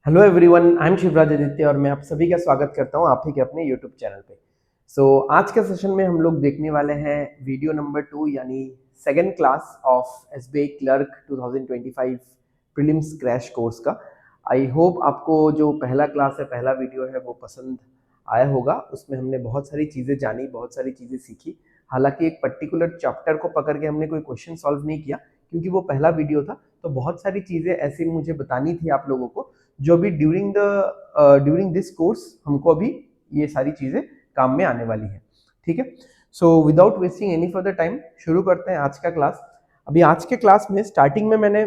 Hello everyone, I am Shivraj Aditya और मैं आप सभी का स्वागत करता हूं आप ही के अपने यूट्यूब चैनल पे। आज के सेशन में हम लोग देखने वाले हैं वीडियो नंबर 2 यानी second class of SBI clerk 2025 prelims crash course का। आई होप आपको जो पहला क्लास है, पहला वीडियो है वो पसंद आया होगा। उसमें हमने बहुत सारी चीज़ें जानी, बहुत सारी चीज़ें सीखी। हालांकि एक पर्टिकुलर चैप्टर को पकड़ के हमने कोई क्वेश्चन सॉल्व नहीं किया क्योंकि वो पहला वीडियो था। तो बहुत सारी चीज़ें ऐसी मुझे बतानी थी आप लोगों को जो भी ड्यूरिंग दिस कोर्स हमको अभी ये सारी चीजें काम में आने वाली है। ठीक है, so without wasting any further time शुरू करते हैं आज का क्लास। अभी आज के क्लास में स्टार्टिंग में मैंने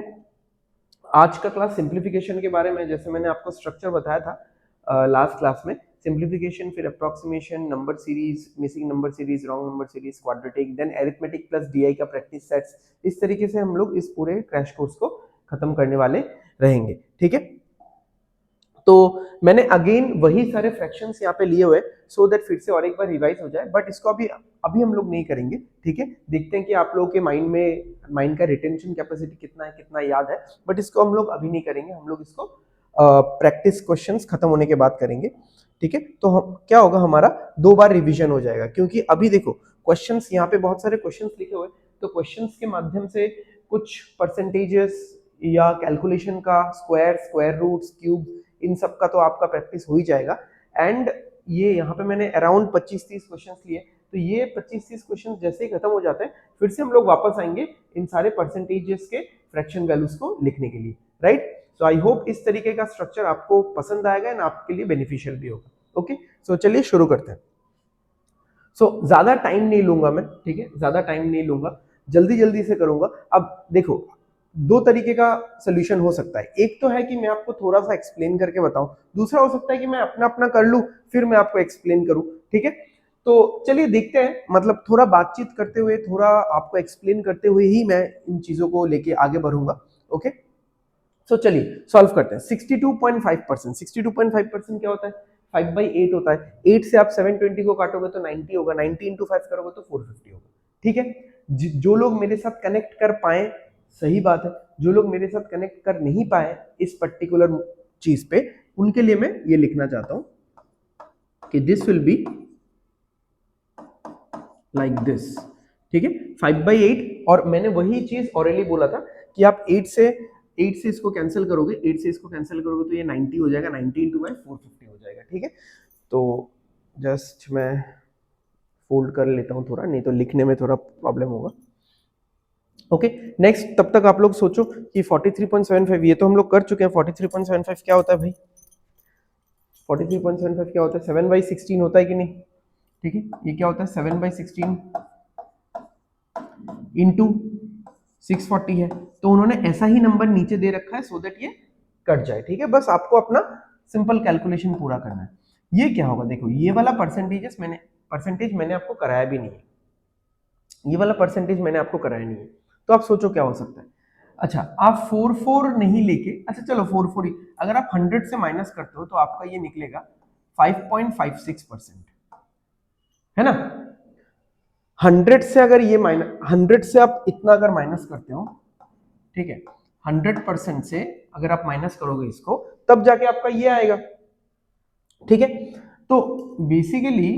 आज का क्लास सिंप्लीफिकेशन के बारे में, जैसे मैंने आपको स्ट्रक्चर बताया था लास्ट क्लास में, सिंप्लीफिकेशन, फिर approximation, number series, missing number series, wrong number series, quadratic, then arithmetic plus DI का प्रैक्टिस सेट्स। इस तरीके से हम लोग इस पूरे क्रैश कोर्स को खत्म करने वाले रहेंगे। ठीक है, तो मैंने अगेन वही सारे फ्रैक्शंस यहाँ पे लिए हुए सो दैट फिर से और एक बार रिवाइज हो जाए, बट इसको अभी अभी हम लोग नहीं करेंगे। ठीक है, देखते हैं कि आप लोगों के माइंड का रिटेंशन कैपेसिटी कितना है, कितना याद है, बट इसको हम लोग अभी नहीं करेंगे। हम लोग इसको प्रैक्टिस क्वेश्चंस खत्म होने के बाद करेंगे। ठीक है, तो हम क्या होगा, हमारा 2 बार रिविजन हो जाएगा क्योंकि अभी देखो क्वेश्चंस यहाँ पे बहुत सारे क्वेश्चंस लिखे हुए, तो क्वेश्चंस के माध्यम से कुछ परसेंटेजेस या कैलकुलेशन का स्क्वायर रूट्स, क्यूब, इन सब का तो आपका प्रैक्टिस हो ही जाएगा। एंड ये यहाँ पे मैंने अराउंड 25-30 क्वेश्चंस लिए, तो ये 25-30 क्वेश्चंस जैसे ही खत्म हो जाते हैं फिर से हम लोग वापस आएंगे इन सारे परसेंटेजेस के फ्रैक्शन वैल्यूज को लिखने के लिए। राइट, सो आई होप इस तरीके का स्ट्रक्चर आपको पसंद आएगा एंड आपके लिए बेनिफिशियल भी होगा। ओके, सो चलिए शुरू करते हैं। ज्यादा टाइम नहीं लूंगा मैं, ठीक है, ज्यादा टाइम नहीं लूंगा, जल्दी जल्दी से करूंगा। अब देखो, 2 तरीके का सोल्यूशन हो सकता है। एक तो है कि मैं आपको थोड़ा सा एक्सप्लेन करके बताऊं, दूसरा हो सकता है कि मैं अपना अपना कर लूं फिर मैं आपको एक्सप्लेन करूं। ठीक है, तो चलिए देखते हैं, मतलब थोड़ा बातचीत करते हुए, थोड़ा आपको एक्सप्लेन करते हुए ही मैं इन चीजों को लेके आगे बढ़ूंगा। ओके, चलिए सॉल्व करते हैं। 62.5%, 62.5% क्या होता है? 5/8 होता है। 8 से आप 720 को काटोगे तो 90 होगा, 90 इंटू 5 करोगे तो 450 होगा। ठीक है, जो लोग मेरे साथ कनेक्ट कर पाए, सही बात है। जो लोग मेरे साथ कनेक्ट कर नहीं पाए इस पर्टिकुलर चीज पे, उनके लिए मैं ये लिखना चाहता हूं कि this will be like this. ठीक है, 5/8, और मैंने वही चीज ऑलरेडी बोला था कि आप 8 से इसको कैंसिल करोगे, 8 से इसको कैंसिल करोगे तो ये 90 हो जाएगा, 90 इंटू 450 हो जाएगा। ठीक है, तो जस्ट मैं फोल्ड कर लेता हूं थोड़ा, नहीं तो लिखने में थोड़ा प्रॉब्लम होगा। ओके, नेक्स्ट, तब तक आप लोग सोचो कि 43.75 ये तो हम लोग कर चुके हैं। 43.75 क्या होता है भाई? 43.75 क्या होता है? 7/16 होता है कि नहीं? ठीक है, ये क्या होता है? 7/16 इंटू 640 है। तो उन्होंने ऐसा ही नंबर नीचे दे रखा है सो दैट ये कट जाए। ठीक है, बस आपको अपना सिंपल कैलकुलेशन पूरा करना है। ये क्या होगा, देखो ये वाला परसेंटेज मैंने आपको कराया भी नहीं है, ये वाला परसेंटेज मैंने आपको कराया नहीं है। तो आप सोचो क्या हो सकता है। अच्छा, आप 44 नहीं लेके, अच्छा चलो 44 ही, अगर आप 100 से माइनस करते हो तो आपका ये निकलेगा 5.56%, है ना? 100 से अगर ये माइनस, 100 से आप इतना अगर माइनस करते हो, ठीक है, 100% से अगर आप माइनस करोगे इसको, तब जाके आपका ये आएगा। ठीक है, तो बेसिकली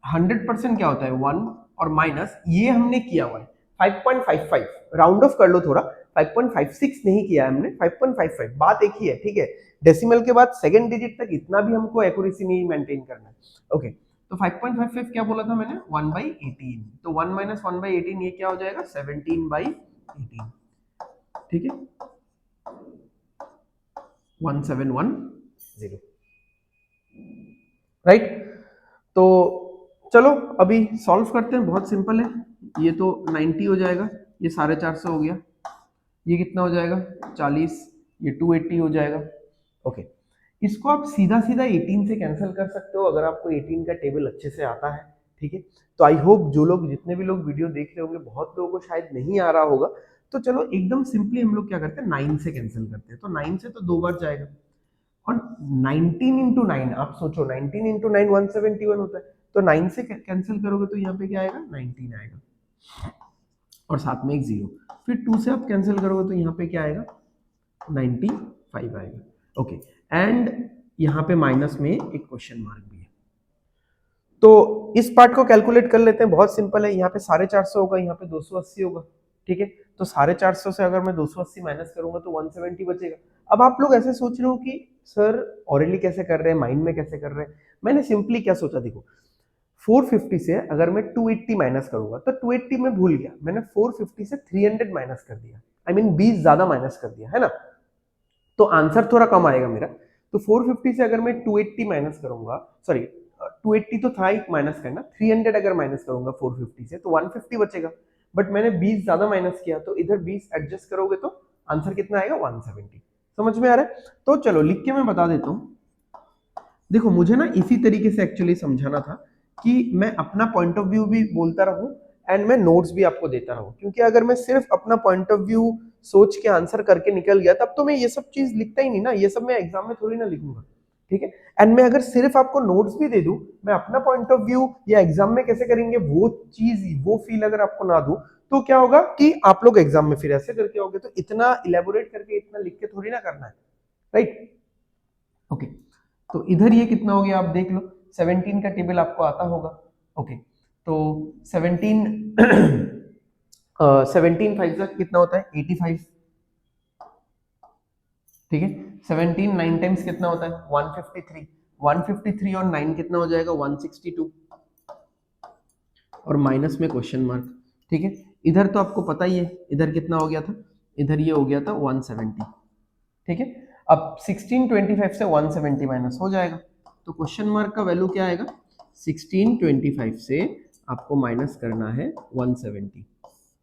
100% क्या होता है? 1 और माइनस, ये हमने किया हुआ है 5.55, राउंड ऑफ कर लो थोड़ा, 5.56 नहीं किया है हमने, 5.55, बात एक ही है। ठीक है, डेसिमल के बाद सेकंड डिजिट तक इतना भी हमको एक्यूरेसी नहीं मेंटेन करना है। ओके, तो 5.55 क्या बोला था मैंने? 1/18, तो 1 माइनस 1/18 ये क्या हो जाएगा? 17/18। ठीक है, 1710। राइट, तो चलो अभी सॉल्व करते हैं, बहुत सिंपल है। ये तो 90 हो जाएगा, ये 450 हो गया, ये कितना हो जाएगा? 40, ये 280 हो जाएगा। ओके, इसको आप सीधा सीधा 18 से कैंसिल कर सकते हो अगर आपको 18 का टेबल अच्छे से आता है। ठीक है, तो आई होप जो लोग, जितने भी लोग वीडियो देख रहे होंगे, बहुत लोगों को शायद नहीं आ रहा होगा। तो चलो एकदम सिंपली हम लोग क्या करते हैं, 9 से कैंसिल करते हैं। तो 9 से तो 2 बार जाएगा, और 19 इंटू 9, आप सोचो 19 इंटू 9 171 होता है, तो 9 से कैंसिल करोगे तो यहाँ पे क्या आएगा? 19 आएगा, और साथ में एक जीरो। फिर 2 से आप कैंसिल करोगे तो यहाँ पे क्या आएगा? 95 आएगा। ओके, एंड यहाँ पे माइनस में एक क्वेश्चन मार्क भी है। तो इस पार्ट को कैलकुलेट कर लेते हैं, बहुत सिंपल है। यहाँ पे 450 होगा, यहाँ पे 280 होगा, ठीक है। तो 450 से अगर मैं 280 माइनस करूंगा तो 170 बचेगा। अब आप लोग ऐसे सोच रहे हो कि सर ऑरेली कैसे कर रहे हैं, माइंड में कैसे कर रहे हैं। मैंने सिंपली क्या सोचा, देखो 450 से अगर मैं 280 माइनस करूंगा तो 280 में भूल गया, मैंने 450 से 300 माइनस कर दिया, आई मीन 20 ज्यादा माइनस कर दिया, है ना। तो आंसर थोड़ा कम आएगा मेरा। तो 450 से अगर मैं 280 माइनस करूंगा, सॉरी 280 तो था ही माइनस करना, 300 अगर माइनस करूंगा 450 से तो 150 बचेगा। बट मैंने 20 ज्यादा माइनस किया, तो इधर 20 एडजस्ट करोगे तो आंसर कितना आएगा, 170। समझ में आ रहा है। तो चलो लिख के मैं बता देता हूँ। देखो मुझे ना इसी तरीके से एक्चुअली समझाना था कि मैं अपना पॉइंट ऑफ व्यू भी बोलता रहूं एंड मैं नोट्स भी आपको देता रहूं, क्योंकि अगर मैं सिर्फ अपना पॉइंट ऑफ व्यू सोच के आंसर करके निकल गया तब तो मैं ये सब चीज लिखता ही नहीं ना, ये सब मैं एग्जाम में थोड़ी ना लिखूंगा, ठीक है। एंड मैं अगर सिर्फ आपको नोट्स भी दे दूं, मैं अपना पॉइंट ऑफ व्यू या एग्जाम में कैसे करेंगे वो चीज, वो फील अगर आपको ना दूं तो क्या होगा कि आप लोग एग्जाम में फिर ऐसे करके आओगे। तो इतना इलेबोरेट करके इतना लिख के थोड़ी ना करना है, राइट। ओके, तो इधर ये कितना हो गया आप देख लो, 17 का टेबल आपको आता होगा। ओके, तो 17 17 फाइव का कितना होता है 85, ठीक है। 17 9 टाइम्स कितना होता है 153, 153 और 9 कितना हो जाएगा 162 और माइनस में क्वेश्चन मार्क, ठीक है। इधर तो आपको पता ही है इधर कितना हो गया था, इधर ये हो गया था 170, ठीक है। अब 1625 से 170 माइनस हो जाएगा, तो क्वेश्चन मार्क का वैल्यू क्या आएगा, 1625 से आपको माइनस करना है 170,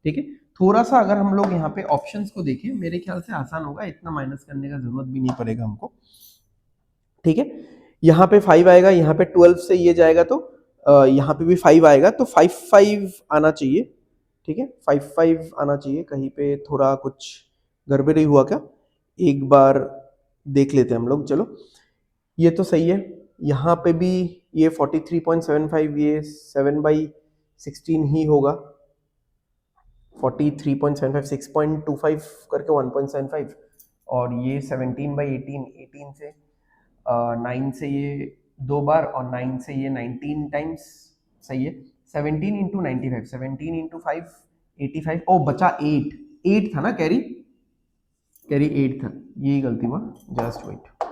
ठीक है। थोड़ा सा अगर हम लोग यहाँ पे ऑप्शंस को देखें, मेरे ख्याल से आसान होगा, इतना माइनस करने का जरूरत भी नहीं पड़ेगा हमको, ठीक है। यहाँ पे 5 आएगा, यहाँ पे 12 से ये जाएगा तो यहाँ पे भी 5 आएगा, तो 5 आना चाहिए, ठीक है। 5 आना चाहिए, कहीं पे थोड़ा कुछ गड़बड़ी हुआ क्या, एक बार देख लेते हैं हम लोग। चलो ये तो सही है, यहाँ पे भी ये 43.75, ये 7/16 ही होगा, 43.75 6.25 करके 1.75, और ये 17/18, 18 से 9 से ये 2 बार और 9 से ये 19 टाइम्स, सही है। 17 इंटू 95, 17 इंटू 5 85, ओ बचा 8, 8 था ना कैरी, कैरी 8 था, यही गलती हुआ, जस्ट वेट,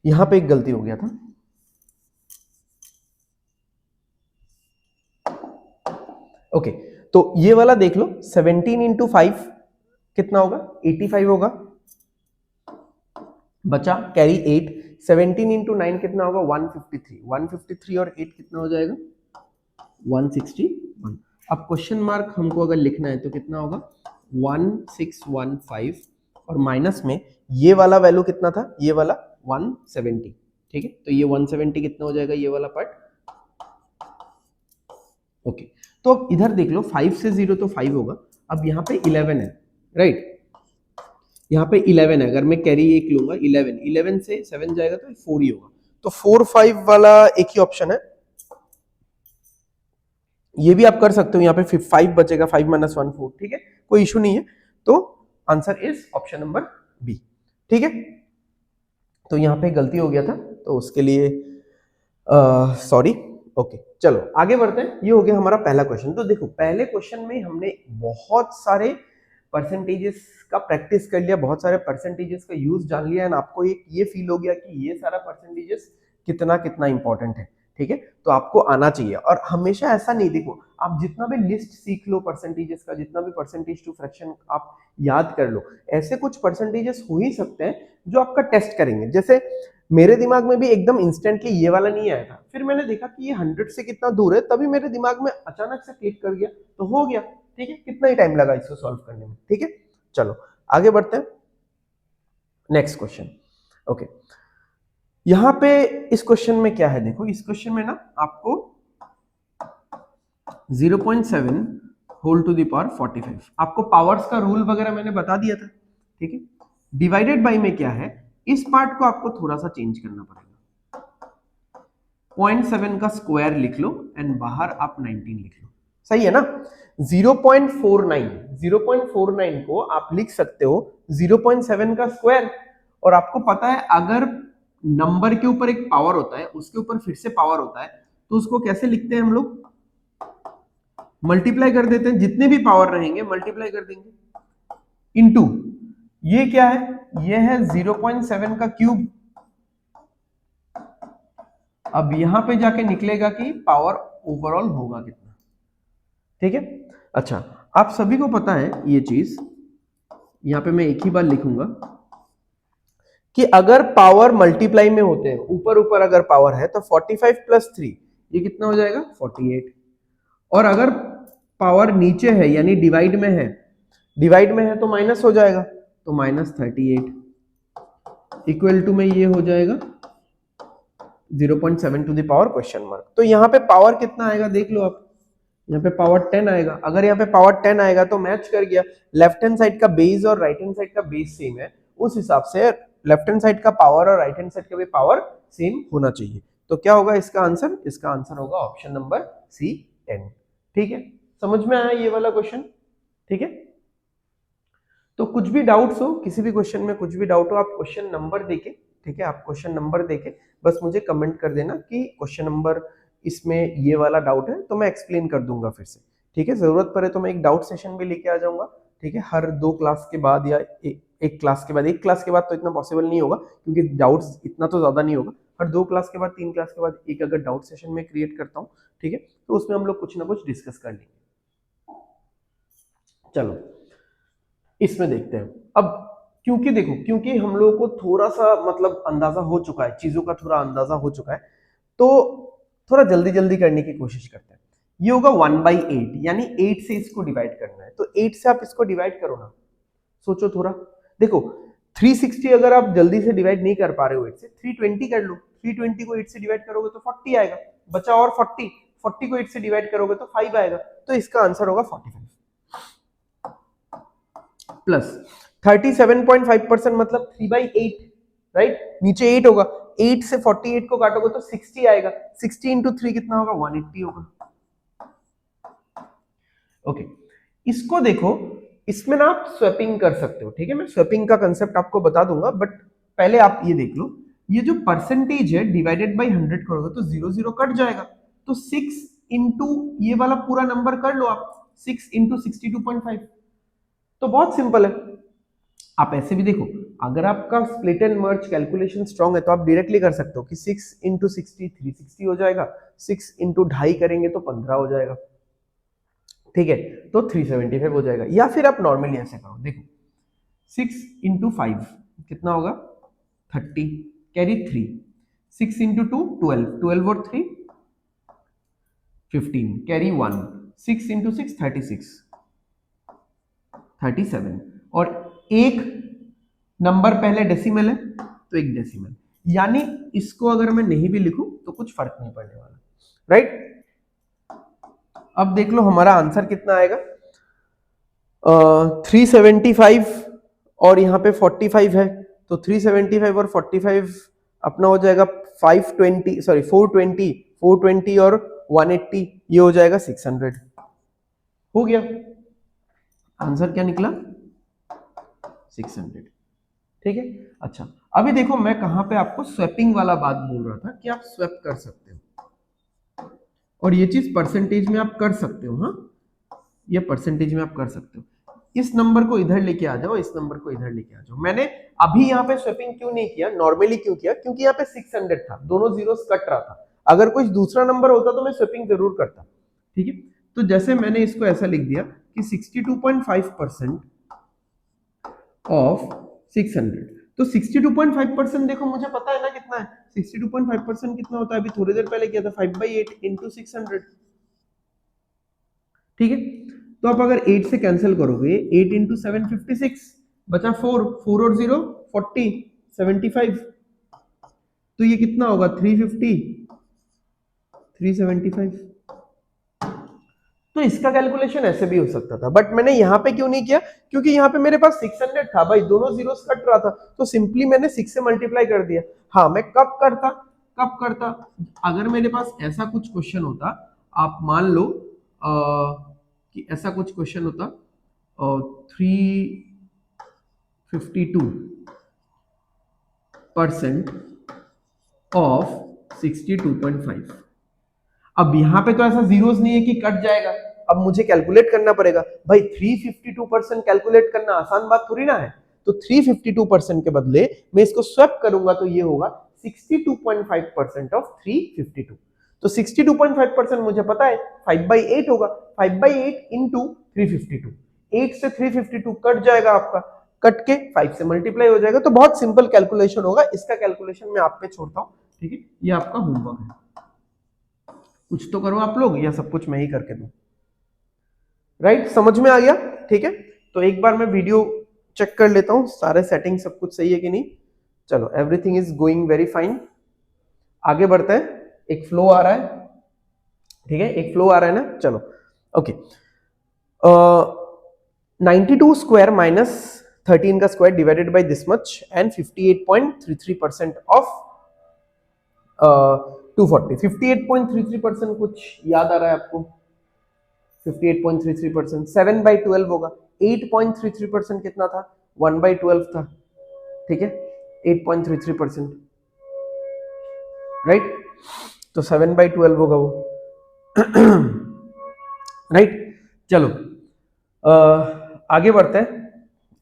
यहां पे एक गलती हो गया था। ओके, तो ये वाला देख लो, 17 इंटू 5 कितना होगा 85 होगा, बचा कैरी 8, 17 इंटू 9 कितना होगा 153, 153 और 8 कितना हो जाएगा 161। अब क्वेश्चन मार्क हमको अगर लिखना है तो कितना होगा 1615, और माइनस में ये वाला वैल्यू कितना था, ये वाला 170, ठीक है। तो ये 170 कितना हो जाएगा ये वाला पार्ट, ओके। तो अब इधर देख लो 5 से 0 तो 5 होगा, अब यहाँ पे 11 है, राइट, यहाँ पे 11 है, अगर मैं कैरी एक लूंगा 11, 11 से 7 जाएगा तो 4 ही होगा, तो 4 5 वाला एक ही ऑप्शन है। ये भी आप कर सकते हो, यहाँ पे 5 बचेगा, 5 माइनस 1 4, ठीक है, कोई इशू नहीं है। तो answer is option number B, ठीक है। तो यहाँ पे गलती हो गया था, तो उसके लिए सॉरी। ओके, चलो आगे बढ़ते हैं। ये हो गया हमारा पहला क्वेश्चन। तो देखो पहले क्वेश्चन में हमने बहुत सारे परसेंटेजेस का प्रैक्टिस कर लिया, बहुत सारे परसेंटेजेस का यूज जान लिया, एंड आपको एक ये फील हो गया कि ये सारा परसेंटेजेस कितना कितना इंपॉर्टेंट है, ठीक है। तो आपको आना चाहिए, और हमेशा ऐसा नहीं, देखो आप जितना भी लिस्ट सीख लो परसेंटेजेस का, जितना भी परसेंटेज टू फ्रैक्शन आप याद कर लो, ऐसे कुछ परसेंटेजेस हो ही सकते हैं जो आपका टेस्ट करेंगे। जैसे मेरे दिमाग में भी एकदम इंस्टेंटली ये वाला नहीं आया था, फिर मैंने देखा कि ये 100 से कितना दूर है, तभी मेरे दिमाग में अचानक से क्लिक कर गया, तो हो गया, ठीक है। कितना ही टाइम लगा इसको सॉल्व करने में, ठीक है। चलो आगे बढ़ते हैं, नेक्स्ट क्वेश्चन। ओके, यहां पे इस क्वेश्चन में क्या है, देखो इस क्वेश्चन में ना आपको 0.7 होल टू द पावर 45, आपको पावर्स का रूल वगैरह मैंने बता दिया था, ठीक है। डिवाइडेड बाई में क्या है, इस पार्ट को आपको थोड़ा सा चेंज करना पड़ेगा, 0.7 का स्क्वायर लिख लो एंड बाहर आप 19 लिख लो, सही है ना। 0.49 को आप लिख सकते हो 0.7 का स्क्वायर। और आपको पता है अगर नंबर के ऊपर एक पावर होता है, उसके ऊपर फिर से पावर होता है, तो उसको कैसे लिखते हैं हम लोग? मल्टीप्लाई कर देते हैं, जितने भी पावर रहेंगे मल्टीप्लाई कर देंगे इनटू ये क्या है, ये है 0.7 का क्यूब। अब यहां पे जाके निकलेगा कि पावर ओवरऑल होगा कितना। ठीक है, अच्छा आप सभी को पता है ये चीज, यहां पे मैं एक ही बार लिखूंगा कि अगर पावर मल्टीप्लाई में होते हैं, ऊपर ऊपर अगर पावर है तो 45 प्लस 3 ये कितना हो जाएगा 48। और अगर पावर नीचे है यानी डिवाइड में है, डिवाइड में है तो माइनस हो जाएगा, तो माइनस 38 इक्वल टू में ये हो जाएगा 0.7 to the power question mark. तो यहाँ पे पावर कितना आएगा देख लो आप, यहाँ पे पावर 10 आएगा। अगर यहाँ पे पावर 10 आएगा तो मैच कर गया, लेफ्ट हैंड साइड का बेस और राइट हैंड साइड का बेस सेम है, उस हिसाब से लेफ्ट हैंड साइड का पावर और राइट हैंड साइड का भी पावर सेम होना चाहिए। तो क्या होगा इसका आंसर? इसका आंसर होगा ऑप्शन नंबर सी 10। ठीक है, समझ में आया ये वाला क्वेश्चन? ठीक है, तो कुछ भी डाउट्स हो, किसी भी क्वेश्चन में कुछ भी डाउट हो, आप क्वेश्चन नंबर देके, ठीक है, आप क्वेश्चन नंबर देके बस मुझे कमेंट कर देना कि क्वेश्चन नंबर इसमें ये वाला डाउट है, तो मैं एक्सप्लेन कर दूंगा फिर से। ठीक है, जरूरत पड़े तो मैं एक डाउट सेशन भी लेके आ जाऊंगा। ठीक है, हर 2 क्लास के बाद या एक क्लास के बाद, एक क्लास के बाद तो इतना पॉसिबल नहीं होगा क्योंकि डाउट्स इतना तो ज्यादा नहीं होगा। हर 2 क्लास के बाद, 3 क्लास के बाद एक अगर डाउट सेशन में क्रिएट करता हूँ, ठीक है, तो उसमें हम लोग कुछ ना कुछ डिस्कस कर लेंगे। चलो इसमें देखते हैं अब, क्योंकि देखो, क्योंकि हम लोगों को थोड़ा सा मतलब अंदाजा हो चुका है, चीजों का थोड़ा अंदाजा हो चुका है, तो थोड़ा जल्दी जल्दी करने की कोशिश करते हैं। ये होगा 1/8 यानी 8 से इसको डिवाइड करना है, तो 8 से आप इसको डिवाइड करो ना, सोचो थोड़ा। देखो 360 अगर आप जल्दी से डिवाइड नहीं कर पा रहे हो 8 से, 320 कर लो। 320 को 8 से डिवाइड करोगे तो 40 आएगा, बचा और 40 को 8 से डिवाइड करोगे तो 5 आएगा, तो इसका आंसर होगा 45 प्लस 37.5% मतलब 3/8, राइट, नीचे 8 होगा, 8 से 48 को काटोगे तो 60 आएगा, 60 इंटू 3 कितना होगा 180 होगा। ओके, इसको देखो, इसमें ना आप स्वैपिंग कर सकते हो। ठीक है, मैं स्वैपिंग का कंसेप्ट आपको बता दूंगा, बट पहले आप ये देख लो, ये जो परसेंटेज है डिवाइडेड बाई 100 करोगे तो 0 0 कट जाएगा, तो 6 इंटू ये वाला पूरा नंबर कर लो आप, 6 इंटू 62.5, तो बहुत सिंपल है। आप ऐसे भी देखो, अगर आपका split and merge calculation strong है तो आप डायरेक्टली कर सकते हो कि 6 इंटू 60 360 हो जाएगा, 6 इंटू 2.5 करेंगे तो 15 हो जाएगा। ठीक है, तो 375 हो जाएगा। या फिर आप नॉर्मली ऐसे करो, देखो 6 इंटू 5 कितना होगा 30, कैरी 3, 6 इंटू 2 12, 12 और 3 15, कैरी 1, 6 इंटू 6 36, 37, और एक नंबर पहले डेसिमल है तो एक डेसिमल, यानी इसको अगर मैं नहीं भी लिखूं तो कुछ फर्क नहीं पड़ने वाला, राइट। अब देख लो हमारा आंसर कितना आएगा, 375 और यहाँ पे 45 है, तो 375 और 45 अपना हो जाएगा 520, सॉरी 420 और 180, ये हो जाएगा 600। हो गया, आंसर क्या निकला 600। ठीक है, अच्छा अभी देखो मैं कहां पे आपको स्वैपिंग वाला बात बोल रहा था कि आप स्वैप कर सकते हो, और ये चीज परसेंटेज में आप कर सकते हो। हाँ, ये परसेंटेज में आप कर सकते हो, इस नंबर को इधर लेके आ जाओ, इस नंबर को इधर लेके आ जाओ। मैंने अभी यहाँ पे स्वैपिंग क्यों नहीं किया, नॉर्मली क्यों किया, क्योंकि यहाँ पे 600 था, दोनों जीरोस कट रहा था। अगर कोई दूसरा नंबर होता तो मैं स्वैपिंग जरूर करता। ठीक है, तो जैसे मैंने इसको ऐसा लिख दिया कि 62.5% ऑफ 600, तो 62.5% देखो मुझे पता है ना कितना है, 62.5% कितना होता है, अभी थोड़ी देर पहले किया था 5/8 इंटू 600। ठीक है, तो आप अगर 8 से कैंसिल करोगे, 8 इंटू 7 56, बचा 4, 4 और 0 40, 75, तो ये कितना होगा 350, 375। तो इसका कैलकुलेशन ऐसे भी हो सकता था, बट मैंने यहाँ पे क्यों नहीं किया, क्योंकि यहाँ पे मेरे पास 600 था भाई, दोनों जीरोस कट रहा था, तो सिंपली मैंने 6 से मल्टीप्लाई कर दिया। हाँ, मैं कब करता, अगर मेरे पास ऐसा कुछ क्वेश्चन होता, आप मान लो कि ऐसा कुछ क्वेश्चन होता 352% ऑफ 62.5। अब यहाँ पे तो ऐसा जीरोस नहीं है कि कट जाएगा, अब मुझे कैलकुलेट करना पड़ेगा भाई। 352% कैलकुलेट करना आसान बात थोड़ी ना है। तो 352% के बदले मैं इसको स्वैप करूंगा तो ये होगा 62.5% ऑफ 352। तो 62.5% मुझे पता है 5/8 होगा, 5/8 इंटू 352। 8 से 352 कट जाएगा आपका, कट के 5 से मल्टीप्लाई हो जाएगा। तो बहुत सिंपल कैलकुलेशन होगा, इसका कैलकुलेशन मैं आप पे छोड़ता हूं, ठीक है। ये आपका होमवर्क है, कुछ तो करो आप लोग, या सब कुछ मैं ही करके दूं। राइट, समझ में आ गया, ठीक है। तो एक बार मैं वीडियो चेक कर लेता हूं सारे सेटिंग सब कुछ सही है कि नहीं। चलो, everything is going very fine. आगे बढ़ते हैं, एक फ्लो आ रहा है, ठीक है, एक फ्लो आ रहा है ना। चलो ओके, 92 स्क्वायर माइनस 13 का square divided by this much and 58.33% of 240। 58.33% कुछ याद आ रहा है आपको? 58.33% 7/12 होगा। 8.33% कितना था? 1/12 था, ठीक है। 8.33%, राइट। तो 7/12 होगा वो, राइट। चलो आगे बढ़ते हैं,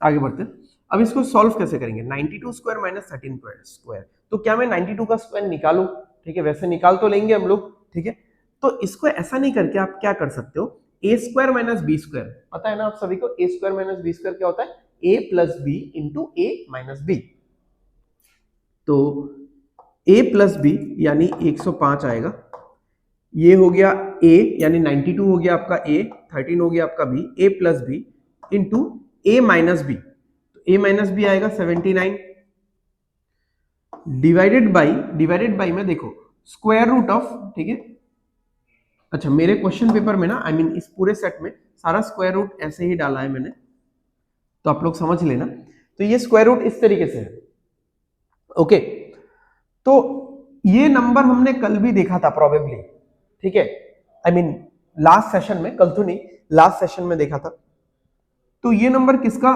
आगे बढ़ते हैं। अब इसको सॉल्व कैसे करेंगे? 92 स्क्वायर माइनस 13 स्क्वायर, तो क्या मैं 92 का स्क्वायर निकालूं? ठीक है, वैसे निकाल तो लेंगे हम लोग, ठीक है। तो इसको ऐसा नहीं करके आप क्या कर सकते हो, ए स्क्वायर माइनस बी स्क्वायर, पता है ना आप सभी को, ए स्क्वायर माइनस बी स्क्वायर क्या होता है? ए प्लस बी इंटू ए माइनस बी। तो a प्लस बी यानी 105 आएगा, ये हो गया a यानी 92 हो गया आपका a, 13 हो गया आपका b, a plus B into a minus B. तो a माइनस बी आएगा 79 डिवाइडेड बाई में देखो स्क्वायर रूट ऑफ, ठीक है। अच्छा, मेरे क्वेश्चन पेपर में ना, आई मीन इस पूरे सेट में सारा स्क्वायर रूट ऐसे ही डाला है मैंने, तो आप लोग समझ लेना। तो ये स्क्वायर रूट इस तरीके से है, ओके। तो ये नंबर हमने कल भी देखा था प्रोबेबली, ठीक है। आई मीन लास्ट सेशन में, कल तो नहीं, लास्ट सेशन में देखा था। तो ये नंबर किसका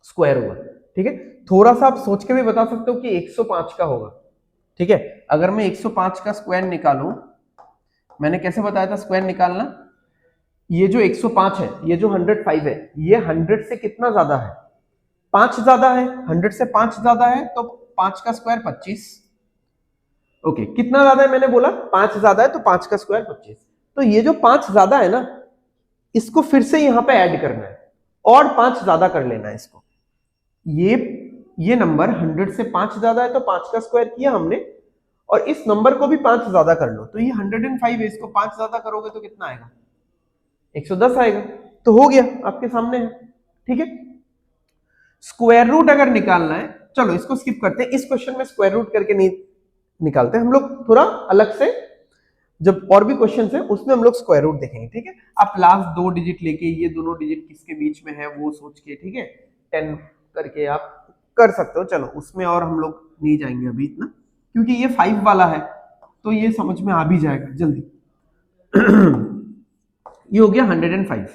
स्क्वायर होगा? ठीक है, थोड़ा सा आप सोच के भी बता सकते हो कि 105 का होगा, ठीक है। अगर मैं 105 का स्क्वायर निकालूं, मैंने कैसे बताया था स्क्वायर निकालना? ये जो 105 है, ये जो 105 है, ये 100 से कितना ज्यादा है? 5 ज्यादा है। 100 से 5 ज्यादा है, तो 5 का स्क्वायर 25। ओके, कितना ज्यादा है? मैंने बोला 5 ज्यादा है, तो 5 का स्क्वायर 25। तो ये जो 5 ज्यादा है ना, इसको फिर से यहां पे ऐड करना है और 5 ज्यादा कर लेना है इसको। ये नंबर 100 से 5 ज्यादा है, तो 5 का स्क्वायर किया हमने, और इस नंबर को भी 5 ज्यादा कर लो, तो ये 105 है, इसको 5 ज्यादा करोगे तो कितना आएगा? 110 आएगा। तो हो गया, आपके सामने है, ठीक है। स्क्वायर रूट अगर निकालना है, चलो इसको स्किप करते हैं, इस क्वेश्चन में स्क्वायर रूट करके नहीं निकालते हम लोग, थोड़ा अलग से जब और भी क्वेश्चन है उसमें हम लोग स्क्वायर रूट देखेंगे, ठीक है। आप लास्ट 2 डिजिट लेके, ये दोनों डिजिट किसके बीच में है वो सोच के, ठीक है, 10 करके आप कर सकते हो। चलो उसमें और हम लोग नहीं जाएंगे अभी इतना, क्योंकि ये 5 वाला है, तो ये समझ में आ भी जाएगा जल्दी। ये हो गया 105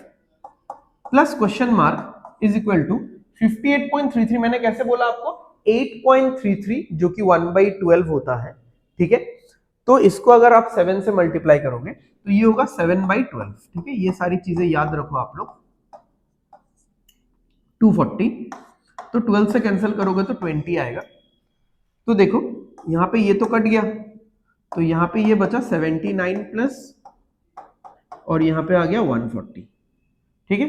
plus question mark is equal to 58.33। मैंने कैसे बोला आपको? 8.33 जो कि 1/12 होता है, ठीक है। तो इसको अगर आप 7 से मल्टीप्लाई करोगे तो ये होगा 7/12, ठीक है। ये सारी चीजें याद रखो आप लोग। 240, तो 12 से कैंसिल करोगे तो 20 आएगा। तो देखो यहाँ पे ये तो कट गया, तो यहाँ पे ये बचा 79 प्लस, और यहाँ पे आ गया 140, ठीक है।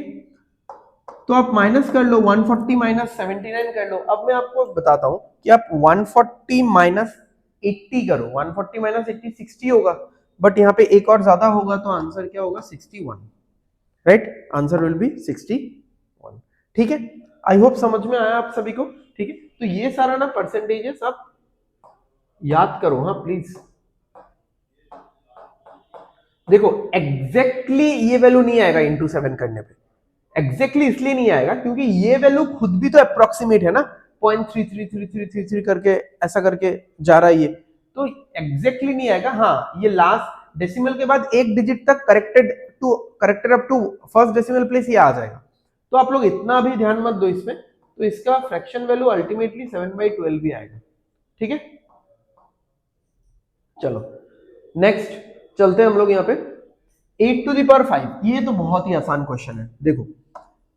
तो आप माइनस कर लो, 140 माइनस 79 कर लो। अब मैं आपको बताता हूं कि आप 140 माइनस 80 करो, 140 माइनस 80 60 होगा, बट यहाँ पे एक और ज्यादा होगा, तो आंसर क्या होगा? 61, राइट। आंसर विल बी 61, ठीक है। आई होप समझ में आया आप सभी को, ठीक है। तो ये सारा ना परसेंटेजेस आप याद करो, हाँ प्लीज। देखो एग्जैक्टली ये वैल्यू नहीं आएगा इंटू 7 करने पे, एग्जैक्टली इसलिए नहीं आएगा क्योंकि ये वैल्यू खुद भी तो अप्रोक्सीमेट है ना, 0.333333 करके ऐसा करके जा रहा है ये, तो एग्जैक्टली नहीं आएगा। हाँ, ये लास्ट डेसिमल के बाद एक डिजिट तक corrected to character up to first decimal place ये आ जाएगा। तो आप लोग इतना भी ध्यान मत दो इसमें, तो इसका फ्रैक्शन वैल्यू अल्टीमेटली 7/12 भी आएगा। ठीक है, चलो नेक्स्ट चलते हैं हम लोग यहाँ पे 8 टू द पावर 5। ये तो बहुत ही आसान क्वेश्चन है। देखो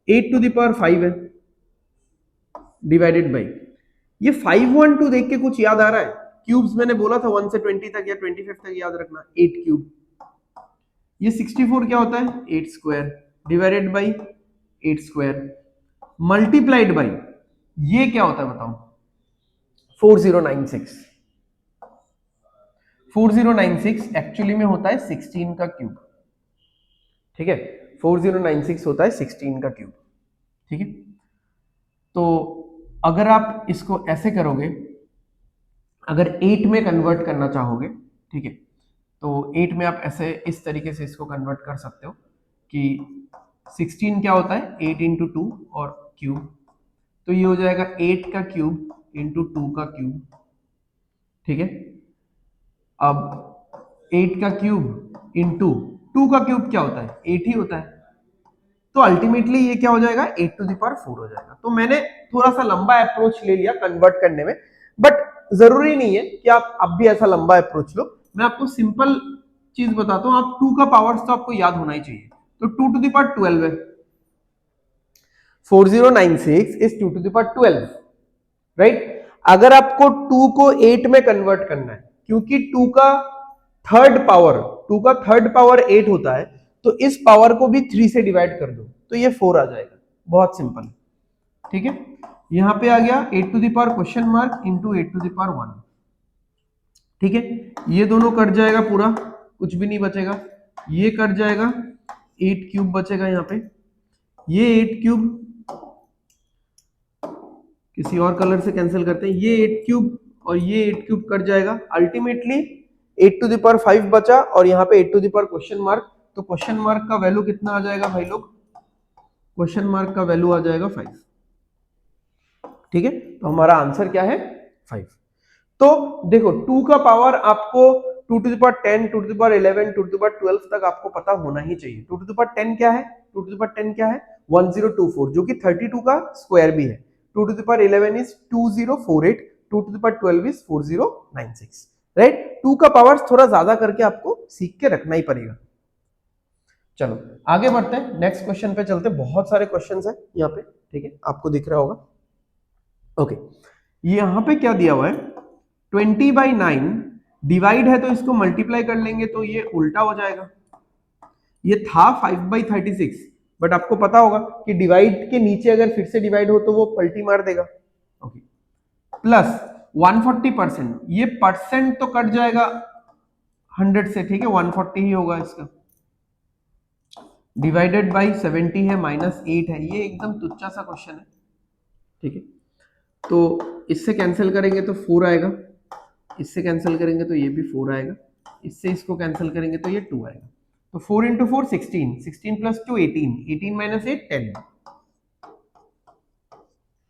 8 टू द पावर 5 है डिवाइडेड बाई, ये 5 1 2 देख के कुछ याद आ रहा है? क्यूब्स मैंने बोला था 1 से 20 तक या 25 तक याद रखना, 8 क्यूब। ये 64 क्या होता है? 8 square divided by 8 square multiplied by, ये क्या होता है बताओ? 4096। 4096 एक्चुअली में होता है 16 का क्यूब। ठीक है, 4096 होता है 16 का क्यूब। ठीक है, तो अगर आप इसको ऐसे करोगे, अगर 8 में कन्वर्ट करना चाहोगे, ठीक है, तो 8 में आप ऐसे इस तरीके से इसको कन्वर्ट कर सकते हो कि 16 क्या होता है? 8 इंटू 2 और क्यूब, तो ये हो जाएगा 8 का क्यूब इंटू 2 का क्यूब। ठीक है, अब 8 का क्यूब इंटू 2 का क्यूब क्या होता है? 8 ही होता है। तो अल्टीमेटली ये क्या हो जाएगा? 8 टू द पावर 4 हो जाएगा। तो मैंने थोड़ा सा लंबा अप्रोच ले लिया कन्वर्ट करने में, बट जरूरी नहीं है कि आप अब भी ऐसा लंबा अप्रोच लो। मैं आपको सिंपल चीज बताता हूं, आप 2 का पावर्स तो आपको याद होना ही चाहिए। तो 2 टू द पावर 12 है, 4096 is 2 to the power 12, right? अगर आपको 2 को 8 में कन्वर्ट करना है, क्योंकि 2 का थर्ड पावर 8 होता है, तो इस पावर को भी 3 से डिवाइड कर दो तो ये 4 आ जाएगा। बहुत सिंपल। ठीक है, यहां पे आ गया 8 to the power question mark into 8 to the power 1। ठीक है, ये दोनों कट जाएगा, पूरा कुछ भी नहीं बचेगा। ये कट जाएगा, 8 क्यूब बचेगा यहाँ पे। ये 8 क्यूब किसी और कलर से कैंसिल करते हैं, ये 8 क्यूब और ये 8 क्यूब कट जाएगा। अल्टीमेटली 8 टू द पावर 5 बचा और यहाँ पे 8 to the power question mark. तो क्वेश्चन मार्क का वैल्यू कितना आ जाएगा भाई लोग? क्वेश्चन मार्क का वैल्यू आ जाएगा 5। ठीक है, तो हमारा आंसर क्या है? 5। तो देखो 2 का पावर आपको 2 to the power 10, 2 to the power 11, 2 to the power 12 तक आपको पता होना ही चाहिए। 2 टू द पावर 10 क्या है? 2 टू द पावर 10 क्या है? 1024, जो कि 32 का स्क्वायर भी है। 2 to the power 11 is 2048, 2 to the power 12 is 4096, right? 2 का पावर थोड़ा ज्यादा करके आपको सीख के रखना ही पड़ेगा। चलो आगे बढ़ते हैं, नेक्स्ट क्वेश्चन पे चलते हैं। बहुत सारे क्वेश्चंस हैं यहाँ पे, ठीक है, आपको दिख रहा होगा। ओके, यहाँ पे क्या दिया हुआ है? 20/9 डिवाइड है, तो इसको मल्टीप्लाई कर लेंगे तो ये उल्टा हो जाएगा। ये था 5/36, बट आपको पता होगा कि डिवाइड के नीचे अगर फिर से डिवाइड हो तो वो पलटी मार देगा। ओके, प्लस 140%, ये परसेंट तो कट जाएगा 100 से, ठीक है, 140 ही होगा इसका। डिवाइडेड बाई 70 है, -8 है। ये एकदम तुच्चा सा क्वेश्चन है, ठीक है। तो इससे कैंसिल करेंगे तो 4 आएगा, इससे कैंसिल करेंगे तो ये भी 4 आएगा, इससे इसको कैंसिल करेंगे तो ये 2 आएगा। तो 4 इंटू 4 16, 16 प्लस 2 18, 18 माइनस 8 10।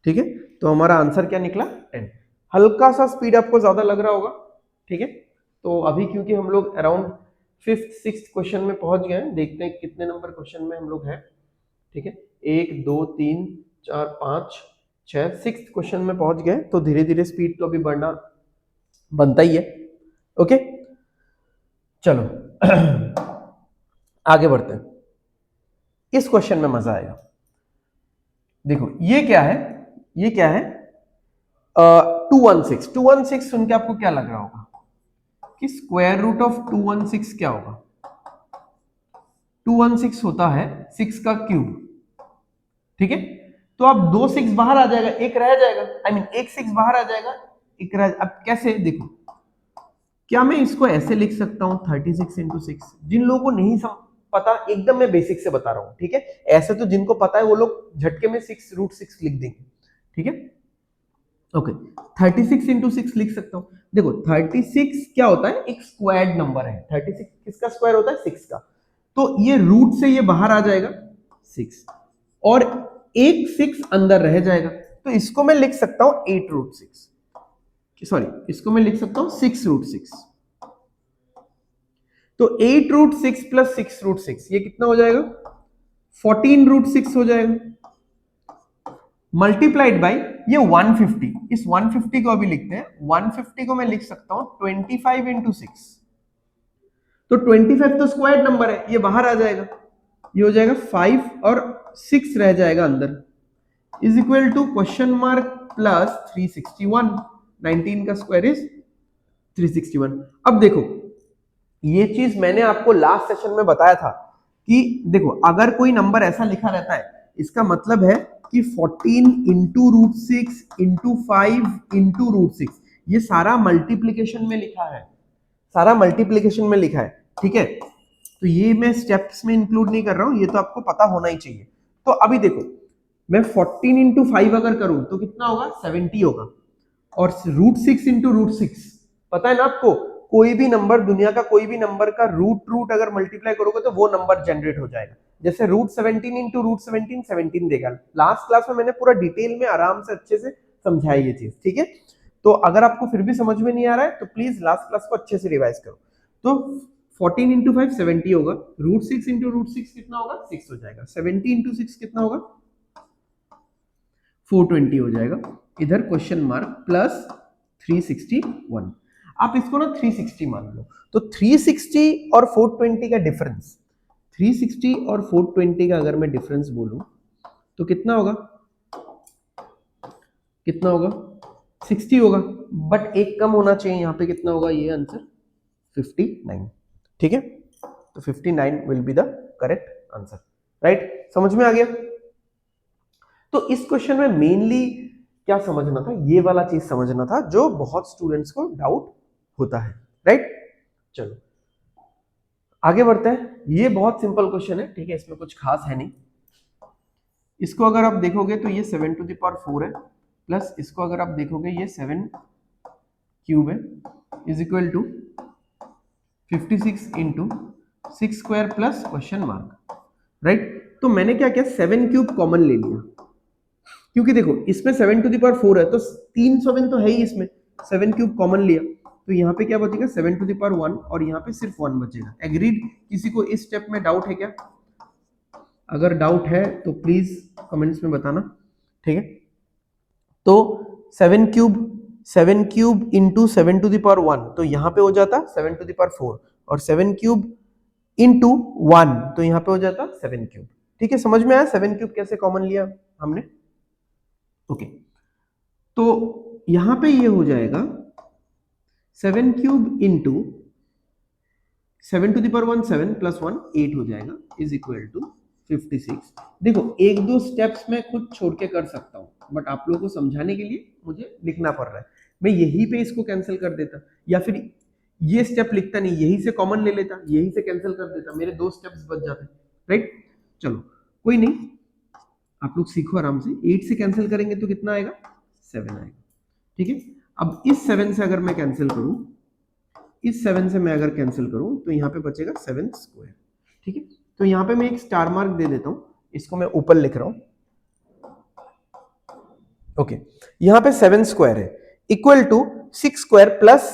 ठीक है, तो हमारा आंसर क्या निकला? 10। हल्का सा स्पीड आपको ज्यादा लग रहा होगा, ठीक है। तो अभी क्योंकि हम लोग अराउंड 5th 6th क्वेश्चन में पहुंच गए हैं, देखते हैं कितने नंबर क्वेश्चन में हम लोग हैं। ठीक है, 1 2 3 4 5 6 6th क्वेश्चन में पहुंच गए, तो धीरे धीरे स्पीड तो अभी बढ़ना बनता ही है। ओके, चलो आगे बढ़ते हैं। इस क्वेश्चन में मजा आएगा। देखो ये क्या है? ये क्या है? 216 सुन के आपको क्या लग रहा होगा कि स्क्वायर रूट ऑफ 216 क्या होगा? 216 होता है 6 का क्यूब, ठीक है। तो अब 2 6 बाहर आ जाएगा, एक रह जाएगा, आई मीन एक 6 बाहर आ जाएगा, एक रह। अब कैसे? देखो, क्या मैं इसको ऐसे लिख सकता हूं 36 इंटू 6? जिन लोगों को नहीं पता, एकदम मैं बेसिक से बता रहा हूं, ठीक है। ऐसे तो जिनको पता है वो लोग झटके में 6 रूट 6 लिख देंगे, ठीक है। ओके, 36 इंटू 6 लिख सकता हूं। देखो 36 क्या होता है? एक स्क्वायर्ड नंबर है। 36 किसका स्क्वायर होता है? 6 का। तो ये रूट से ये बाहर आ जाएगा 6 और एक 6 अंदर रह जाएगा, तो इसको मैं लिख सकता हूं 8 रूट 6, सॉरी इसको मैं लिख सकता हूं 6 रूट 6। तो 8√6 प्लस 6√6 ये कितना हो जाएगा? 14√6 हो जाएगा, मल्टीप्लाइड बाई ये 150। इस 150 को अभी लिखते हैं, 150 को मैं लिख सकता हूं 25 इंटू 6। तो 25 तो स्क्वायर नंबर है, ये बाहर आ जाएगा, ये हो जाएगा 5 और 6 रह जाएगा अंदर, is equal to question mark plus 361। 19 का स्क्वायर इज 361। अब देखो, ये चीज मैंने आपको लास्ट सेशन में बताया था कि देखो अगर कोई नंबर ऐसा लिखा रहता है, इसका मतलब है कि 14 इंटू √6 इंटू 5 इंटू √6, ये सारा मल्टीप्लीकेशन में लिखा है, सारा मल्टीप्लीकेशन में लिखा है, ठीक है। तो ये मैं स्टेप्स में इंक्लूड नहीं कर रहा हूं, ये तो आपको पता होना ही चाहिए। तो अभी देखो, मैं 14 इंटू 5 अगर करूं तो कितना होगा? 70 होगा, और √6 इंटू √6 पता है ना आपको, कोई भी नंबर, दुनिया का कोई भी नंबर का रूट अगर मल्टीप्लाई करोगे तो वो नंबर जनरेट हो जाएगा। जैसे √17 इंटू √17 17 देगा। लास्ट क्लास में मैंने पूरा डिटेल में आराम से अच्छे से समझाई ये चीज, ठीक है। तो अगर आपको फिर भी समझ में नहीं आ रहा है तो प्लीज लास्ट क्लास को अच्छे से रिवाइज करो। तो 14 इंटू 5 70 होगा, √6 इंटू √6 कितना होगा? 6 हो जाएगा, 70 इंटू 6 कितना होगा? 420 हो जाएगा। इधर क्वेश्चन मार्क प्लस 361, आप इसको ना 360 मान लो। तो 360 और 420 का डिफरेंस, 360 और 420 का अगर मैं डिफरेंस बोलूं तो कितना होगा? कितना होगा? 60 होगा, बट एक कम होना चाहिए यहाँ पे, कितना होगा? ये आंसर 59, ठीक है। तो 59 will be the correct answer, right? समझ में आ गया? तो इस क्वेश्चन में मेनली क्या समझना था? ये वाला चीज समझना था जो बहुत स्टूडेंट्स को डाउट होता है, राइट? चलो आगे बढ़ते हैं। ये बहुत सिंपल क्वेश्चन है, ठीक है, इसमें कुछ खास है नहीं। इसको अगर आप देखोगे तो ये 7 टू द पावर 4 है, प्लस इसको अगर आप देखोगे ये 7 क्यूब है, is equal to 56 into 6 square plus question mark, right? तो मैंने क्या किया, 7 क्यूब कॉमन ले लिया, क्योंकि देखो इसमें 7 टू द पावर 4 है तो 3 7 तो है ही, इसमें 7 क्यूब कॉमन लिया तो यहाँ पे क्या बचेगा? 7 टू द पावर 1, और यहाँ पे सिर्फ 1 बचेगा। एग्रीड? किसी को इस स्टेप में डाउट है क्या? अगर डाउट है तो प्लीज कमेंट्स में बताना, ठीक है। तो 7 cube into 7 to the power 1, तो यहाँ पे हो जाता 7 टू द पावर 4, और 7 क्यूब इंटू 1 तो यहाँ पे हो जाता 7 क्यूब, ठीक है। समझ में आया 7 क्यूब कैसे कॉमन लिया हमने? ओके, तो यहां पे ये हो जाएगा 7 cube into 7 to the power 1 7 plus 1 8 हो जाएगा, इज इक्वल टू 56। देखो एक दो स्टेप्स में खुद छोड़ के कर सकता हूं, बट आप लोगों को समझाने के लिए मुझे लिखना पड़ रहा है। मैं यहीं पे इसको कैंसिल कर देता, या फिर ये स्टेप लिखता नहीं, यहीं से कॉमन ले लेता, यहीं से कैंसिल कर देता, मेरे 2 स्टेप्स बच जाते, राइट? चलो कोई नहीं, आप लोग सीखो आराम से। 8 से कैंसिल करेंगे तो कितना आएगा? 7 आएगा, ठीक है। अब इस 7 से अगर मैं कैंसिल करूं, इस 7 से मैं अगर कैंसिल करूं तो यहाँ पे बचेगा 7 स्क्वायर, ठीक है। तो यहाँ पे मैं एक स्टार मार्क दे देता हूं, इसको मैं ऊपर लिख रहा हूं, ओके। यहाँ पे 7 स्क्वायर है equal to 6 square plus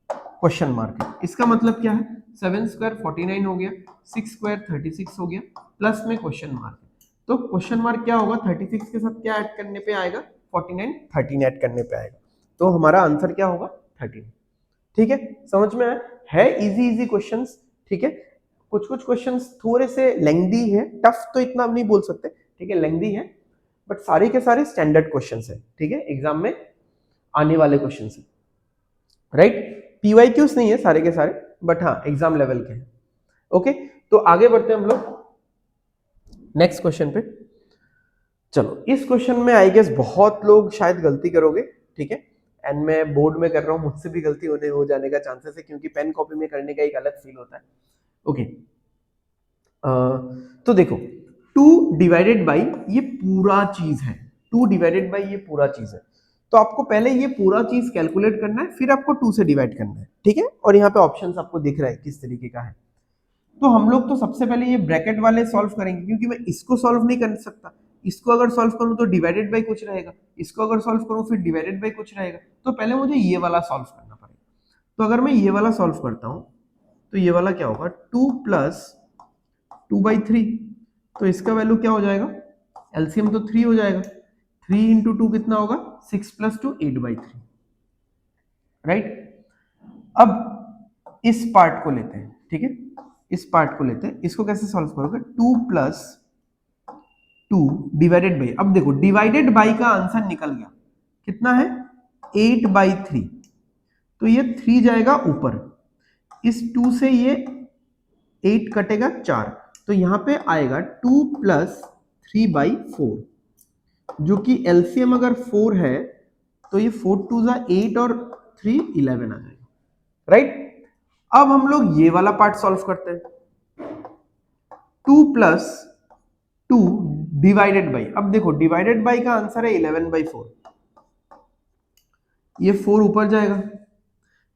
question mark है। इसका मतलब क्या है? 7 स्क्वायर 49 हो गया, 6 स्क्वायर 36 हो गया, प्लस में क्वेश्चन मार्क है। तो क्वेश्चन मार्क क्या होगा? 36 के साथ क्या ऐड करने पे आएगा? 49, 13 ऐड करने पे आएगा, तो हमारा आंसर क्या होगा? 13, ठीक है। समझ में आया? है इजी क्वेश्चंस, ठीक है। कुछ कुछ क्वेश्चंस थोड़े से लेंथी है, टफ तो इतना नहीं बोल सकते, ठीक है, लेंथी है, बट सारे के सारे स्टैंडर्ड क्वेश्चंस है, ठीक है, एग्जाम में आने वाले क्वेश्चंस है, राइट? पीवाईक्यूज नहीं है सारे के सारे, बट हाँ एग्जाम लेवल के हैं, ओके। तो आगे बढ़ते हैं हम लोग नेक्स्ट क्वेश्चन पे। चलो इस क्वेश्चन में आई गेस बहुत लोग शायद गलती करोगे, ठीक है, एंड मैं बोर्ड में कर रहा हूँ, मुझसे भी गलती हो जाने का चांसेस है, क्योंकि पेन कॉपी में करने का एक अलग फील होता है, ओके। तो देखो 2 डिवाइडेड बाई ये पूरा चीज है, 2 डिवाइडेड बाई ये पूरा चीज है, तो आपको पहले ये पूरा चीज कैलकुलेट करना है, फिर आपको 2 से डिवाइड करना है, ठीक है। और यहाँ पे ऑप्शंस आपको दिख रहा है किस तरीके का है। तो हम लोग तो सबसे पहले ये ब्रैकेट वाले सॉल्व करेंगे, क्योंकि मैं इसको सॉल्व नहीं कर सकता, इसको अगर सॉल्व करूं तो डिवाइडेड बाई कुछ रहेगा, इसको अगर सॉल्व करूं फिर डिवाइडेड बाई कुछ रहेगा, तो पहले मुझे ये वाला सॉल्व करना पड़ेगा। तो अगर मैं ये वाला सॉल्व करता हूं तो ये वाला क्या होगा 2 प्लस 2/3, तो इसका वैल्यू क्या हो जाएगा, एलसीएम तो 3 हो जाएगा, 3 इंटू 2 कितना होगा 6 प्लस 2 8/3, राइट। अब इस पार्ट को लेते हैं, ठीक है, इस पार्ट को लेते हैं, इसको कैसे सॉल्व करोगे, 2 प्लस 2 डिवाइडेड बाई, अब देखो डिवाइडेड बाई का आंसर निकल गया, कितना है 8/3, तो ये 3 जाएगा ऊपर, इस 2 से ये 8 कटेगा 4, तो यहां पे आएगा 2 प्लस 3/4, जो कि एलसीएम अगर 4 है तो ये 4 2 जा 8 और 3 11 आ जाएगा, राइट। अब हम लोग ये वाला पार्ट सॉल्व करते हैं, 2 प्लस 2 डिवाइडेड बाई, अब देखो डिवाइडेड बाई का आंसर है 11/4, ये 4 ऊपर जाएगा,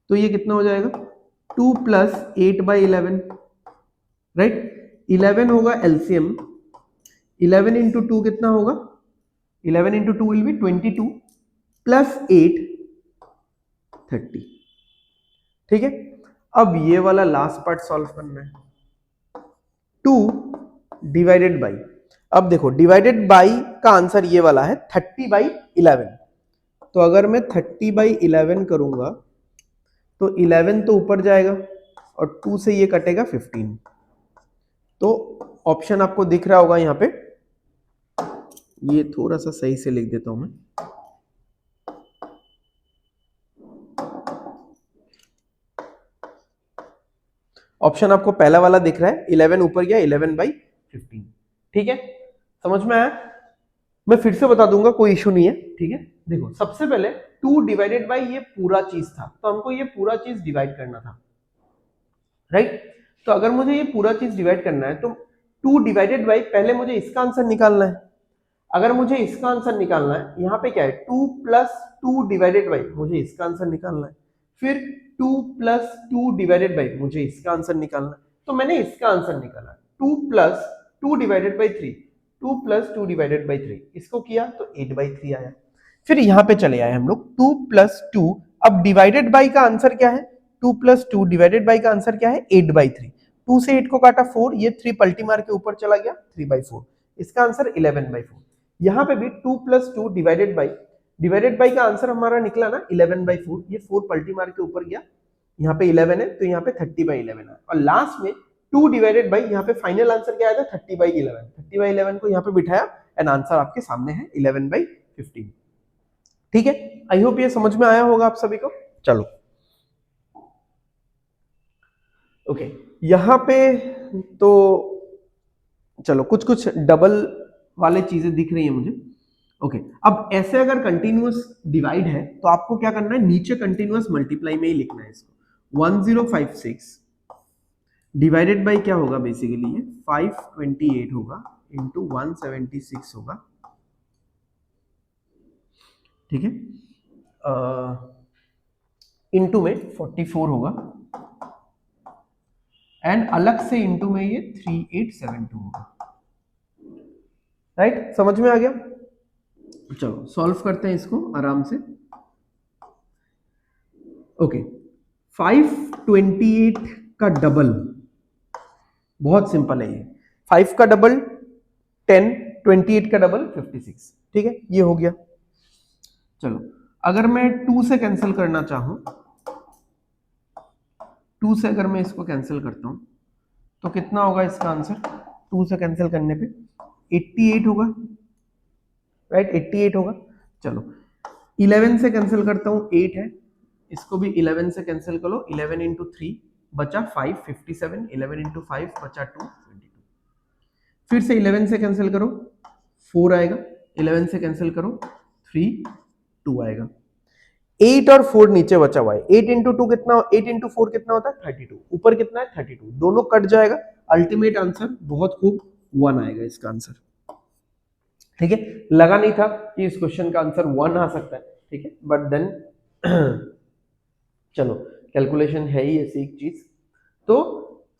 तो ये कितना हो जाएगा 2 प्लस 8/11, राइट। 11 होगा एलसीएम, 11 इंटू 2 कितना होगा, 11 इंटू 2 विल बी 22 प्लस 8 30, ठीक है। अब ये वाला लास्ट पार्ट सॉल्व करना है, 2 डिवाइडेड बाई, अब देखो डिवाइडेड बाई का आंसर ये वाला है 30/11, तो अगर मैं 30/11 करूंगा तो 11 तो ऊपर जाएगा और 2 से ये कटेगा 15, तो ऑप्शन आपको दिख रहा होगा यहां पे, ये थोड़ा सा सही से लिख देता हूं मैं, ऑप्शन आपको पहला वाला दिख रहा है, 11 ऊपर गया 11/15, ठीक है, समझ में आया। मैं फिर से बता दूंगा, कोई इशू नहीं है, ठीक है। देखो सबसे पहले 2 डिवाइडेड बाई ये पूरा चीज था, तो हमको ये पूरा चीज डिवाइड करना था, राइट। तो अगर मुझे ये पूरा चीज डिवाइड करना है तो 2 डिवाइडेड बाई, पहले मुझे इसका आंसर निकालना है, अगर मुझे इसका आंसर निकालना है, यहाँ पे क्या है 2 प्लस 2 डिवाइडेड बाई, मुझे इसका आंसर निकालना है, फिर 2 प्लस 2 डिवाइडेड बाई, मुझे इसका आंसर निकालना है, तो मैंने इसका आंसर निकाला 2 plus 2 divided by 3, 2 plus 2 divided by 3, इसको किया तो 8/3 आया। फिर यहाँ पे चले आए हम लोग 2 प्लस 2, अब डिवाइडेड बाई का आंसर क्या है, 2 प्लस 2 डिवाइडेड बाई का आंसर क्या है 8/3, 2 से 8 को काटा 4, ये 3 पलटी मार के ऊपर चला गया 3/4, इसका आंसर 11/4। यहाँ पे भी 2 प्लस 2 डिवाइडेड बाई का आंसर हमारा निकला ना 11/4, ये 4 पलटी मार के ऊपर गया, यहाँ पे 11 है तो यहाँ पे 30/11 है, और लास्ट में 2 डिवाइडेड बाई, यहाँ पे फाइनल आंसर क्या आया था 30/11, 30/11 को यहाँ पे बिठाया एंड आंसर आपके सामने है 11/15, ठीक है। आई होप ये समझ में आया होगा आप सभी को। चलो ओके, यहाँ पे तो चलो कुछ कुछ डबल वाले चीजें दिख रही है मुझे, ओके। अब ऐसे अगर कंटिन्यूअस डिवाइड है तो आपको क्या करना है, नीचे कंटिन्यूअस मल्टीप्लाई में ही लिखना है इसको, 1056 डिवाइडेड बाई क्या होगा, बेसिकली ये 528 होगा इंटू 176 होगा, ठीक है, इंटू में 44 होगा एंड अलग से इंटू में ये 3872 होगा, राइट, समझ में आ गया। चलो सॉल्व करते हैं इसको आराम से, ओके। 528 का डबल बहुत सिंपल है, ये 5 का डबल 10, 28 का डबल 56, ठीक है, ये हो गया। चलो अगर मैं 2 से कैंसिल करना चाहूं, 2 से अगर मैं इसको कैंसिल करता हूं तो कितना होगा इसका आंसर, 2 से कैंसिल करने पे 88 होगा, राइट, 88 होगा। चलो 11 से कैंसिल करता हूं, 8 है, इसको भी 11 से कैंसिल करो, 11 इंटू 3 बचा 5 57, 11 इंटू 5 बचा 2 22, फिर से 11 से कैंसिल करो 4 आएगा, 11 से कैंसिल करो 3 2 आएगा, 8 और 4 नीचे बचा हुआ है, 8 इंटू 2 कितना, 8 इंटू 4 कितना होता है 32, ऊपर कितना है 32, दोनों कट जाएगा, अल्टीमेट आंसर बहुत खूब 1 आएगा इसका आंसर, ठीक है। लगा नहीं था कि इस क्वेश्चन का आंसर 1 आ सकता है, ठीक है, बट देन चलो कैलकुलेशन है ही ऐसी एक चीज, तो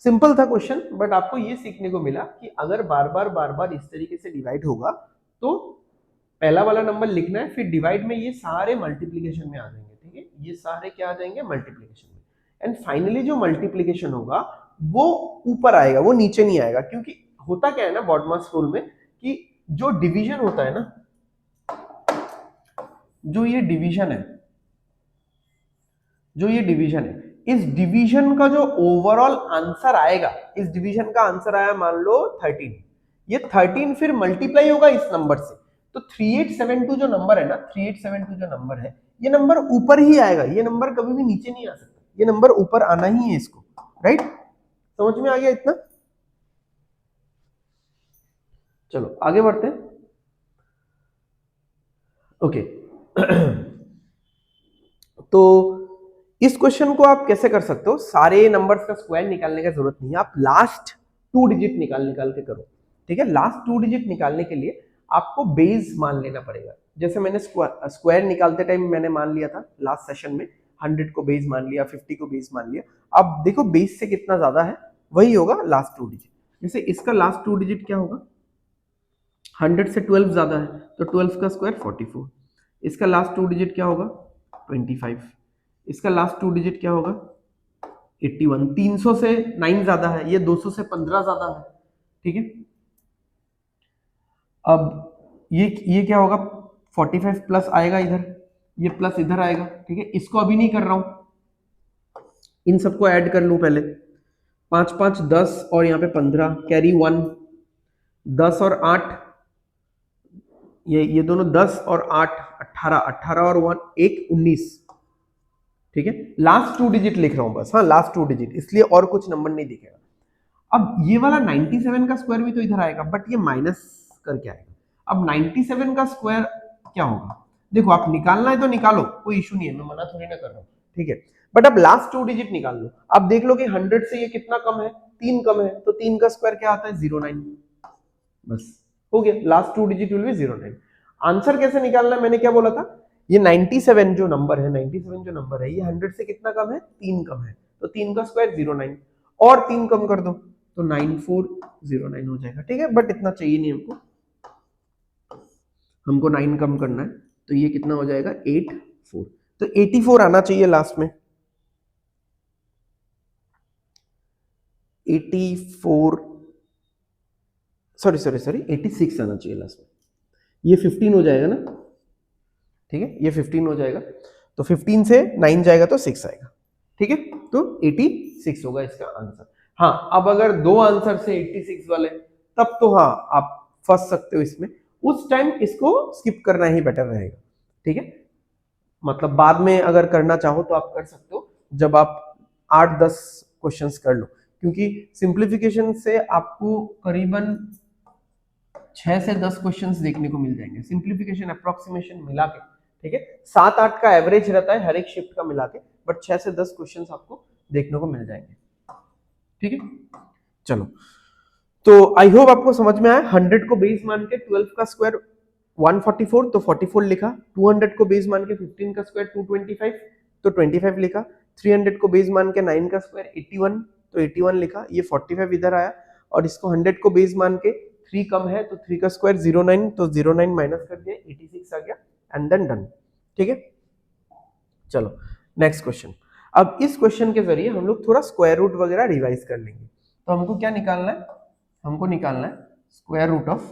सिंपल था क्वेश्चन, बट आपको ये सीखने को मिला कि अगर बार बार इस तरीके से डिवाइड होगा तो पहला वाला नंबर लिखना है, फिर डिवाइड में ये सारे मल्टीप्लीकेशन में आ जाएंगे, ठीक है, ये सारे क्या आ जाएंगे मल्टीप्लीकेशन में, एंड फाइनली जो मल्टीप्लीकेशन होगा वो ऊपर आएगा, वो नीचे नहीं आएगा। क्योंकि होता क्या है ना बॉडमास रूल में कि जो डिवीजन होता है ना, जो ये डिवीजन है, इस डिवीजन का जो ओवरऑल आंसर आएगा, इस डिवीजन का आंसर आया मान लो 13, ये 13 फिर मल्टीप्लाई होगा इस नंबर से। तो 3872 जो नंबर है ना, 3872 जो नंबर है, ये नंबर ऊपर ही आएगा, ये नंबर कभी भी नीचे नहीं आ सकता, ये नंबर ऊपर आना ही है इसको, राइट? समझ में आ गया इतना? चलो आगे बढ़ते हैं। ओके तो इस क्वेश्चन को आप कैसे कर सकते हो, सारे नंबर्स का स्क्वायर निकालने की जरूरत नहीं है, आप लास्ट 2 डिजिट निकाल के करो, ठीक है? लास्ट 2 डिजिट निकालने के लिए आपको बेस मान लेना पड़ेगा। जैसे मैंने स्क्वायर निकालते टाइम मैंने मान लिया था लास्ट सेशन में, 100 को बेस मान लिया, 50 को बेस मान लिया। अब देखो बेस से कितना ज्यादा है, वही होगा लास्ट 2 डिजिट। जैसे इसका लास्ट 2 डिजिट क्या होगा, 100 से 12 ज्यादा है तो 12 का स्क्वायर 44। इसका लास्ट 2 डिजिट क्या होगा, 25। इसका लास्ट 2 डिजिट क्या होगा, 81। 300 से 9 ज्यादा है, ये 200 से 15 ज्यादा है, ठीक है? अब ये क्या होगा, 45 प्लस आएगा इधर, ये प्लस इधर आएगा, ठीक है? इसको अभी नहीं कर रहा हूं, इन सबको ऐड कर लूं पहले। 5 5 10 और यहाँ पे 15, कैरी 1, 10 और 8, ये दोनों 10 और 8 18, 18 और 1 1 19, ठीक है? लास्ट 2 डिजिट लिख रहा हूं बस, हाँ लास्ट 2 डिजिट, इसलिए और कुछ नंबर नहीं दिखेगा। अब ये वाला 97 का स्क्वायर भी तो इधर आएगा, बट ये माइनस करके आएगा। अब 97 का स्क्वायर क्या होगा, देखो आप निकालना है तो निकालो, कोई इशू नहीं है, मैं मना थोड़ी ना कर रहा हूँ, ठीक है? बट अब लास्ट 2 डिजिट निकाल लो। अब देख लो कि 100 से ये कितना कम है, 3 कम है, तो 3 का स्क्वायर क्या आता है, 09। बस हो गया, last 2 digit will be 09। Answer कैसे निकालना है, मैंने क्या बोला था, ये 97 जो नंबर है, 97 जो नंबर है, ये 100 से कितना कम है, 3 कम है, तो 3 का स्क्वायर 09, और 3 कम कर दो तो 9409 हो जाएगा, ठीक है? बट इतना चाहिए नहीं हमको, हमको 9 कम करना है, तो ये कितना हो जाएगा, 84। तो 84 आना चाहिए लास्ट में, 84, सॉरी 86 आना चाहिए लास्ट में। ये 15 हो जाएगा ना, ठीक है? ये 15 हो जाएगा, तो 15 से 9 जाएगा तो 6 आएगा, ठीक है? तो 86 होगा इसका आंसर। हाँ, अब अगर दो आंसर से 86 वाले, तब तो हाँ आप फंस सकते हो इसमें, उस टाइम इसको स्किप करना ही बेटर रहेगा, ठीक है? मतलब बाद में अगर करना चाहो तो आप कर सकते हो, जब आप 8-10 क्वेश्चंस कर लो, क्योंकि सिंप्लीफिकेशन से आपको करीबन 6 से 10 क्वेश्चंस देखने को मिल जाएंगे, सिंप्लीफिकेशन अप्रोक्सीमेशन मिला के, ठीक है? 7-8 का एवरेज रहता है हर एक शिफ्ट का मिला के, बट 6 से 10 क्वेश्चंस आपको देखने को मिल जाएंगे, ठीक है? चलो, तो आई होप आपको समझ में आया। 100 को बेस मान के 12 का स्क्वायर 144, तो 44 लिखा। 200 को बेस मान के 15 का स्क्वायर 225, तो 25 लिखा। 300 को बेस मान के 9 का स्क्वायर 81, तो 81 लिखा। ये 45 इधर आया, और इसको 100 को बेस मान के 3 कम है तो 3 का स्क्वायर 09, तो 09 माइनस कर दिया, 86 आ गया, एंड देन डन, ठीक है? चलो नेक्स्ट क्वेश्चन। अब इस क्वेश्चन के जरिए हम लोग थोड़ा स्क्वायर रूट वगैरह रिवाइज कर लेंगे। तो हमको क्या निकालना है, हमको निकालना है स्क्वायर रूट ऑफ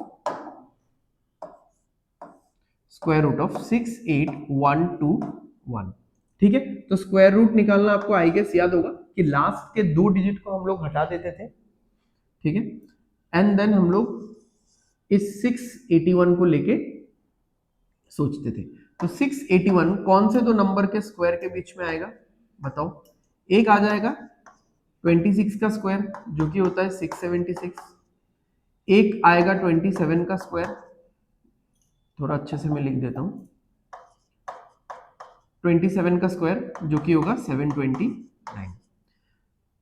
68121, ठीक है? तो स्क्वायर रूट निकालना आपको आई गेस याद होगा कि लास्ट के 2 डिजिट को हम लोग हटा देते थे, ठीक है? एंड देन हम लोग इस 681 को लेके सोचते थे। तो 681 कौन से दो नंबर के स्क्वायर के बीच में आएगा, बताओ? एक आ जाएगा 26 का स्क्वायर जो कि होता है 676, एक आएगा 27 का स्क्वायर, थोड़ा अच्छे से मैं लिख देता हूं, 27 का स्क्वायर जो कि होगा 729।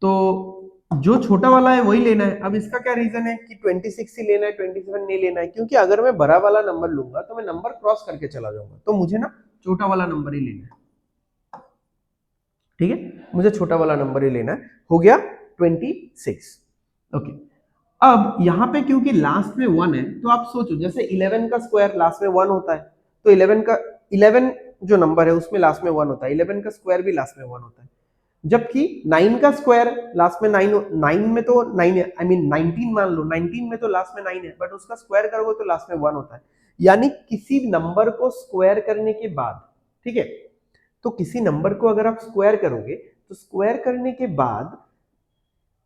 तो जो छोटा वाला है वही लेना है। अब इसका क्या रीजन है कि 26 ही लेना है, 27 नहीं लेना है? क्योंकि अगर मैं बड़ा वाला नंबर लूंगा तो मैं नंबर क्रॉस करके चला जाऊंगा, तो मुझे ना छोटा वाला नंबर ही लेना है, ठीक है? मुझे छोटा वाला नंबर ही लेना है। हो गया 26, ओके। अब यहाँ पे क्योंकि लास्ट में 1 है, तो आप सोचो जैसे 11 का स्क्वायर लास्ट में 1 होता है, तो 11 जो नंबर है उसमें लास्ट में 1 होता है, 11 का स्क्वायर भी लास्ट में 1 होता है। जबकि 9 का स्क्वायर लास्ट में 9 में तो 9 है, आई मीन 19 मान लो, 19 में तो लास्ट में 9 है, बट उसका स्क्वायर करोगे तो लास्ट में 1 होता है। यानी किसी नंबर को स्क्वायर करने के बाद, ठीक है, तो किसी नंबर को अगर आप स्क्वायर करोगे तो स्क्वायर करने के बाद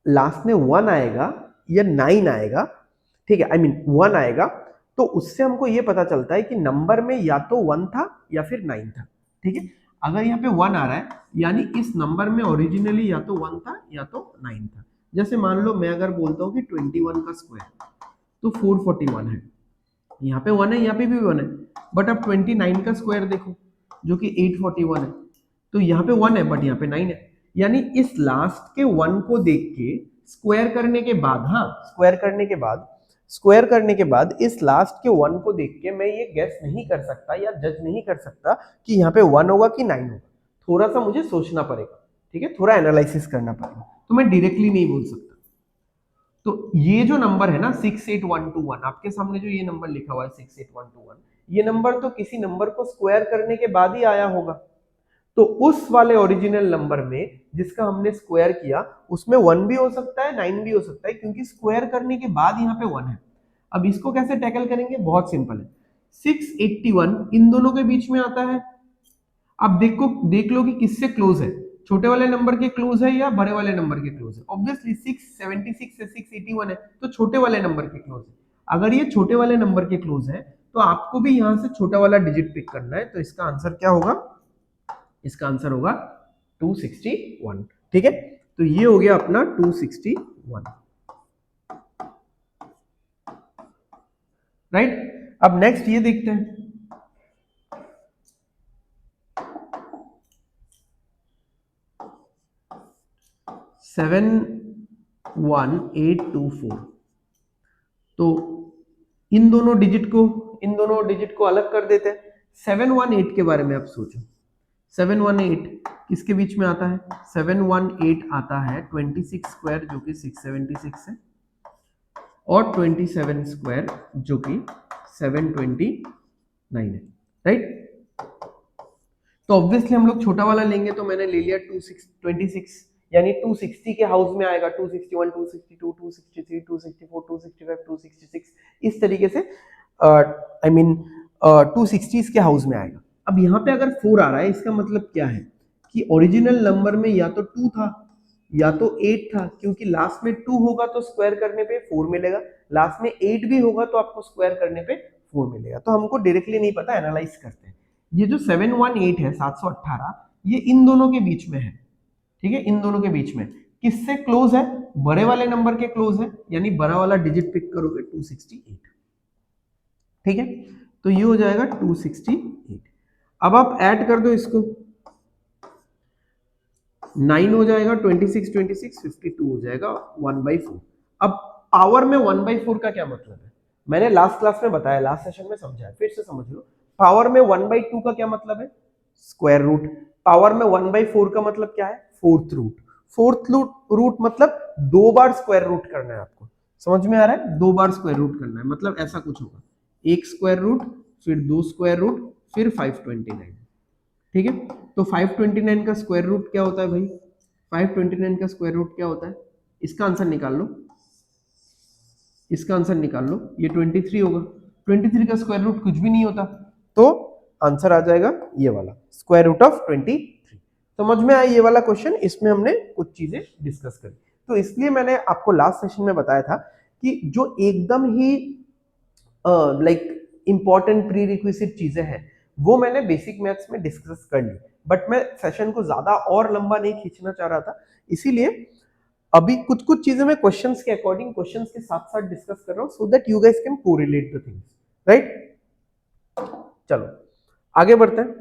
लास्ट में 1 आएगा या 9 आएगा, ठीक है, आई मीन 1 आएगा, तो उससे हमको ये पता चलता है कि नंबर में या तो 1 था या फिर 9 था, ठीक है। अगर यहाँ पे 1 आ रहा है यानी इस नंबर में ओरिजिनली या तो 1 था या तो 9 था। जैसे मान लो मैं अगर बोलता हूँ कि 21 का स्क्वायर तो 441 है, यहाँ पे 1 है, यहाँ पे भी 1 है, बट अब 29 का स्क्वायर देखो जो कि 841 है, तो यहाँ पे 1 है बट यहाँ पे 9 है। यानी इस लास्ट के 1 को देख के स्क्वायर करने के बाद, हाँ, स्क्वायर करने के बाद इस लास्ट के 1 को देख के मैं ये गेस नहीं कर सकता या जज नहीं कर सकता कि यहाँ पे 1 होगा कि 9 होगा। थोड़ा सा मुझे सोचना पड़ेगा, ठीक है, थोड़ा एनालिसिस करना पड़ेगा, तो मैं डायरेक्टली नहीं बोल सकता। तो ये जो नंबर है ना 68121, आपके सामने जो ये नंबर लिखा हुआ है 68121, ये नंबर तो किसी नंबर को स्क्वायर करने के बाद ही आया होगा। तो उस वाले ओरिजिनल नंबर में जिसका हमने स्क्वायर किया उसमें 1 भी हो सकता है 9 भी हो सकता है, क्योंकि स्क्वायर करने के बाद यहाँ पे 1 है। अब इसको कैसे टैकल करेंगे, बहुत सिंपल है, 681 इन दोनों के बीच में आता है। अब देख लो कि किससे क्लोज है, छोटे वाले नंबर के क्लोज है या बड़े वाले नंबर के क्लोज है। ऑब्वियसली 676 से 681 है तो छोटे वाले नंबर के क्लोज है। अगर ये छोटे वाले नंबर के क्लोज है तो आपको भी यहां से छोटा वाला डिजिट पिक करना है, तो इसका आंसर क्या होगा, इसका आंसर होगा 261, ठीक है। तो ये हो गया अपना 261, राइट। अब नेक्स्ट ये देखते हैं, 71824। तो इन दोनों डिजिट को अलग कर देते हैं। 718 के बारे में आप सोचो, 718 किसके बीच में आता है, 718 आता है 26 स्क्वायर जो कि 676 है, और 27 स्क्वायर जो कि 729 है, राइट। तो ऑब्वियसली हम लोग छोटा वाला लेंगे, तो मैंने ले लिया 26 यानी 260 के हाउस में आएगा, 261, 262, 263, 264, 265, 266, इस तरीके से आई मीन 260 के हाउस में आएगा। अब यहाँ पे अगर 4 आ रहा है इसका मतलब क्या है कि ओरिजिनल नंबर में या तो 2 था या तो 8 था, क्योंकि लास्ट में 2 होगा तो स्क्वायर करने पे 4 मिलेगा, लास्ट में 8 भी होगा तो आपको स्क्वायर करने पे 4 मिलेगा। तो हमको डायरेक्टली नहीं पता, एनालाइज करते हैं। ये जो 718 है 718, ये इन दोनों के बीच में है, ठीक है, इन दोनों के बीच में किससे क्लोज है, बड़े वाले नंबर के क्लोज है, यानी बड़ा वाला डिजिट पिक करोगे 268, ठीक है। तो ये हो जाएगा 268। अब आप ऐड कर दो इसको, 9 हो जाएगा, 26 26 52 हो जाएगा 1/4। अब पावर में 1/4 का क्या मतलब है, मैंने लास्ट क्लास में बताया, लास्ट सेशन में समझाया, फिर से समझ लो। पावर में 1/2 का क्या मतलब है, स्क्वायर रूट। पावर में 1/4 का मतलब क्या है, फोर्थ रूट। फोर्थ रूट मतलब 2 बार स्क्वायर रूट करना है आपको, समझ में आ रहा है, 2 बार स्क्वायर रूट करना है, मतलब ऐसा कुछ होगा, एक स्क्वायर रूट, फिर 2 स्क्वायर रूट, फिर 529, ठीक है। तो 529 का स्क्वायर रूट क्या होता है भाई, 529 का स्क्वायर रूट क्या होता है, इसका आंसर निकाल लो, इसका आंसर निकाल लो, ये 23 होगा, 23 का स्क्वायर रूट कुछ भी नहीं होता, तो आंसर आ जाएगा ये वाला स्क्वायर रूट ऑफ 23। समझ में आया ये वाला क्वेश्चन, इसमें हमने कुछ चीजें डिस्कस करी। तो इसलिए मैंने आपको लास्ट सेशन में बताया था कि जो एकदम ही लाइक इंपॉर्टेंट प्री रिक्विजिट चीजें हैं वो मैंने बेसिक मैथ्स में डिस्कस कर ली, बट मैं सेशन को ज्यादा और लंबा नहीं खींचना चाह रहा था, इसीलिए अभी कुछ कुछ चीजें मैं क्वेश्चंस के अकॉर्डिंग क्वेश्चंस के साथ साथ डिस्कस कर रहा हूं, so that you guys can correlate the things, right. चलो आगे बढ़ते हैं।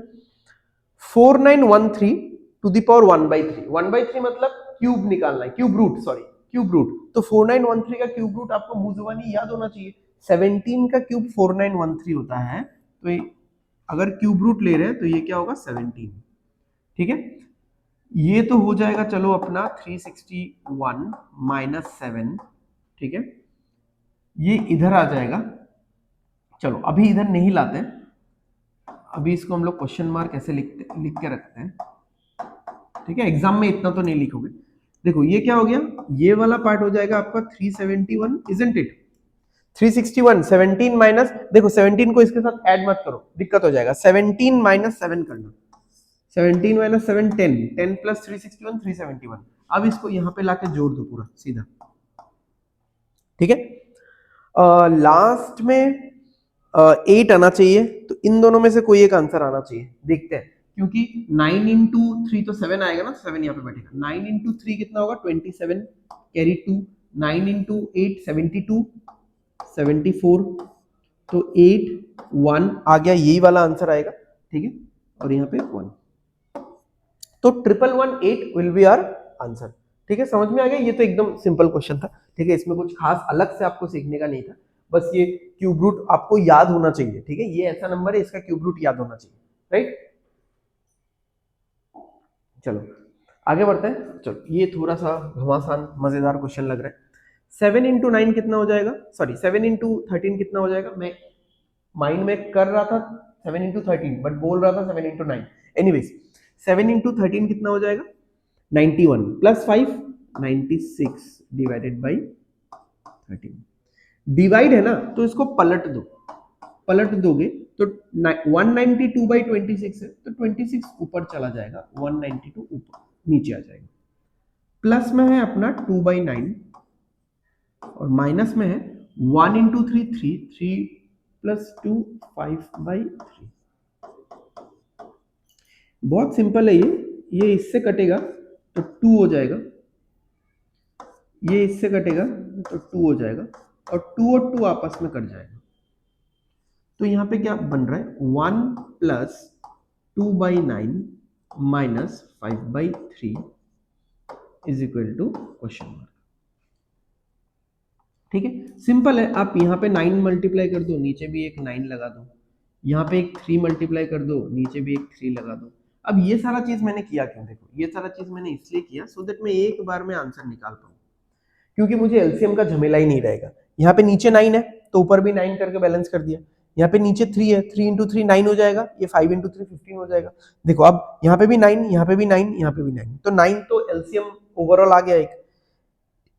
4913 टू द पावर 1/3, 1/3 मतलब क्यूब निकालना है, cube root, sorry cube root. तो 4913 का क्यूब रूट आपको मुझवानी याद होना चाहिए, 17 का क्यूब 4913 होता है, तो अगर क्यूब रूट ले रहे हैं तो ये क्या होगा 17, ठीक है। ये तो हो जाएगा चलो अपना 361 - 7, ठीक है, ये इधर आ जाएगा। चलो अभी इधर नहीं लाते हैं, अभी इसको हम लोग क्वेश्चन मार्क ऐसे लिख के रखते हैं, ठीक है, एग्जाम में इतना तो नहीं लिखोगे। देखो ये क्या हो गया, ये वाला पार्ट हो जाएगा आपका 371, इजंट इट? 361, 17 माइनस, देखो 17 को इसके साथ ऐड मत करो, दिक्कत हो जाएगा। 17 माइनस 7 करना, 17 माइनस 7 10, 10 प्लस 361 371। अब इसको यहाँ पे लाके जोड़ दो पूरा सीधा, ठीक है। लास्ट में 8 आना चाहिए, तो इन दोनों में से कोई एक आंसर आना चाहिए, देखते हैं। क्योंकि 9 इंटू 3 तो 7 आएगा ना, 7 यहाँ पे बैठेगा। 9 इंटू 3 कितना होगा, 27, कैरी 2। 9 इंटू 8 72, 74, तो 8 1 आ गया, यही वाला आंसर आएगा, ठीक है। और यहाँ पे 1, तो 1118 विल बी आवर आंसर, ठीक है। समझ में आ गया, ये तो एकदम सिंपल क्वेश्चन था, ठीक है। इसमें कुछ खास अलग से आपको सीखने का नहीं था, बस ये क्यूब रूट आपको याद होना चाहिए, ठीक है। ये ऐसा नंबर है, इसका क्यूब रूट याद होना चाहिए, राइट। चलो आगे बढ़ते हैं। चलो ये थोड़ा सा घमासान मजेदार क्वेश्चन लग रहा है। 7 इंटू 9 कितना हो जाएगा, सॉरी 7 इंटू 13 कितना हो जाएगा। मैं माइंड में कर रहा था 7 इंटू 13, बट बोल रहा था 7 इंटू 9। एनीवेज 7 इंटू 13 कितना हो जाएगा, 91 प्लस 5 96 डिवाइडेड बाई 13। डिवाइड है ना, तो इसको पलट दो, पलट दोगे तो 192 बाई 26 है, तो 26 ऊपर चला जाएगा, 192 ऊपर नीचे आ जाएगा। प्लस में है अपना 2 बाई 9 और माइनस में है 1 इंटू 3 3 प्लस 2 5 बाई 3। बहुत सिंपल है ये इससे कटेगा तो 2 हो जाएगा, ये इससे कटेगा तो 2 हो जाएगा, और 2 और 2 आपस में कट जाएगा। तो यहाँ पे क्या बन रहा है, 1 plus 2 by 9 minus 5 by 3 is equal to question mark, ठीक है। सिंपल है, आप यहाँ पे 9 मल्टीप्लाई कर दो, नीचे भी एक 9 लगा दो, यहाँ पे एक 3 मल्टीप्लाई कर दो, नीचे भी एक 3 लगा दो। अब ये सारा चीज मैंने किया क्यों, देखो ये सारा चीज मैंने इसलिए किया सो दैट मैं एक बार में आंसर निकाल पाऊँ, क्योंकि मुझे एलसीएम का झमेला ही नहीं रहेगा। यहाँ पे नीचे 9 है तो ऊपर भी 9 करके बैलेंस कर दिया, यहाँ पे नीचे 3 है, 3 इंटू 3 9 हो जाएगा, ये 5 इंटू 3 15 हो जाएगा। देखो अब यहाँ पे भी 9, यहाँ पे भी 9, यहाँ पे भी 9, तो 9 तो एलसीएम ओवरऑल आ गया एक।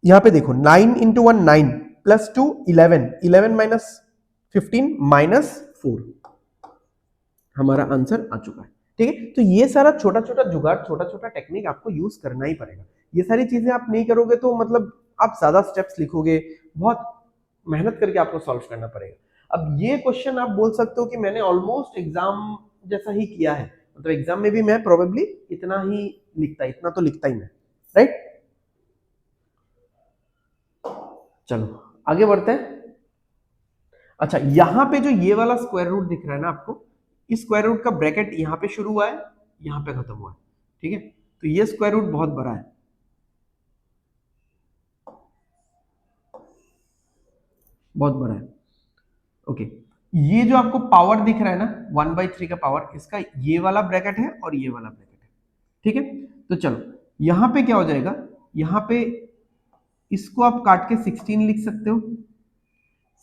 यहाँ पे देखो 9 इंटू 1 9 प्लस 2 11, 11 माइनस 15 माइनस 4, हमारा आंसर आ चुका है, ठीक है। तो ये सारा छोटा छोटा जुगाड़, छोटा छोटा टेक्निक आपको यूज करना ही पड़ेगा। ये सारी चीजें आप नहीं करोगे तो मतलब आप ज्यादा स्टेप्स लिखोगे, बहुत मेहनत करके आपको सॉल्व करना पड़ेगा। अब ये क्वेश्चन आप बोल सकते हो कि मैंने ऑलमोस्ट एग्जाम जैसा ही किया है, मतलब एग्जाम में भी मैं प्रोबेबली इतना ही लिखता, इतना तो लिखता ही मैं, राइट। चलो आगे बढ़ते हैं। अच्छा यहाँ पे जो ये वाला स्क्वायर रूट दिख रहा है ना आपको, इस स्क्वायर रूट का ब्रैकेट यहाँ पे शुरू हुआ है, यहाँ पे खत्म हुआ है, ठीक है। तो ये स्क्वायर रूट बहुत बड़ा है, बहुत बड़ा है, ओके। ये जो आपको पावर दिख रहा है ना 1/3 का पावर, इसका ये वाला ब्रैकेट है और ये वाला ब्रैकेट है, ठीक है। तो चलो यहाँ पे क्या हो जाएगा, यहाँ पे इसको आप काट के 16 लिख सकते हो।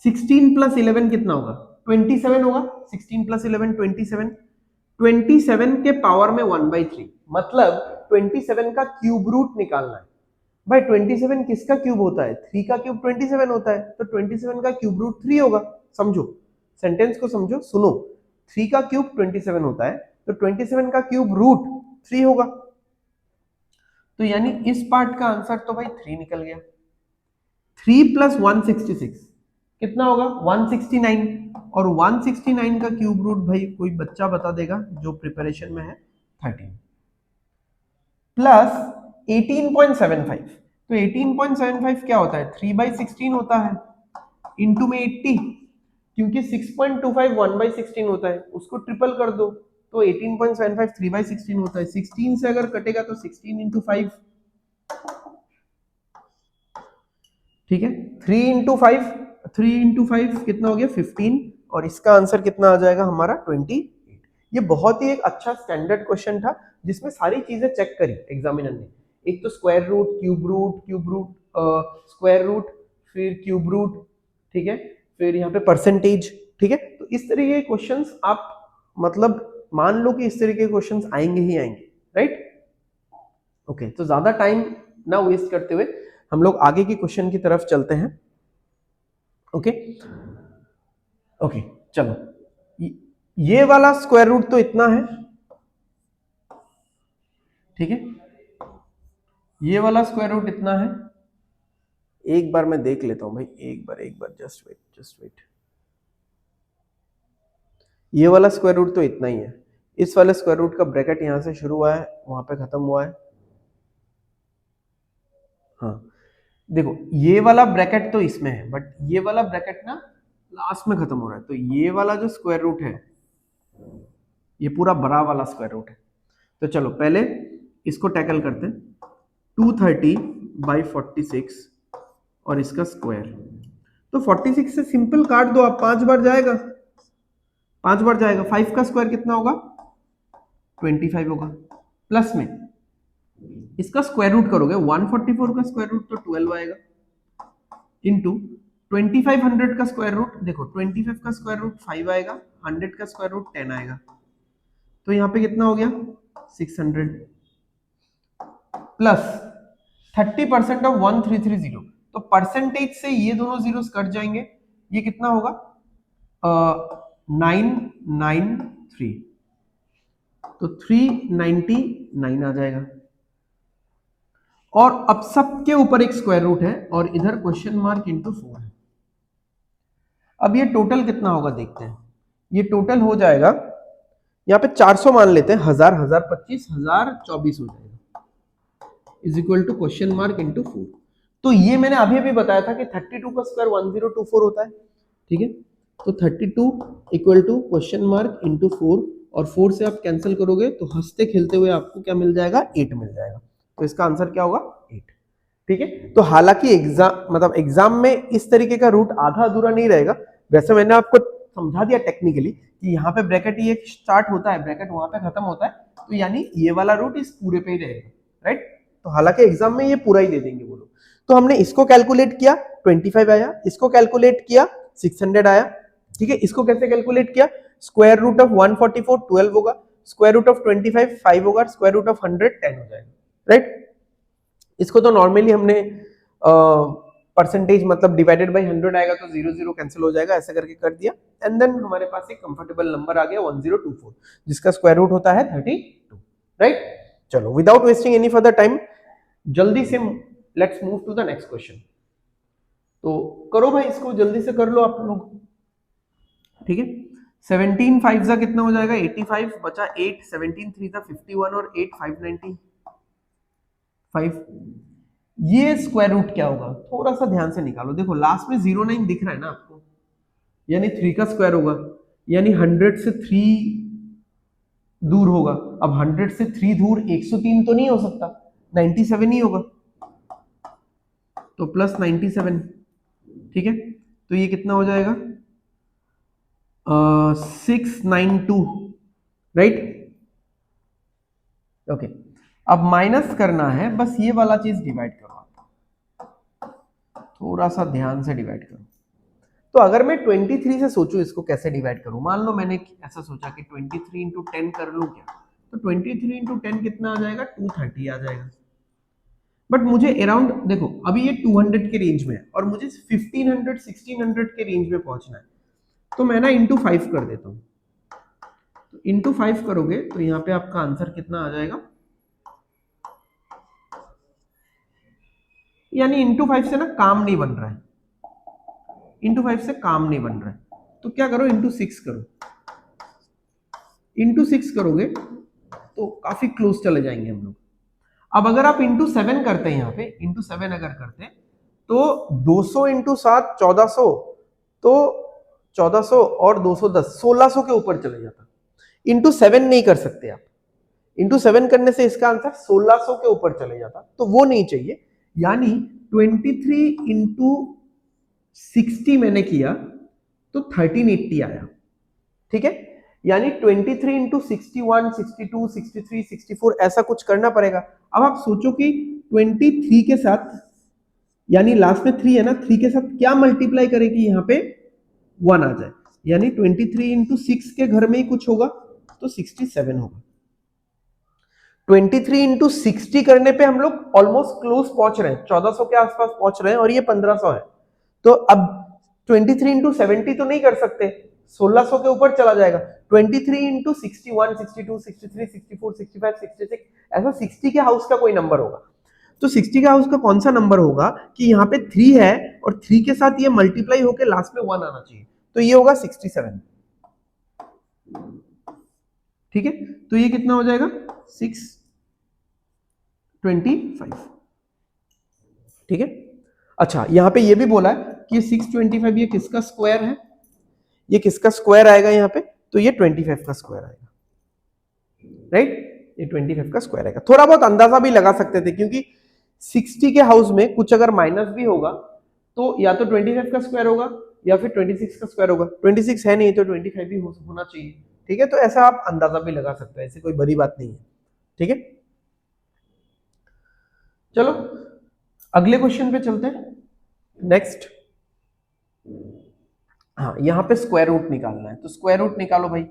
16 प्लस 11 कितना होगा, 27 होगा। 16 प्लस 11 27, 27 के पावर में 1/3, मतलब 27 का क्यूब रूट निकालना है। भाई 27 किसका क्यूब होता है, 3 का क्यूब 27 होता है, तो 27 का क्यूब रूट 3 होगा। समझो सेंटेंस को, समझो, सुनो, 3 का क्यूब 27 होता है, तो 27 का क्यूब रूट 3 होगा। तो यानी इस पार्ट का आंसर तो भाई 3 निकल गया। 3 प्लस 166 कितना होगा, 169, और 169 का क्यूब रूट भाई कोई बच्चा बता देगा जो प्रिपरेशन में है, 13 प्लस 18.75, तो 18.75 क्या होता है, 3/16 होता है, इंटू में 80, क्योंकि 6.25 1/16 होता है, उसको ट्रिपल कर दो, तो 18.75 3/16 होता है। 16 से अगर कटेगा तो 16 इंटू 5, ठीक है। 3 इंटू 5 कितना हो गया, 15, और इसका आंसर कितना आ जाएगा हमारा 28। ये बहुत ही एक अच्छा स्टैंडर्ड क्वेश्चन था, जिसमें सारी चीजें चेक करी एग्जामिनर ने। एक तो square root, cube root, square root, फिर क्यूब रूट, ठीक है, फिर यहाँ पे परसेंटेज, ठीक है। तो इस तरीके के क्वेश्चंस आप मतलब मान लो कि इस तरीके के क्वेश्चंस आएंगे ही आएंगे, राइट। ओके, तो ज्यादा टाइम ना वेस्ट करते हुए हम लोग आगे की क्वेश्चन की तरफ चलते हैं। ओके ओके, चलो, ये वाला स्क्वायर रूट तो इतना है, ठीक है, ये वाला स्क्वायर रूट इतना है। एक बार मैं देख लेता हूं भाई, एक बार जस्ट वेट। ये वाला स्क्वायर रूट तो इतना ही है। इस वाले स्क्वायर रूट का ब्रैकेट यहां से शुरू हुआ है, वहां पे खत्म हुआ है। हाँ, देखो ये वाला ब्रैकेट तो इसमें है, बट ये वाला ब्रैकेट ना लास्ट में खत्म हो रहा है। तो ये वाला जो स्क्वायर रूट है, ये पूरा बड़ा वाला स्क्वायर रूट है। तो चलो पहले इसको टैकल करते हैं। 230/46 और इसका स्क्वायर। तो 46 से सिंपल काट दो आप, 5 बार जाएगा, 5 बार जाएगा। 5 का स्क्वायर कितना होगा? 25 होगा। प्लस में इसका स्क्वायर रूट करोगे, 144 का स्क्वायर रूट तो 12 आएगा, इंटू 2500 का स्क्वायर रूट, देखो 25 का स्क्वायर रूट 5 आएगा, 100 का स्क्वायर रूट 10 आएगा। तो यहाँ पे कितना हो गया? 600 प्लस 30% ऑफ 1330। तो परसेंटेज से ये दोनों जीरोस कट जाएंगे, ये कितना होगा? 993। तो 399 आ जाएगा। और अब सबके ऊपर एक स्क्वायर रूट है और इधर क्वेश्चन मार्क इंटू 4 है। अब ये टोटल कितना होगा देखते हैं। ये टोटल हो जाएगा, यहाँ पे 400 मान लेते हैं, 1000, 1025, 1024 हो जाएगा, is equal to question mark into 4। तो ये मैंने अभी अभी बताया था कि 32 का स्क्वायर 1024 होता है, ठीक है। तो 32 equal to question mark into 4, और 4 से आप कैंसिल करोगे तो हंसते खेलते हुए आपको क्या मिल जाएगा? 8 मिल जाएगा। तो इसका आंसर क्या होगा? 8, ठीक है। तो हालांकि एग्जाम में इस तरीके का रूट आधा अधूरा नहीं रहेगा। वैसे मैंने आपको समझा दिया टेक्निकली कि यहाँ पे ब्रैकेट ये स्टार्ट होता है, ब्रैकेट वहां पे खत्म होता है, तो यानी ये वाला रूट इस पूरे पे ही रहेगा, राइट। तो हालांकि एग्जाम में ये पूरा ही दे देंगे वो लोग। तो हमने इसको कैलकुलेट किया, 25 आया, इसको कैलकुलेट किया 600 आया, ठीक है। इसको कैसे कैलकुलेट किया? स्क्वायर रूट ऑफ 144 12 होगा, स्क्वायर रूट ऑफ 25 5 होगा, स्क्वायर रूट ऑफ 100 10 हो जाएगा, राइट। इसको तो नॉर्मली हमने परसेंटेज मतलब डिवाइडेड बाय 100 आएगा तो 0 0 कैंसिल हो जाएगा, ऐसा करके कर दिया। एंड देन हमारे पास एक कंफर्टेबल नंबर आ गया 1024, जिसका स्क्वायर रूट होता है 32, राइट। चलो without wasting any further time, जल्दी से let's move to the next question. तो करो भाई, इसको जल्दी से कर लो आप लोग, ठीक है। 17 5 जा कितना हो जाएगा? 85 बचा 8, 17 3 था 51 और 8 595। ये स्क्वायर रूट क्या होगा? थोड़ा सा ध्यान से निकालो। देखो लास्ट में 09 दिख रहा है ना आपको, यानी 3 का स्क्वायर होगा, यानी 100 से 3 दूर होगा। अब 100 से 3 दूर 103 तो नहीं हो सकता, 97 ही होगा, तो प्लस 97, ठीक है। तो ये कितना हो जाएगा? 692, राइट, ओके। अब माइनस करना है, बस ये वाला चीज डिवाइड करो, थोड़ा सा ध्यान से डिवाइड करो। तो अगर मैं 23 से सोचूं इसको कैसे डिवाइड करूं, मान लो मैंने ऐसा सोचा कि 23 इंटू 10 कर लूं क्या, तो 23 इंटू 10 कितना आ जाएगा? 230 आ जाएगा। बट मुझे अराउंड, देखो अभी ये 200 के रेंज में है और मुझे 1500 1600 के रेंज में पहुंचना है, तो मैं ना इंटू 5 कर देता हूं। तो इंटू 5 करोगे तो यहाँ पे आपका आंसर कितना आ जाएगा? यानी इंटू 5 से ना काम नहीं बन रहा है, इंटू 5 से काम नहीं बन रहा है, तो क्या करो? इंटू 6 करो। इंटू 6 करोगे तो काफी क्लोज चले जाएंगे हम लोग। अब अगर आप इंटू 7 करते हैं, यहाँ पे इंटू 7 अगर करते हैं तो 200 इंटू 7 1400, तो 1400 और 210 1600 के ऊपर चले जाता। इंटू 7 नहीं कर सकते आप, इंटू 7 करने से इसका आंसर 1600 के ऊपर चले जाता, तो वो नहीं चाहिए। यानी 23 इंटू 60 मैंने किया तो 1380 आया, ठीक है। यानी 23 इंटू 61 62 63 64 ऐसा कुछ करना पड़ेगा। अब आप सोचो कि 23 के साथ, यानी लास्ट में 3 है ना, 3 के साथ क्या मल्टीप्लाई करें कि यहाँ पे 1 आ जाए, यानी 23 इंटू 6 के घर में ही कुछ होगा तो 67 होगा। 23 इंटू 60 करने पे हम लोग ऑलमोस्ट क्लोज पहुंच रहे हैं, 1400 के आसपास पहुंच रहे हैं और ये 1500 है। तो अब 23 इंटू 70 तो नहीं कर सकते, 1600 के ऊपर चला जाएगा। 23 इंटू 61, 62, 63, 64, 65, 66, ऐसा 60 के हाउस का कोई नंबर होगा। तो 60 के हाउस का कौन सा नंबर होगा कि यहाँ पे 3 है और 3 के साथ ये मल्टीप्लाई होकर लास्ट में 1 आना चाहिए, तो ये होगा 67। ठीक है, तो ये कितना हो जाएगा 625। ठीक है, अच्छा यहां पे ये भी बोला है कि 625 ये किसका स्क्वायर है, ये किसका स्क्वायर आएगा यहाँ पे, तो ये 25 का स्क्वायर आएगा, राइट, ये 25 का स्क्वायर आएगा। थोड़ा बहुत अंदाजा भी लगा सकते थे क्योंकि 60 के हाउस में कुछ अगर माइनस भी होगा तो या तो 25 का स्क्वायर होगा या फिर 26 का स्क्वायर होगा। 26 है नहीं तो 25 भी होना चाहिए। ठीक है, तो ऐसा आप अंदाजा भी लगा सकते हैं, ऐसी कोई बड़ी बात नहीं है। ठीक है, चलो अगले क्वेश्चन पे चलते हैं। नेक्स्ट, हाँ यहाँ पे स्क्वायर रूट निकालना है, तो स्क्वायर रूट निकालो भाई,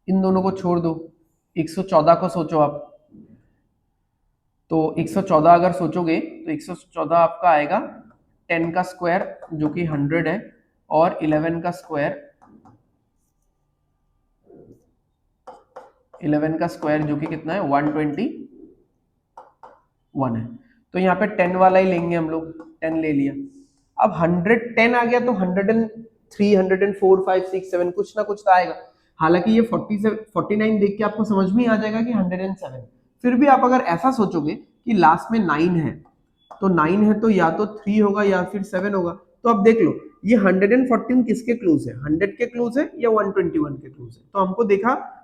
इन दोनों को छोड़ दो, 114 को सोचो आप, तो 114 अगर सोचोगे तो 114 आपका आएगा 10 का स्क्वायर जो कि 100 है और 11 का स्क्वायर, 11 का स्क्वायर जो कि कितना है 121 है। तो यहाँ पे 10 वाला ही लेंगे हम लोग, 10 ले लिया। अब 110 आ गया तो 103, 104, 5, 6, 7 कुछ ना कुछ तो आएगा। हालांकि ये 49 देख के आपको समझ में आ जाएगा कि 107। फिर भी आप अगर ऐसा सोचोगे कि लास्ट में 9 है तो 9 है तो या तो 3 होगा या फिर 7 होगा। तो अब देख लो ये 114 किसके क्लोज है, 100 के क्लोज है या 121 के क्लोज है। तो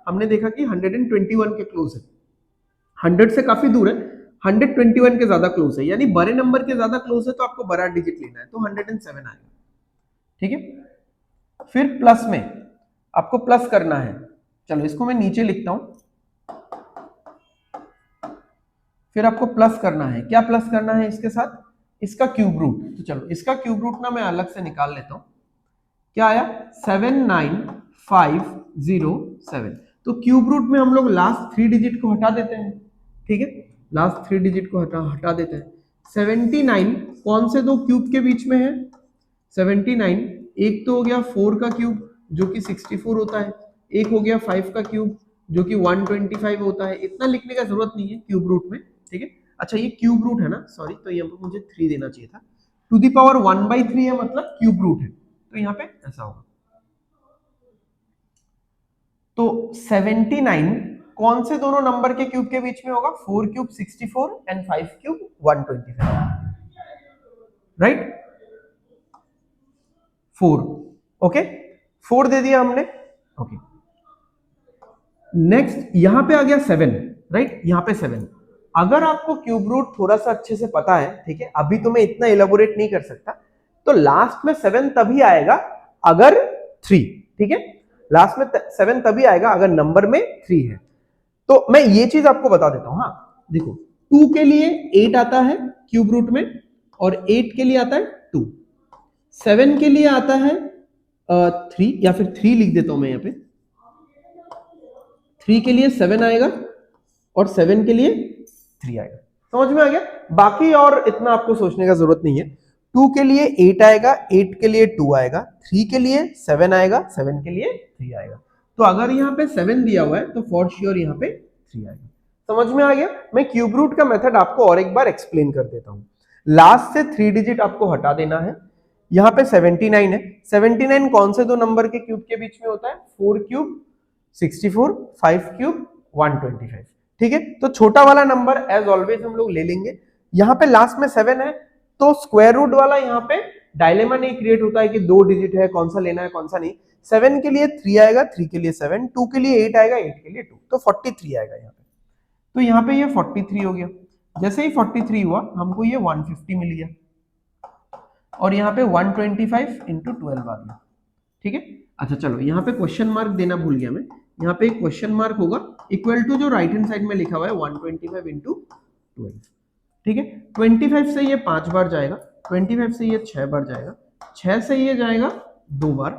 हमने देखा कि 121 के क्लोज है, 100 से काफी दूर है, 121 के ज्यादा क्लोज है, यानी बड़े नंबर के ज्यादा क्लोज है तो आपको बड़ा डिजिट लेना है, तो 107 आएगा। ठीक है, फिर प्लस में आपको प्लस करना है, चलो इसको मैं नीचे लिखता हूं, फिर आपको प्लस करना है, क्या प्लस करना है इसके साथ, इसका क्यूब रूट। तो चलो इसका क्यूब रूट ना मैं अलग से निकाल लेता हूं, क्या आया 79507। तो क्यूब रूट में हम लोग लास्ट 3 डिजिट को हटा देते हैं। ठीक है, लास्ट 3 डिजिट को हटा देते हैं। 79 कौन से दो क्यूब के बीच में है, 79 एक तो हो गया 4 का क्यूब जो कि 64 होता है, एक हो गया 5 का क्यूब जो कि 125 होता है। इतना लिखने का जरूरत नहीं है क्यूब रूट में। ठीक है, अच्छा ये क्यूब रूट है ना, सॉरी, तो यहाँ पर मुझे 3 देना चाहिए था, टू दी पावर 1/3 है मतलब क्यूब रूट है, तो यहाँ पे ऐसा होगा। तो 79 कौन से दोनों नंबर के क्यूब के बीच में होगा, 4 cube 64 and 5 cube 125, right, 4। Okay, 4 दे दिया हमने। ओके, नेक्स्ट यहां पे आ गया 7, राइट, यहां पे 7। अगर आपको क्यूब रूट थोड़ा सा अच्छे से पता है, ठीक है, अभी तो मैं इतना इलेबोरेट नहीं कर सकता, तो लास्ट में 7 तभी आएगा अगर 3, ठीक है, लास्ट में 7 तभी आएगा अगर नंबर में 3 है। तो मैं ये चीज आपको बता देता हूं, हाँ देखो 2 के लिए 8 आता है क्यूब रूट में और 8 के लिए आता है 2, 7 के लिए आता है 3, या फिर 3 लिख देता हूं मैं यहाँ पे, 3 के लिए 7 आएगा और 7 के लिए 3 आएगा। समझ में आ गया, बाकी और इतना आपको सोचने का जरूरत नहीं है। 2 के लिए 8 आएगा, 8 के लिए 2 आएगा, 3 के लिए 7 आएगा, 7 के लिए 3 आएगा। तो अगर यहाँ पे 7 दिया हुआ है तो फॉर श्योर यहाँ पे 3 आएगा। समझ में आ गया। मैं क्यूब रूट का मेथड आपको और एक बार एक्सप्लेन कर देता हूँ। लास्ट से 3 डिजिट आपको हटा देना है। यहाँ पे 79 है, 79 कौन से दो नंबर के क्यूब के बीच में होता है, 4 क्यूब 64, 5 क्यूब 125। ठीक है, तो छोटा वाला नंबर एज ऑलवेज हम लोग ले लेंगे। यहाँ पे लास्ट में 7 है तो स्क्वायर रूट वाला यहाँ पे डायलेमा नहीं क्रिएट होता है कि 2 डिजिट है, कौन सा लेना है कौन सा नहीं। 7 के लिए 3 आएगा, 3 के लिए 7, 2 के लिए 8 आएगा, 8 के लिए 2, तो 43 आएगा यहाँ पे। तो यहाँ पे ये 43 हो गया। जैसे ही 43 हुआ हमको ये 150 मिल गया और यहाँ पे 125 इंटू 12 आ गया। ठीक है, अच्छा चलो यहाँ पे क्वेश्चन मार्क देना भूल गया मैं, यहाँ पे एक क्वेश्चन मार्क होगा इक्वल टू जो राइट हैंड साइड में लिखा हुआ है 125 इंटू 12। ठीक है, 25 से ये 5 बार जाएगा, 25 से ये 6 बार जाएगा, 6 से ये जाएगा 2 बार,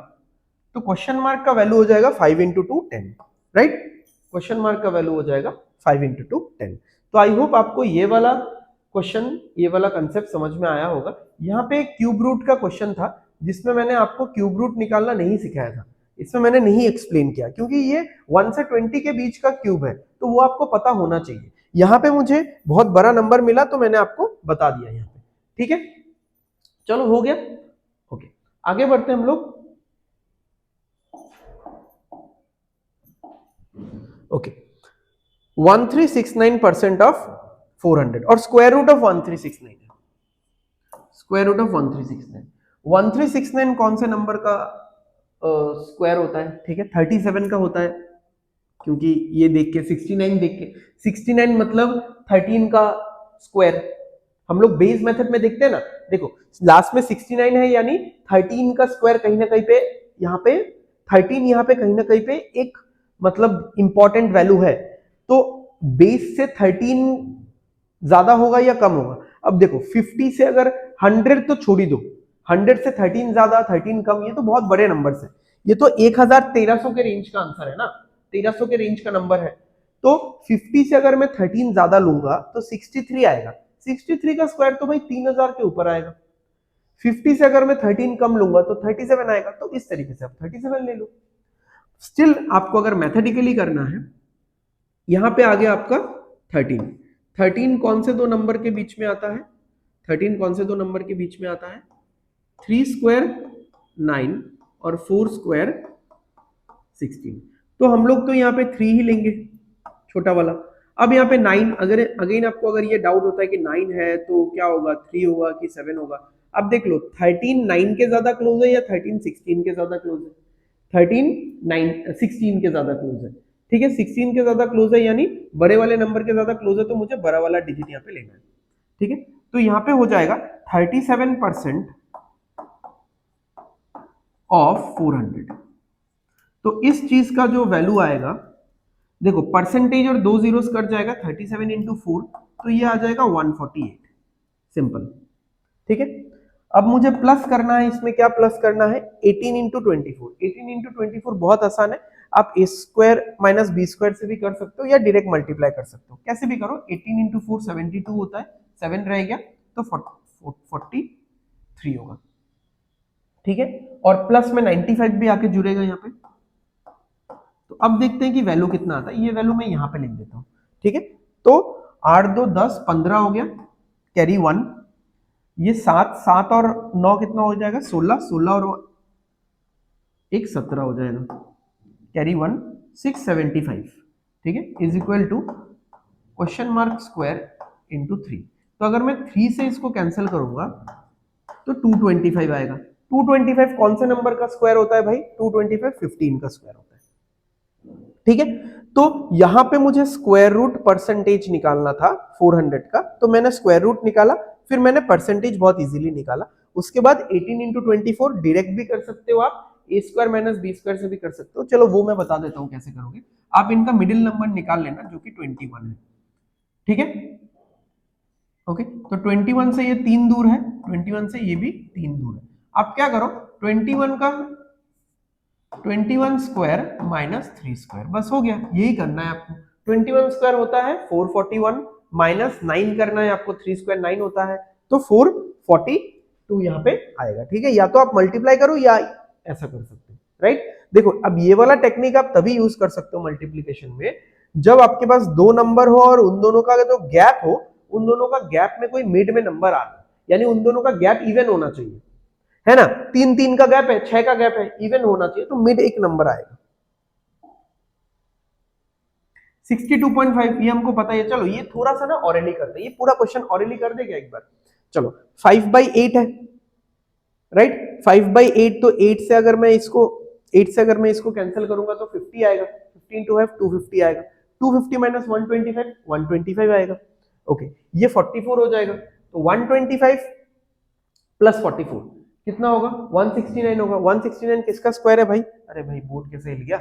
तो क्वेश्चन मार्क का वैल्यू हो जाएगा 5 इंटू 2 10, राइट, क्वेश्चन मार्क का वैल्यू हो जाएगा 5 इंटू 2 10। तो आई होप आपको ये वाला क्वेश्चन, ये वाला कंसेप्ट समझ में आया होगा। यहाँ पे एक क्यूब रूट का क्वेश्चन था जिसमें मैंने आपको क्यूब रूट निकालना नहीं सिखाया था, इसमें मैंने नहीं एक्सप्लेन किया क्योंकि ये 1 से 20 के बीच का क्यूब है तो वो आपको पता होना चाहिए। यहाँ पे मुझे बहुत बड़ा नंबर मिला तो मैंने आपको बता दिया यहाँ पे, ठीक है। चलो हो गया, ओके आगे बढ़ते हैं हम लोग। ओके 1369% ऑफ 400 और स्क्वायर रूट ऑफ 1369 है, स्क्वायर रूट ऑफ 1369। 1369 कौन से नंबर का स्क्वायर होता है, ठीक है 37 का होता है, क्योंकि ये देख के 69 देख के 69 मतलब 13 का स्क्वायर। हम लोग बेस मेथड में देखते हैं ना, देखो लास्ट में 69 है यानी 13 का स्क्वायर कहीं ना कहीं पे, यहाँ पे 13 यहाँ पे कहीं ना कहीं पे एक मतलब इंपॉर्टेंट वैल्यू है, तो बेस से 13 ज्यादा होगा या कम होगा। अब देखो 50 से अगर 100 तो छोड़ ही दो, 100 से 13 ज्यादा 13 कम, ये तो बहुत बड़े नंबर है, ये तो 1300 के रेंज का आंसर है ना, 1300 के रेंज का नंबर है। तो 50 से अगर मैं 13 ज्यादा लूंगा तो 63 आएगा, 63 का स्क्वायर तो भाई 3000 के ऊपर आएगा। 50 से अगर मैं 13 कम लूंगा तो 37 आएगा, तो इस तरीके से आप 37 ले लो। स्टिल आपको अगर मैथेटिकली करना है, यहां पे आ गया आपका 13, 13 कौन से दो नंबर के बीच में आता है, 13 कौन से दो नंबर के बीच में आता है, 3 स्क्वायर 9 और 4 स्क्वायर 16। तो हम लोग तो यहाँ पे 3 ही लेंगे छोटा वाला। अब यहाँ पे 9, अगर अगेन आपको अगर ये डाउट होता है कि 9 है तो क्या होगा, 3 होगा कि 7 होगा। अब देख लो 13 9 के ज्यादा क्लोज है या 13 16 के ज्यादा क्लोज है, 13 9 16 के ज्यादा क्लोज है, ठीक है 16 के ज्यादा क्लोज है यानी बड़े वाले नंबर के ज्यादा क्लोज है, तो मुझे बड़ा वाला डिजिट यहाँ पे लेना है, ठीक है। तो यहाँ पे हो जाएगा 37% ऑफ 400। तो इस चीज का जो वैल्यू आएगा, देखो परसेंटेज और 2 जीरोस कट जाएगा, 37 इंटू 4 तो ये आ जाएगा 148, सिंपल, ठीक है। अब मुझे प्लस करना है, इसमें क्या प्लस करना है, 18 इंटू 24, 18 इंटू 24 बहुत आसान है, आप ए स्क्वायर माइनस बी स्क्वायर से भी कर सकते हो या डायरेक्ट मल्टीप्लाई कर सकते हो, कैसे भी करो। 18 इंटू 4 72 होता है, 7 रह गया तो 43 होगा, ठीक है। और प्लस में 95 भी आके जुड़ेगा यहाँ पे। तो अब देखते हैं कि वैल्यू कितना आता है, ये वैल्यू मैं यहाँ पे लिख देता हूँ, ठीक है। तो 8 2 10 15 हो गया, कैरी 1, ये 7 7 और 9 कितना हो जाएगा, 16 16 और 1 17 हो जाएगा, कैरी 1 675, ठीक है, is equal to question mark square into 3। तो अगर मैं 3 से इसको कैंसिल करूंगा तो 225 आएगा। 225 कौन से नंबर का स्क्वायर होता है भाई, 225 15 का स्क्वायर होता है, ठीक है। तो यहां पे मुझे स्क्वायर रूट परसेंटेज निकालना था 400 का, तो मैंने स्क्वायर रूट निकाला, फिर मैंने परसेंटेज बहुत इजीली निकाला। उसके बाद 18 इंटू 24 डायरेक्ट भी कर सकते हो आप, ए स्क्वायर माइनस बी स्क्वायर से भी कर सकते हो, चलो वो मैं बता देता हूं कैसे करोगे। आप इनका मिडिल नंबर निकाल लेना जो कि 21 है, ठीक है, ओके। तो 21 से ये 3 दूर है, 21 से ये भी 3 दूर है। आप क्या करो, 21 का 21 स्क्वायर माइनस 3 स्क्वायर, बस हो गया, यही करना है आपको। 21 स्क्वायर होता है 441, माइनस 9 करना है आपको, 3 स्क्वायर 9 होता है, तो 442 यहाँ पे आएगा, ठीक है। या तो आप मल्टीप्लाई करो या ऐसा कर सकते हो, राइट। देखो अब ये वाला टेक्निक आप तभी यूज कर सकते हो मल्टीप्लीकेशन में जब आपके पास दो नंबर हो और उन दोनों का जो गैप हो, उन दोनों का गैप में कोई मिड में नंबर आ रहा, यानी उन दोनों का गैप इवन होना चाहिए, है ना। 3 3 का गैप है, 6 का गैप है, इवन होना चाहिए, तो मिड एक नंबर आएगा। 62.5 ये हमको पता है। चलो ये थोड़ा सा ना ऑरेली करते हैं, ये पूरा क्वेश्चन ऑरेली कर देगा एक बार। चलो 5/8 है, राइट, 5/8, तो 8 से अगर मैं इसको कैंसिल करूंगा तो 50 आएगा, 15 टू 250 आएगा, 250 माइनस 125 125 आएगा, ओके। ये 44 हो जाएगा, तो 125 प्लस 44 कितना होगा, 169 होगा। 169 किसका स्क्वायर है भाई, अरे भाई बोर्ड कैसे हिल गया,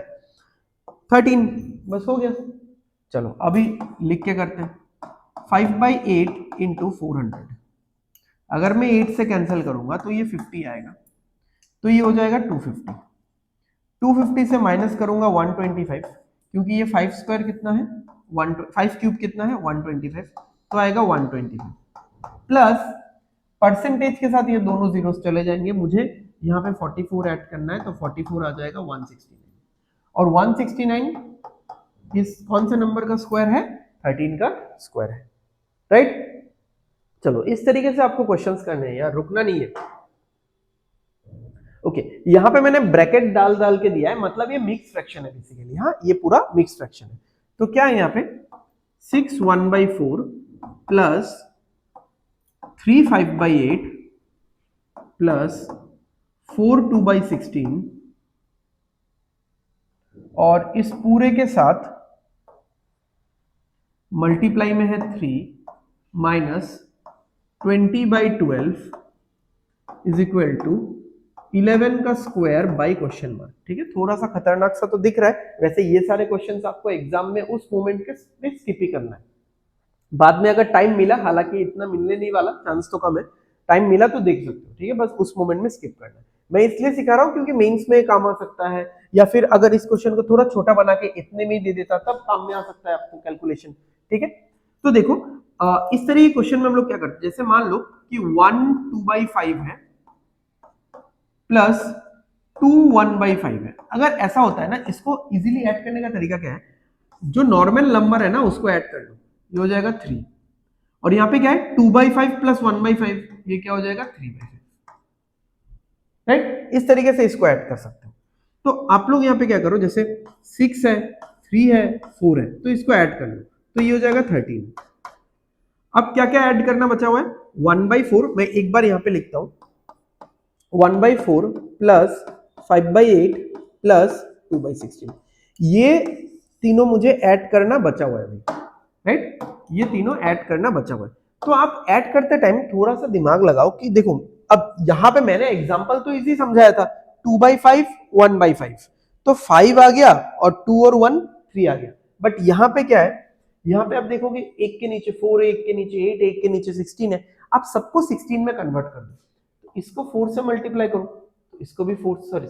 13, बस हो गया। चलो अभी लिख के करते हैं, 5/8 इंटू 400, अगर मैं 8 से कैंसिल करूंगा तो ये 50 आएगा, तो ये हो जाएगा 250, 250 से माइनस करूंगा 125, क्योंकि ये 5 स्क्वायर कितना है 5 क्यूब कितना है 125, तो आएगा 125 प्लस परसेंटेज के साथ ये दोनों जीरोस चले जाएंगे, मुझे यहाँ पे 44 ऐड करना है, तो 44 आ जाएगा 169 और 169 इस कौन से नंबर का स्क्वायर है 13 का स्क्वायर है, राइट। चलो इस तरीके से आपको क्वेश्चंस करने हैं यार, रुकना नहीं है। ओके यहाँ पे मैंने ब्रैकेट डाल डाल के दिया है, मतलब ये मिक्स फ्रैक्शन है बेसिकली, हाँ ये पूरा मिक्स फ्रैक्शन है। तो क्या है यहाँ पे 6 1/4 प्लस 3 5/8 प्लस 4 2/16 और इस पूरे के साथ मल्टीप्लाई में है 3 माइनस 20/12 इज इक्वल टू 11 का स्क्वायर बाई क्वेश्चन मार्क। ठीक है, थोड़ा सा खतरनाक सा तो दिख रहा है, वैसे ये सारे क्वेश्चंस आपको एग्जाम में उस मोमेंट के स्किप ही करना है, बाद में अगर टाइम मिला, हालांकि इतना मिलने नहीं वाला, चांस तो कम है, टाइम मिला तो देख सकते हो। ठीक है, बस उस मोमेंट में स्किप करना है। मैं इसलिए सिखा रहा हूँ क्योंकि मेंस में काम आ सकता है, या फिर अगर इस क्वेश्चन को थोड़ा छोटा बना के इतने में ही दे देता तब काम में आ सकता है आपको कैलकुलेशन। ठीक है, तो देखो इस तरह के क्वेश्चन में हम लोग क्या करते हैं, जैसे मान लो कि 1 2/5 है प्लस 2 1/5 है। अगर ऐसा होता है ना, इसको इजीली ऐड करने का तरीका क्या है, जो नॉर्मल नंबर है ना उसको ऐड कर लो, ये हो जाएगा 3, और यहाँ पे क्या है 2/5 प्लस 1/5, ये क्या हो जाएगा 3/5, राइट। इस तरीके से इसको ऐड कर सकते हो। तो आप लोग यहाँ पे क्या करो, जैसे 6 है 3 है 4 है, तो इसको ऐड कर लो, तो ये हो जाएगा 13। अब क्या क्या ऐड करना बचा हुआ है, 1/4 मैं एक बार यहाँ पे लिखता हूँ, 1/4 प्लस 5/8 प्लस 2/16, ये तीनों मुझे ऐड करना बचा हुआ है भाई, राइट, ये तीनों ऐड करना बचा हुआ है। तो आप ऐड करते टाइम थोड़ा सा दिमाग लगाओ कि देखो, अब यहाँ पे मैंने एग्जांपल तो इजी समझाया था, 2/5 1/5, तो 5 आ गया और 2 और 1 3 आ गया। बट यहाँ पे क्या है, यहाँ पे आप देखोगे एक के नीचे 4 है, एक के नीचे 8 है, एक के नीचे 16 है, आप सबको 16 में कन्वर्ट कर दो, तो इसको 4 से मल्टीप्लाई करो, तो इसको भी 4, सॉरी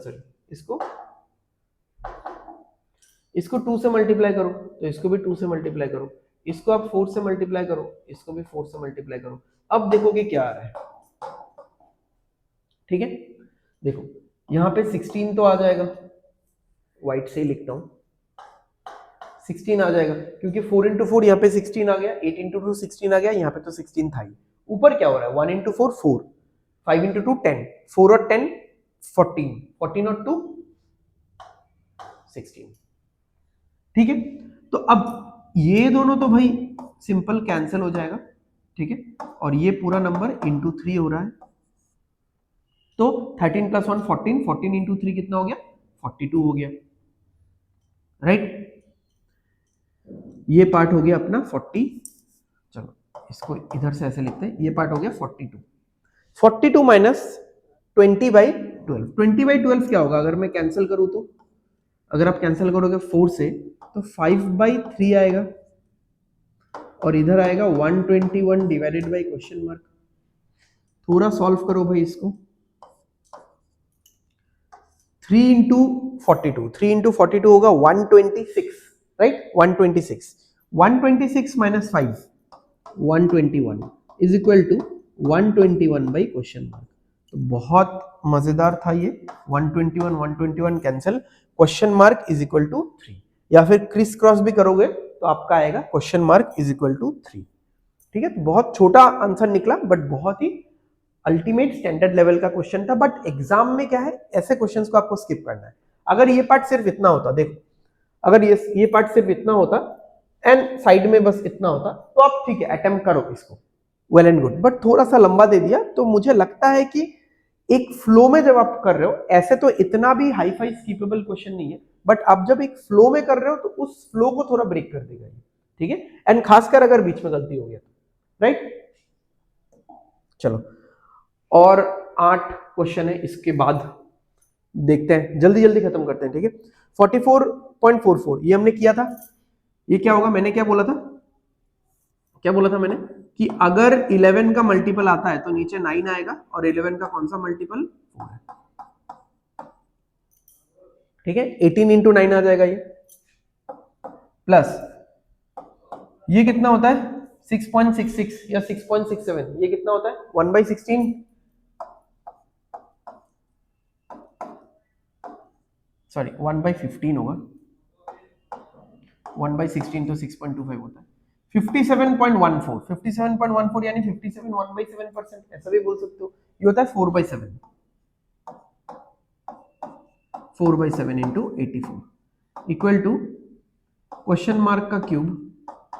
इसको 2 से मल्टीप्लाई करो, तो इसको भी 2 से मल्टीप्लाई करो, इसको आप 4 से मल्टीप्लाई करो, इसको भी 4 से मल्टीप्लाई करो। अब देखोगे क्या आ रहा है, ठीक है, देखो यहाँ पे 16 तो आ जाएगा, व्हाइट से ही लिखता हूं, 16 आ जाएगा, क्योंकि 4 इंटू 4 यहाँ पे 16 आ गया, 8 इंटू 2 16 आ गया, यहाँ पे तो 16 था ही। ऊपर क्या हो रहा है, 1 इंटू 4 4, 5 इंटू 2 10, 4 और 10 14, 14 और 2 16। ठीक है, तो अब ये दोनों तो भाई सिंपल कैंसिल हो जाएगा, ठीक है, और ये पूरा नंबर इंटू 3 हो रहा है, तो 13 प्लस 1 14, 14 इंटू 3 कितना हो गया 42 हो गया, राइट। ये पार्ट हो गया अपना 40, चलो इसको इधर से ऐसे लिखते हैं, ये पार्ट हो गया 42, 42 माइनस 20/12, 20/12 क्या होगा अगर मैं कैंसिल करूं, तो अगर आप कैंसिल करोगे 4 से तो 5/3 आएगा, और इधर आएगा 121 डिवाइडेड बाई क्वेश्चन मार्क। थोड़ा सॉल्व करो भाई इसको, 3 इंटू 42, 3 इंटू 42 होगा 126, right, 126, 126 minus 5 121 is equal to 121 by question mark. तो बहुत मजेदार था ये, 121 cancel, question mark is equal to 3, या फिर क्रिस क्रॉस भी करोगे तो आपका आएगा question mark is equal to 3। ठीक है, तो बहुत छोटा आंसर निकला, बट बहुत ही अल्टीमेट स्टैंडर्ड लेवल का क्वेश्चन था। बट एग्जाम में क्या है, ऐसे क्वेश्चंस को आपको स्किप करना है। अगर ये पार्ट सिर्फ इतना होता, देखो अगर ये पार्ट सिर्फ इतना होता एंड साइड में बस इतना होता, तो आप ठीक है अटेम्प्ट करो इसको, वेल एंड गुड, बट थोड़ा सा लंबा दे दिया, तो मुझे लगता है कि एक फ्लो में जब आप कर रहे हो, ऐसे तो इतना भी हाई फाई स्कीपेबल क्वेश्चन नहीं है, बट आप जब एक फ्लो में कर रहे हो तो उस फ्लो को थोड़ा ब्रेक कर देगा ये, ठीक है, एंड खासकर अगर बीच में गलती हो गया, राइट। चलो और 8 क्वेश्चन है, इसके बाद देखते हैं, जल्दी जल्दी खत्म करते हैं, ठीक है। 44.44 ये हमने किया था, ये क्या होगा, मैंने क्या बोला था मैंने कि अगर 11 का मल्टीपल आता है तो नीचे 9 आएगा, और 11 का कौन सा मल्टीपल 4 है, ठीक है, 18 इंटू 9 आ जाएगा ये, प्लस ये कितना होता है 6.66 या 6.67, ये कितना होता है 1/16, सॉरी 1/15 होगा, 1/16 तो 6.25 होता है, 57.14, 57.14 यानी 57 1/7%, ऐसा भी बोल सकते हो। ये होता है 4/7, 4/7 into 84 equal to question mark का क्यूब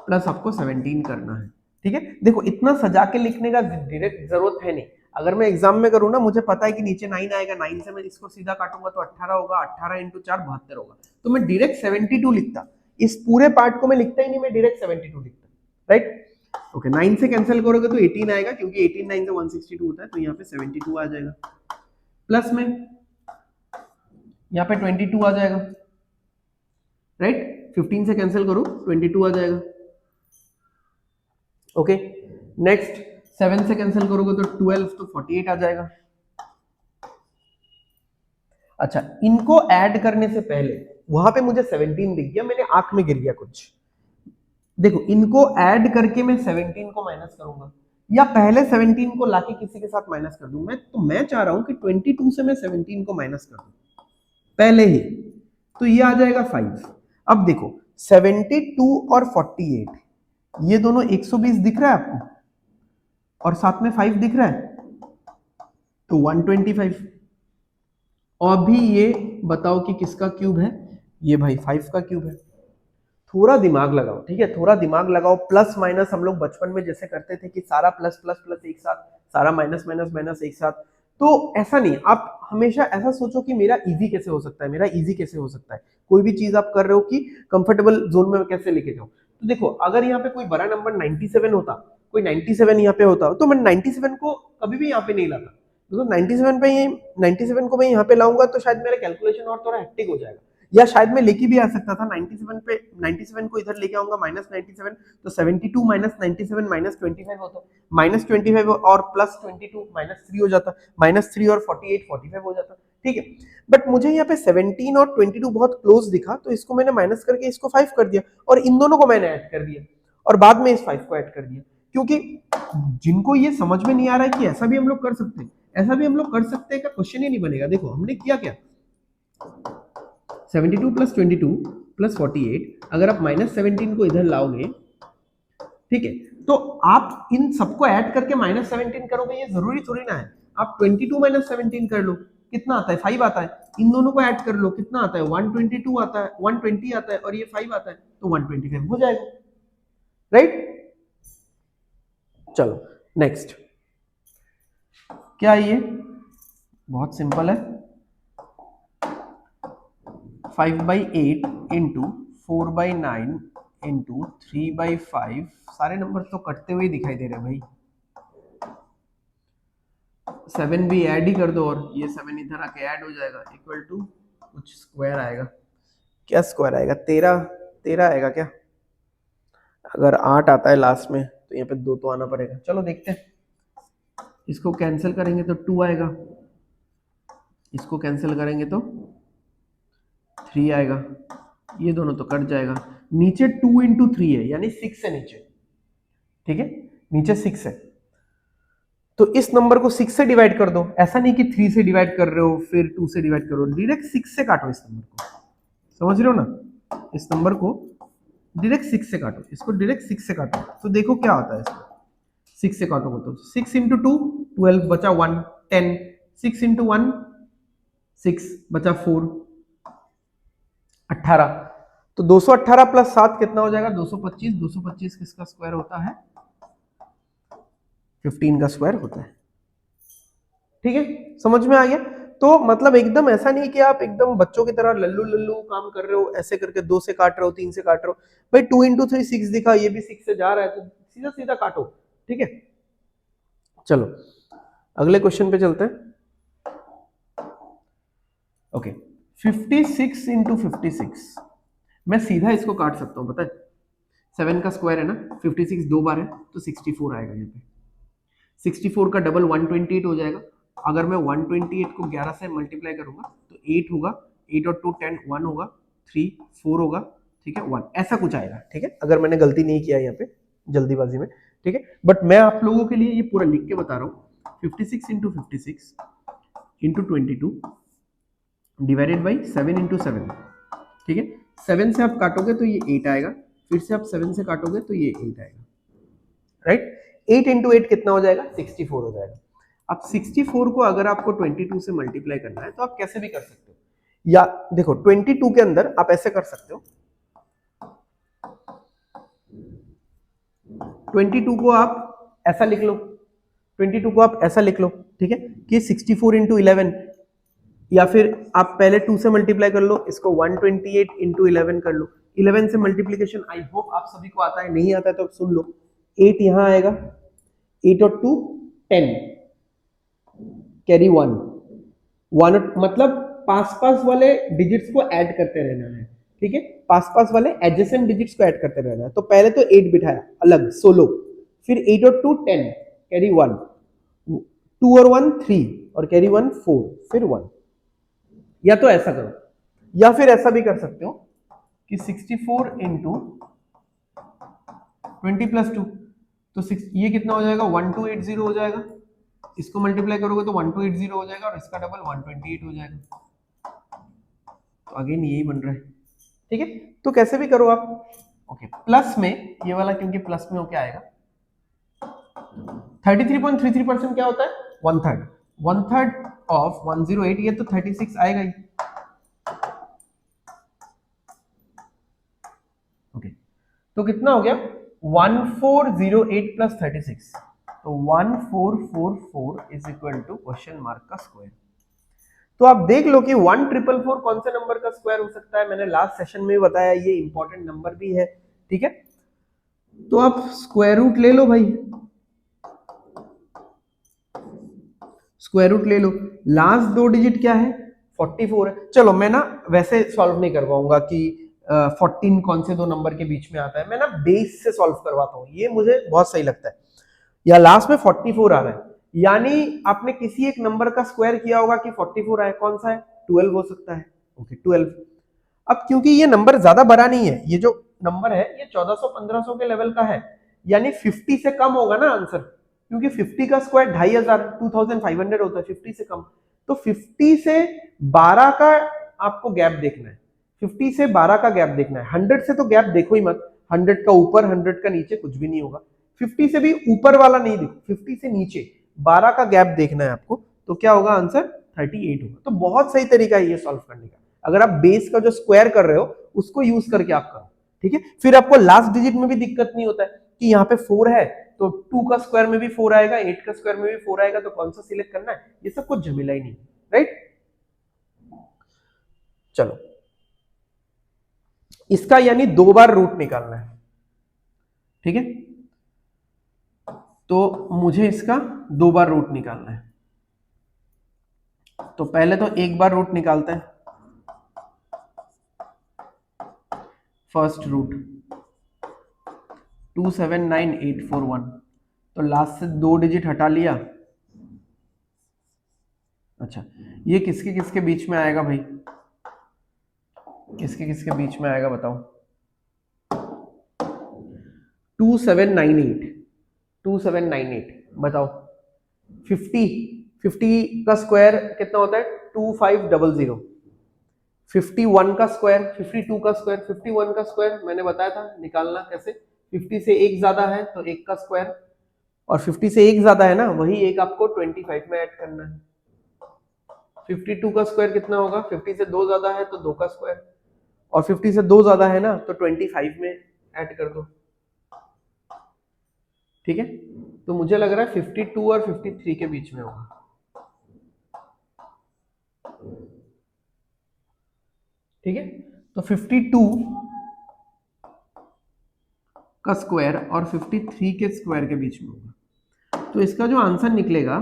प्लस आपको 17 करना है। ठीक है, देखो इतना सजा के लिखने का डायरेक्ट जरूरत है नहीं। अगर मैं एग्जाम में करूँ ना, मुझे पता है कि नीचे 9 आएगा, 9 से मैं इसको सीधा काटूंगा तो 18 होगा, 18 इंटू 4 72 होगा, तो मैं डायरेक्ट 72 लिखता। इस पूरे पार्ट को मैं लिखता ही नहीं, मैं डायरेक्ट 72 लिखता, राइट। ओके, 9 से कैंसिल करोगे तो 18 आएगा, क्योंकि 18 9 से 162 होता है, तो यहाँ पे 72 आ जाएगा। प्लस में यहाँ पे 22 आ जाएगा, राइट। 15 से कैंसिल करो 22 आ जाएगा। ओके, नेक्स्ट 7 से कैंसिल करोगे तो 12 तो 48 आ जाएगा। अच्छा, इनको ऐड करने से पहले वहां पे मुझे 17 दिख गया, मैंने आंख में गिर गया कुछ। देखो, इनको ऐड करके मैं 17 को माइनस करूंगा, या पहले 17 को लाके किसी के साथ माइनस कर दूं मैं, तो मैं चाह रहा हूं कि 22 से मैं 17 को माइनस कर दूं पहले ही, तो ये आ जाएगा 5। अब देखो 72 और 48, ये दोनों 120 दिख रहा है आपको, और साथ में 5 दिख रहा है, तो 125। और भी ये बताओ कि किसका क्यूब है, ये भाई 5 का क्यूब है। थोड़ा दिमाग लगाओ, ठीक है, थोड़ा दिमाग लगाओ। प्लस माइनस हम लोग बचपन में जैसे करते थे कि सारा प्लस प्लस प्लस एक साथ, सारा माइनस माइनस माइनस एक साथ, तो ऐसा नहीं। आप हमेशा ऐसा सोचो कि मेरा इजी कैसे हो सकता है, मेरा इजी कैसे हो सकता है। कोई भी चीज आप कर रहे हो कि कंफर्टेबल जोन में कैसे लेके जाओ। तो देखो, अगर यहाँ पे कोई बड़ा नंबर 97 होता, कोई 97 यहाँ पे होता, तो मैं 97 को कभी भी यहाँ पे नहीं लाता। तो 97 पे ये 97 को मैं यहाँ पे लाऊंगा तो शायद मेरा कैलकुलेशन और थोड़ा हेक्टिक हो जाएगा, या शायद मैं लेके भी आ सकता था 97 पे, 97 को इधर लेके आऊंगा -97, तो 72 -97 -25 होता, -25 और +22 -3 हो जाता, -3 और 48 45 हो जाता। ठीक है, बट मुझे यहाँ पे 17 और 22 बहुत क्लोज दिखा, तो इसको मैंने माइनस करके इसको 5 कर दिया, और इन दोनों को मैंने ऐड कर दिया, और बाद में इस 5 को ऐड कर दिया। क्योंकि जिनको ये समझ में नहीं आ रहा है कि ऐसा भी हम लोग कर सकते हैं, ऐसा भी हम लोग कर सकते हैं का क्वेश्चन ही नहीं बनेगा। देखो हमने किया क्या, 72 + 22 + 48, अगर आप -17 को इधर लाओगे, ठीक है, तो आप इन सबको ऐड करके -17 करोगे, ये जरूरी थोड़ी ना है। आप 22 - 17 कर लो, कितना आता है 5 आता है, इन दोनों को ऐड कर लो, कितना आता है 122 आता है, 120 आता है, और ये 5 आता है, तो 125 हो जाएगा, राइट। चलो नेक्स्ट, क्या ये बहुत सिंपल है, 5/8 इंटू 4/9 इंटू 3/5, सारे नंबर तो कटते हुए दिखाई दे रहे हैं भाई। 7 भी ऐड ही कर दो, और ये 7 इधर आके ऐड हो जाएगा, इक्वल टू कुछ स्क्वायर आएगा। क्या स्क्वायर आएगा, 13 आएगा क्या? अगर 8 आता है लास्ट में तो यहाँ पे 2 तो आना पड़ेगा। चलो देखते हैं, इसको कैंसिल करेंगे तो 2 आएगा, इसको कैंसिल करेंगे तो 3 आएगा, ये दोनों तो कट जाएगा। नीचे 2 × 3 है, यानी 6 है नीचे, ठीक है, नीचे 6 है, तो इस नंबर को 6 से डिवाइड कर दो। ऐसा नहीं कि 3 से डिवाइड कर रहे हो फिर 2 से डिवाइड करो, डायरेक्ट 6 से काटो इस नंबर को, समझ रहे हो ना, इस नंबर को डायरेक्ट 6 से काटो, इसको डायरेक्ट 6 से काटो, तो देखो क्या होता है इसको 6 से काटोगे तो 6 × 2 12 बचा 1 10, 6 × 1 6 बचा 4 18, तो 218 + 7 कितना हो जाएगा 225। 225 किसका स्क्वायर होता है 15 का स्क्वायर होता है। ठीक है, समझ में आ गया। तो मतलब एकदम ऐसा नहीं कि आप एकदम बच्चों की तरह लल्लू लल्लू काम कर रहे हो, ऐसे करके 2 से काट रहे हो, 3 से काट रहे हो। भाई 2 × 3 6 दिखा, ये भी 6 से जा रहा है, तो सीधा सीधा काटो। ठीक है, चलो अगले क्वेश्चन पे चलते हैं। ओके, 56 × 56, मैं सीधा इसको काट सकता हूं, पता है 7 का स्क्वायर है ना, 56 2 बार है तो 64 आएगा यहाँ पे, 64 का डबल 128 हो जाएगा। अगर मैं 128 को 11 से मल्टीप्लाई करूंगा तो 8 होगा, 8 और 2 10 1 होगा, 3 4 होगा, ठीक है 1 ऐसा कुछ आएगा, ठीक है, अगर मैंने गलती नहीं किया यहाँ पे जल्दीबाजी में, ठीक है, बट मैं आप लोगों के लिए ये पूरा लिख के बता रहा हूँ। 56 into 56 into 22 divided by 7 into 7, ठीक है, 7 से आप काटोगे तो ये 8 आएगा, फिर से आप 7 से काटोगे तो ये 8 आएगा, राइट। 8 इंटू 8 कितना हो जाएगा? 64 हो जाएगा। अब 64 को अगर आपको 22 से मल्टीप्लाई करना है तो आप कैसे भी कर सकते हो, या देखो 22 के अंदर आप ऐसे कर सकते हो, 22 को आप ऐसा लिख लो, 22 को आप ऐसा लिख लो, ठीक है, कि 64 इंटू 11, या फिर आप पहले 2 से मल्टीप्लाई कर लो, इसको 128 इंटू 11 कर लो। 11 से मल्टीप्लीकेशन आई होप आप सभी को आता है, नहीं आता है तो सुन लो। 8 यहां आएगा, 8 और 2 10, कैरी 1 मतलब पास वाले डिजिट्स को ऐड करते रहना है, ठीक है, पास वाले एडजेसेंट डिजिट्स को ऐड करते रहना है। तो पहले तो 8 बिठाया अलग सोलो, फिर 8 और 2 10, कैरी 1, 2 और 1 3, और कैरी 1 4, फिर 1। या तो ऐसा करो, या फिर ऐसा भी कर सकते हो कि 64 इंटू 20 प्लस 2, तो ये कितना हो जाएगा? 1280 हो जाएगा। इसको मल्टीप्लाई करोगे तो 1280 हो जाएगा, और इसका डबल 128 हो जाएगा। तो अगेन यही बन रहा है, ठीक है। तो कैसे भी करो आप, ओके। प्लस में ये वाला, क्योंकि प्लस में हो क्या आएगा, 33.33% क्या होता है? 1/3, 1/3 ऑफ 108, ये तो 36 आएगा ही, ओके। तो कितना हो गया? 1408 प्लस 36, तो 1444 is equal to question mark का स्क्वायर। तो आप देख लो कि 1444 कौन से नंबर का स्क्वायर हो सकता है। मैंने लास्ट सेशन में बताया, ये इंपॉर्टेंट नंबर भी है, ठीक है। तो आप स्क्वायर रूट ले लो भाई, स्क्वायर रूट ले लो। लास्ट 2 डिजिट क्या है? 44 है। चलो मैं ना वैसे सॉल्व नहीं कर पाऊंगा कि 14 कौन से दो नंबर के बीच में आता है, मैं ना बेस से सॉल्व करवाता हूँ, ये मुझे बहुत सही लगता है। या लास्ट में 44 आ रहा है, यानी आपने किसी एक नंबर का स्क्वायर किया होगा कि 44 आए, कौन सा है? 12 हो सकता है, ओके 12। अब क्योंकि ये नंबर ज्यादा बड़ा नहीं है, ये जो नंबर है ये 1400-1500 के लेवल का है, यानी 50 से कम होगा ना आंसर, क्योंकि 50 का स्क्वायर 2500 होता है, 50 से कम। तो 50 से 12 का आपको गैप देखना है, 50 से 12 का गैप देखना है। 100 से तो गैप देखो ही मत, 100 का ऊपर 100 का नीचे कुछ भी नहीं होगा। 50 से भी ऊपर वाला नहीं देखो, 50 से नीचे 12 का गैप देखना है आपको। तो क्या होगा आंसर? 38 होगा। तो बहुत सही तरीका है ये सॉल्व करने का, अगर आप बेस का जो स्क्वायर कर रहे हो उसको यूज करके आप करो, ठीक है। फिर आपको लास्ट डिजिट में भी दिक्कत नहीं होता है कि यहाँ पे 4 है तो 2 का स्क्वायर में भी 4 आएगा, 8 का स्क्वायर में भी 4 आएगा, तो कौन सा सिलेक्ट करना है, ये सब कुछ झमेला ही नहीं, राइट। चलो, इसका यानी 2 बार रूट निकालना है, ठीक है। तो मुझे इसका 2 बार रूट निकालना है। तो पहले तो एक बार रूट निकालते हैं, फर्स्ट रूट 279841, तो लास्ट से 2 डिजिट हटा लिया। अच्छा, ये किसके किसके बीच में आएगा भाई, किसके किसके बीच में आएगा बताओ? 2798 बताओ। 50 का स्क्वायर कितना होता है? 2500। 51 का स्क्वायर, 52 का स्क्वायर, 51 का स्क्वायर मैंने बताया था निकालना कैसे। 50 से एक ज्यादा है तो एक का स्क्वायर, और 50 से एक ज्यादा है ना, वही एक आपको 25 में ऐड करना है। 52 का स्क्वायर कितना होगा? 50 से 2 ज्यादा है तो 2 का स्क्वायर, और 50 से 2 ज्यादा है ना तो 25 में ऐड कर दो, ठीक है। तो मुझे लग रहा है 52 और 53 के बीच में होगा, ठीक है। तो 52 का स्क्वायर और 53 के स्क्वायर के बीच में होगा, तो इसका जो आंसर निकलेगा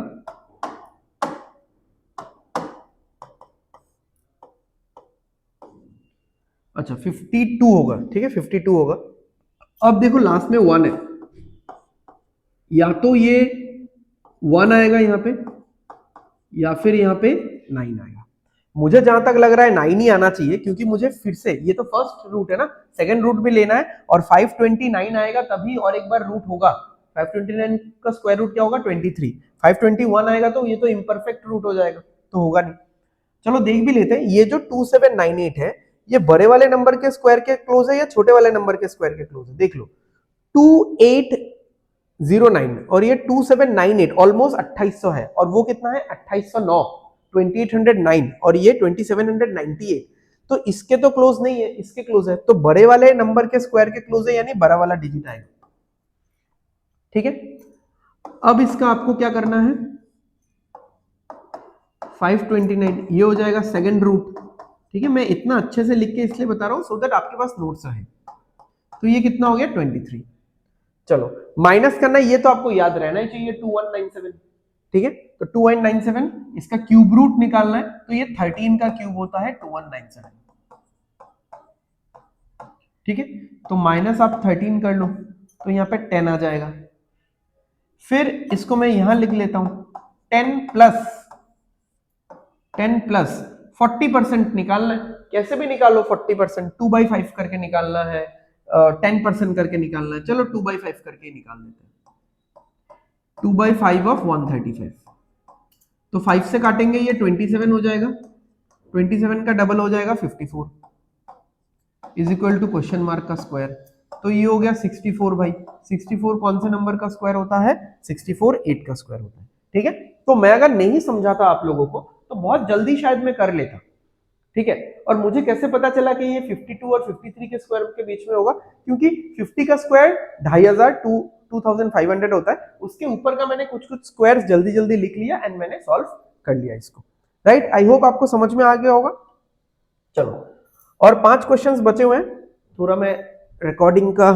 अच्छा 52 होगा, ठीक है 52 होगा। अब देखो लास्ट में 1 है, या तो ये 1 आएगा यहाँ पे, या फिर यहाँ पे 9 आएगा। मुझे जहां तक लग रहा है 9 ही आना चाहिए, क्योंकि मुझे फिर से, ये तो फर्स्ट रूट है ना, सेकंड रूट भी लेना है, और 529 आएगा तभी और एक बार रूट होगा। 529 का स्क्वायर रूट क्या होगा 23। 521 आएगा तो ये तो इम्परफेक्ट रूट हो जाएगा, तो होगा नहीं। चलो देख भी लेते हैं, ये जो 2798 है ये बड़े वाले नंबर के स्क्वायर के क्लोज है या छोटे वाले नंबर के स्क्वायर के क्लोज है? देख लो, 2809 और ये 2798 ऑलमोस्ट 2800 है, और वो कितना है 2809, 2809, और ये 2798, तो इसके तो क्लोज नहीं है, इसके क्लोज है, तो बड़े वाले नंबर के स्क्वायर के क्लोज है, यानी बड़ा वाला डिजिट आएगा। ठीक है, अब इसका आपको क्या करना है, 529 ये हो जाएगा सेकंड रूट। ठीक है, मैं इतना अच्छे से लिख के इसलिए बता रहा हूं सो दैट आपके पास नोट्स रहे। तो ये कितना हो गया 23। चलो माइनस करना, ये तो आपको याद रहना ही चाहिए 2197। ठीक है, तो 2197 इसका क्यूब रूट निकालना है, तो ये 13 का क्यूब होता है 2197। ठीक है, तो माइनस आप 13 कर लो तो यहाँ पे 10 आ जाएगा। फिर इसको मैं यहां लिख लेता हूं, 10 प्लस 40% निकालना है, कैसे भी निकालो 40%, 2/5 करके निकालना है, 10% करके निकालना है, चलो 2/5 करके निकाल लेते हैं। 2/5 ऑफ 135, तो 5 से काटेंगे ये 27 हो जाएगा, 27 का डबल हो जाएगा 54 is equal to question mark का स्क्वायर, तो ये हो गया 64 भाई। 64 कौन से नंबर का स्क्वायर होता है? 64 8 का स्क्वायर होता है। ठीक है, तो मैं अगर नहीं समझाता आप लोगों को तो बहुत जल्दी शायद मैं कर लेता। ठीक है, और मुझे कैसे पता चला कि ये 52 और 53 के स्क्वायर के बीच में होगा? क्योंकि 50 का स्क्वायर 2500 2500 होता है, उसके ऊपर का मैंने कुछ कुछ स्क्वायर्स जल्दी जल्दी लिख लिया एंड मैंने सॉल्व कर लिया इसको। राइट, आई होप आपको समझ में आ गया होगा। चलो, और 5 क्वेश्चंस बचे हुए हैं, थोड़ा मैं रिकॉर्डिंग का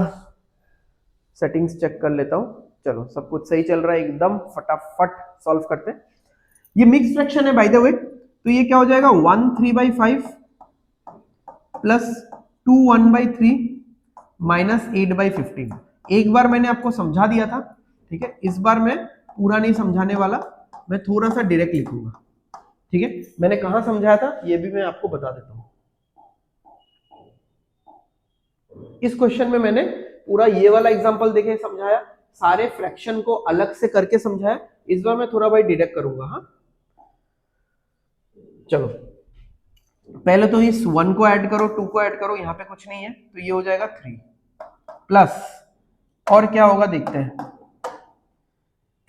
सेटिंग्स चेक कर लेता हूं। चलो, सब कुछ सही चल रहा है एकदम, फटाफट सॉल्व करते हैं। ये मिक्स फ्रैक्शन है बाय द वे, तो ये क्या हो जाएगा 1 3/5 प्लस 2 1/3 माइनस 8/15। एक बार मैंने आपको समझा दिया था, ठीक है, इस बार मैं पूरा नहीं समझाने वाला, मैं थोड़ा सा डायरेक्ट लिखूंगा। ठीक है, मैंने कहां समझाया था ये भी मैं आपको बता देता हूं। इस क्वेश्चन में मैंने पूरा ये वाला एग्जांपल देके समझाया, सारे फ्रैक्शन को अलग से करके समझाया। इस बार मैं थोड़ा भाई डिडक्ट करूंगा। हाँ, चलो पहले तो इस 1 को ऐड करो, 2 को ऐड करो, यहाँ पे कुछ नहीं है तो ये हो जाएगा 3 प्लस, और क्या होगा देखते हैं,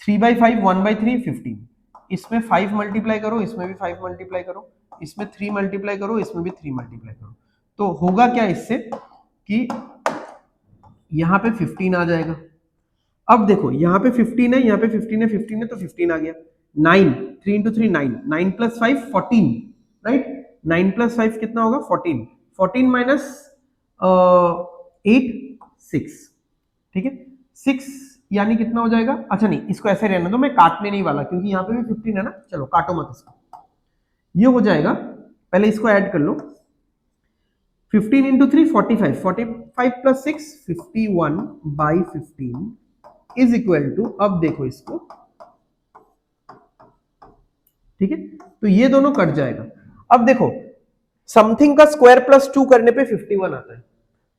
3/5 1/3 15, इसमें 5 मल्टीप्लाई करो, इसमें भी 5 मल्टीप्लाई करो, इसमें 3 मल्टीप्लाई करो, इसमें भी 3 मल्टीप्लाई करो, तो होगा क्या इससे कि यहाँ पे 15 आ जाएगा। अब देखो यहाँ पे 15 है, यहाँ पे 15 है, 15 है तो 15 आ गया। 9, 3 into 3 9, 9 plus 5 14, राइट, 9 plus 5 कितना होगा 14, 14 माइनस 8 6, ठीक है, 6 यानी कितना हो जाएगा, अच्छा नहीं इसको ऐसे रहना दो, मैं काटने नहीं वाला क्योंकि यहाँ पे भी 15 है ना, चलो काटो मत इसको, ये हो जाएगा, पहले इसको ऐड कर लो, 15 into 3 45, 45 plus 6 51/15 is equal to, अब देखो इसको, ठीक है, तो ये दोनों कट जाएगा। अब देखो समथिंग का स्क्वायर प्लस 2 करने पे 51 आता है,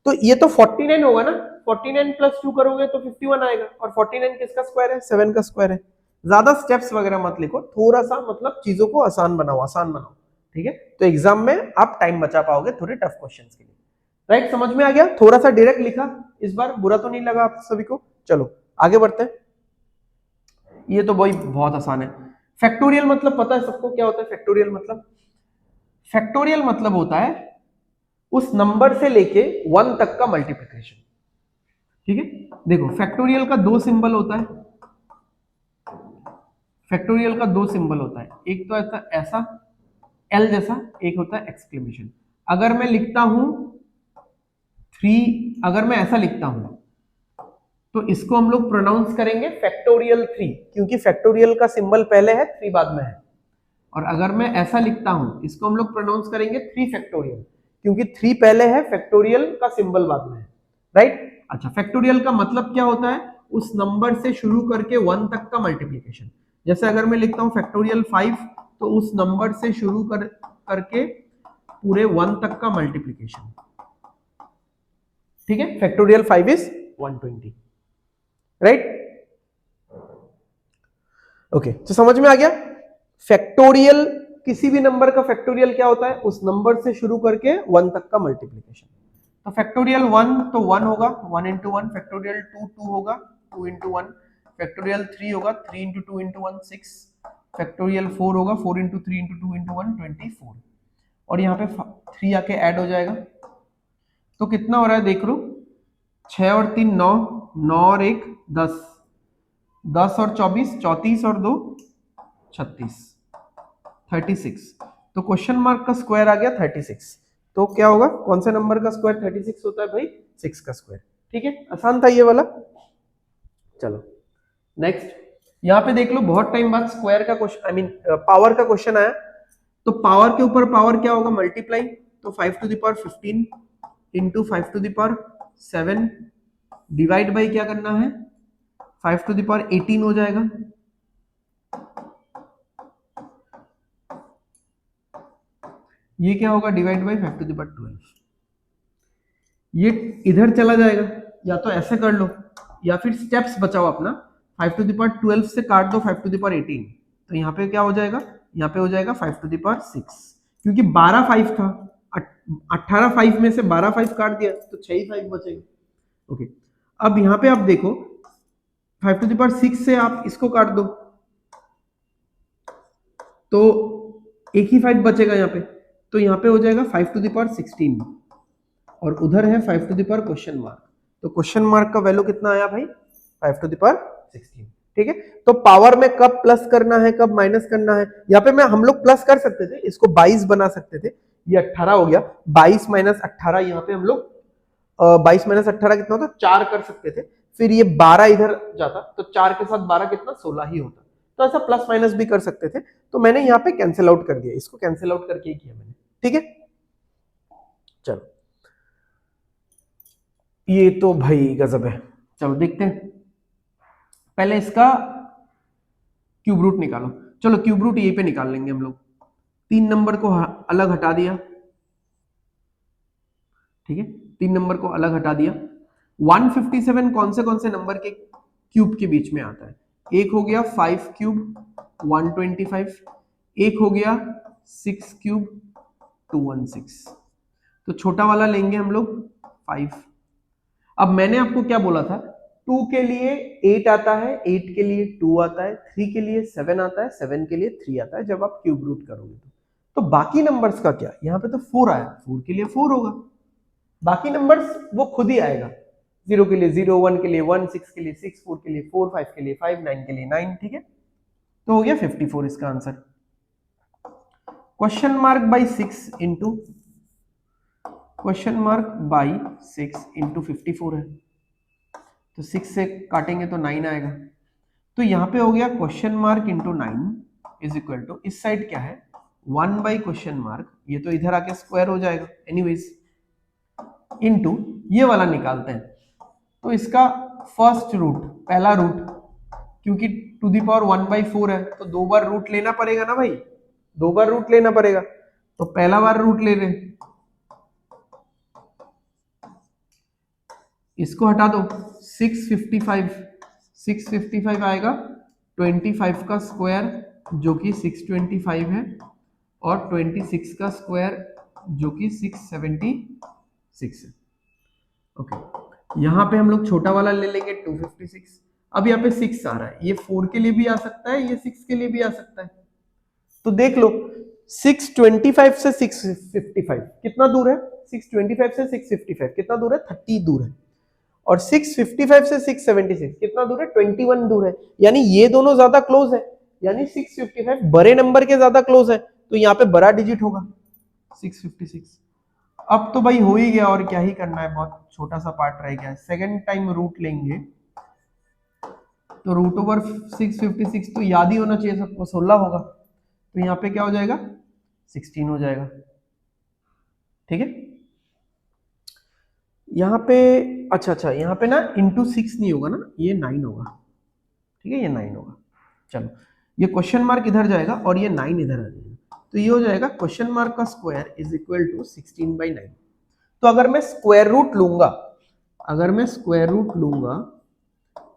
तो ये तो 49 होगा ना, 49 प्लस 2 करोगे तो 51 आएगा, और 49 किसका स्क्वायर है? 7 का स्क्वायर है। ज्यादा स्टेप्स वगैरह मत लिखो, थोड़ा सा मतलब चीजों को आसान बनाओ, आसान बनाओ, ठीक है, तो एग्जाम में आप टाइम बचा पाओगे थोड़े टफ क्वेश्चंस के लिए। राइट, समझ में आ गया? थोड़ा सा डायरेक्ट लिखा इस बार, बुरा तो नहीं लगा आप सभी को? चलो आगे बढ़ते हैं। ये तो भाई बहुत आसान है। फैक्टोरियल मतलब पता है सबको क्या होता है? फैक्टोरियल मतलब होता है उस नंबर से लेके 1 तक का मल्टीप्लिकेशन। ठीक है, देखो फैक्टोरियल का 2 सिंबल होता है, फैक्टोरियल का 2 सिंबल होता है, एक तो ऐसा एल जैसा, एक होता है एक्सक्लेमेशन। अगर मैं लिखता हूं 3, अगर मैं ऐसा लिखता हूं तो इसको हम लोग प्रोनाउंस करेंगे फैक्टोरियल 3, क्योंकि फैक्टोरियल का सिंबल पहले है, 3 बाद में है। और अगर मैं ऐसा लिखता हूं इसको हम लोग प्रोनाउंस करेंगे 3 फैक्टोरियल, क्योंकि 3 पहले है, फैक्टोरियल का सिंबल बाद में है। राइट, अच्छा फैक्टोरियल का मतलब क्या होता है? उस नंबर से शुरू करके 1 तक का मल्टीप्लिकेशन। जैसे अगर मैं लिखता हूं फैक्टोरियल 5, तो उस नंबर से शुरू कर करके पूरे 1 तक का मल्टीप्लीकेशन, ठीक है। Factorial 5 is 120, right. ओके, तो समझ में आ गया। फैक्टोरियल, किसी भी नंबर का फैक्टोरियल क्या होता है, उस नंबर से शुरू करके 1 तक का मल्टीप्लीकेशन। तो फैक्टोरियल 1 तो 1 होगा, 1 इंटू 1। फैक्टोरियल 2 2 होगा, 2 इंटू 1। फैक्टोरियल 3 होगा, 3 इंटू 2 इंटू 1 6। फैक्टोरियल 4 होगा, 4 इंटू 3 इंटू 2 इंटू 1 24। और यहाँ पे 3 आके ऐड हो जाएगा, तो कितना हो रहा है देख लो, 6 और 3 9, 9 और 1 10, 10 और 24 34 और 2 36, 36। तो क्वेश्चन मार्क का स्क्वायर आ गया 36। तो क्या होगा, कौन से नंबर का स्क्वायर 36 होता है भाई, 6 का स्क्वायर, ठीक है। आसान था ये वाला। चलो नेक्स्ट, यहाँ पे देख लो बहुत टाइम बाद स्क्वायर का क्वेश्चन, आई मीन पावर का क्वेश्चन आया। तो पावर के ऊपर पावर क्या होगा, मल्टीप्लाई। तो 5 to the power 15 into 5 to the power 7 divide by क्या करना है, 5 टू द पावर 18 हो जाएगा। ये क्या होगा, divide by 5 to the power 12। ये इधर चला जाएगा, या तो ऐसे कर लो, या फिर स्टेप्स बचाओ अपना। 5 टू द पावर 12 से काट दो 5 टू द पावर 18, तो यहाँ पे क्या हो जाएगा, यहाँ पे हो जाएगा 5 टू द पावर 6, क्योंकि 12 5 था, 18 5 में से 12 5 काट दिया तो 6 ही 5 बचेगा। ओके, अब यहाँ पे आप देखो 5 टू द पावर 6 से आप इसको काट दो तो एक ही 5 बचेगा यहाँ पे, तो यहाँ पे हो जाएगा 5 टू द पावर 16, और उधर है 5 to the power question mark. तो क्वेश्चन मार्क का वैल्यू कितना आया भाई, 5 टू द पावर 16, ठीक है। तो पावर में कब प्लस करना है कब माइनस करना है, यहाँ पे मैं हम लोग प्लस कर सकते थे, इसको 22 बना सकते थे, ये 18 हो गया, 22 माइनस 18, यहाँ पे हम लोग 22 माइनस 18 कितना होता, 4 कर सकते थे। फिर ये 12 इधर जाता, तो 4 के साथ 12 कितना, 16 ही होता। तो ऐसा प्लस माइनस भी कर सकते थे, तो मैंने यहाँ पे कैंसिल आउट कर दिया, इसको कैंसिल आउट करके ही किया मैंने, ठीक है। चलो ये तो भाई गजब है। चलो देखते हैं, पहले इसका क्यूब रूट निकालो। चलो क्यूब रूट यहीं पे निकाल लेंगे हम लोग। 3 नंबर को अलग हटा दिया, ठीक है, 3 नंबर को अलग हटा दिया। 157 कौन से नंबर के क्यूब के बीच में आता है, एक हो गया 5 क्यूब 125, एक हो गया 6 क्यूब 216। तो छोटा वाला लेंगे हम लोग 5। अब मैंने आपको क्या बोला था, 2 के लिए 8 आता है, 8 के लिए 2 आता है, 3 के लिए 7 आता है, 7 के लिए 3 आता है जब आप क्यूब रूट करोगे तो बाकी नंबर्स का क्या, यहाँ पे तो 4 आया, 4 के लिए 4 होगा, बाकी नंबर्स वो खुद ही आएगा, 0 के लिए 0, 1 के लिए 1, 6 के लिए 6, 4 के लिए 4, 5 के लिए 5, 9 के लिए 9, ठीक है। तो हो गया 54 इसका answer. Question mark by 6 into question mark by 6 into 54 है, तो 6 से काटेंगे तो 9 आएगा। तो यहाँ पे हो गया question mark into 9 is equal to, इस साइड क्या है 1 बाई क्वेश्चन मार्क, ये तो इधर आके स्क्वायर हो जाएगा एनीवेज, इनटू ये वाला निकालते हैं। तो इसका फर्स्ट रूट, पहला रूट, क्योंकि टू दी पावर 1/4 है तो 2 बार रूट लेना पड़ेगा ना भाई, 2 बार रूट लेना पड़ेगा। तो पहला बार रूट ले रहे, इसको हटा दो, 655 आएगा, 25 का स्क्वायर जो कि 625 है, और 26 का स्क्वायर जो कि 676 है। ओके, यहाँ पे हम लोग छोटा वाला ले लेंगे 256। अब यहाँ पे 6 आ रहा है, ये 4 के लिए भी आ सकता है, ये 6 के लिए भी आ सकता है। तो देख लो 625 से 655 कितना दूर है, 625 से 655 कितना दूर है, 30 दूर है, और 655 से 676 कितना दूर है, 21 दूर है। यानी ये दोनों ज्यादा क्लोज है, यानी 655 बड़े नंबर के ज्यादा क्लोज है, तो यहाँ पे बड़ा डिजिट होगा 656। अब तो भाई हो ही गया, और क्या ही करना है, बहुत छोटा सा पार्ट रह गया है। सेकेंड टाइम रूट लेंगे तो रूट ओवर 656 तो याद ही होना चाहिए सबको, 16 होगा, तो यहाँ पे क्या हो जाएगा 16 हो जाएगा, ठीक है। यहाँ पे अच्छा यहाँ पे ना इंटू 6 नहीं होगा ना, ये 9 होगा, ठीक है, ये 9 होगा। चलो ये क्वेश्चन मार्क इधर जाएगा और ये 9 इधर आ जाएगा, तो ये हो जाएगा क्वेश्चन मार्क का स्क्वायर इज इक्वल टू 16/9। तो अगर मैं स्क्वायर रूट लूंगा, अगर मैं स्क्वायर रूट लूंगा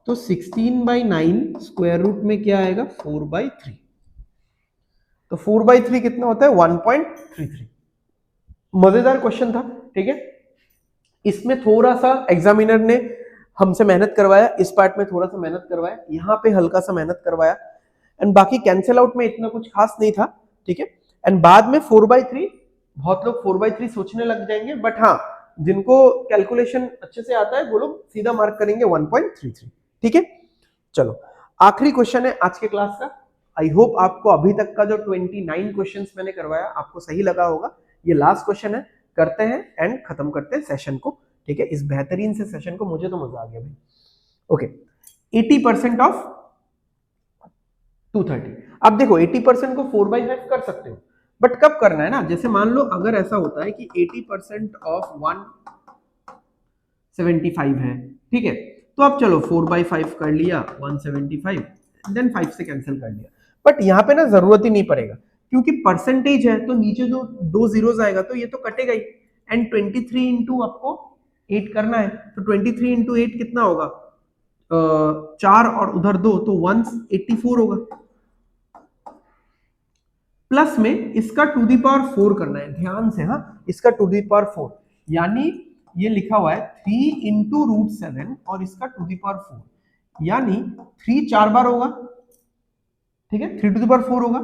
तो 16/9 स्क्वायर रूट में क्या आएगा 4/3। तो 4/3 कितना होता है 1.33। मजेदार क्वेश्चन था, ठीक है। इसमें थोड़ा सा एग्जामिनर ने हमसे मेहनत करवाया, इस पार्ट में थोड़ा सा मेहनत करवाया, यहाँ पे हल्का सा मेहनत करवाया, एंड बाकी कैंसिल आउट में इतना कुछ खास नहीं था, ठीक है। एंड बाद में 4/3, बहुत लोग 4/3 सोचने लग जाएंगे, बट हाँ जिनको कैलकुलेशन अच्छे से आता है वो लोग सीधा मार्क करेंगे 1.33, ठीक है। चलो आखिरी क्वेश्चन है आज के क्लास का। आई होप आपको अभी तक का जो 29 क्वेश्चंस मैंने करवाया आपको सही लगा होगा। ये लास्ट क्वेश्चन है, करते हैं एंड खत्म करते हैं सेशन को, ठीक है। इस बेहतरीन से सेशन को, मुझे तो मजा आ गया भाई। Okay, 80% of 230। अब देखो 80% को 4/5 कर सकते हो, बट कब करना है ना, जैसे मान लो अगर ऐसा होता है कि 80% ऑफ 175 है, ठीक है, तो अब चलो 4/5 कर लिया 175, देन 5 से कैंसिल कर लिया। बट यहाँ पे ना जरूरत ही नहीं पड़ेगा, क्योंकि परसेंटेज है तो नीचे जो 2 जीरोस आएगा तो ये तो कटेगा ही, एंड 23 इंटू आपको 8 करना है, तो 23 इंटू 8 कितना होगा, 4 और उधर 2 तो 184 होगा। प्लस में इसका टू दी पावर 4 करना है, ध्यान से, हाँ इसका टू दी पावर 4, यानी ये लिखा हुआ है 3 इंटू √7 और इसका टू दी पावर 4, यानी 3 4 बार होगा, ठीक है, 3 टू दी पावर 4 होगा,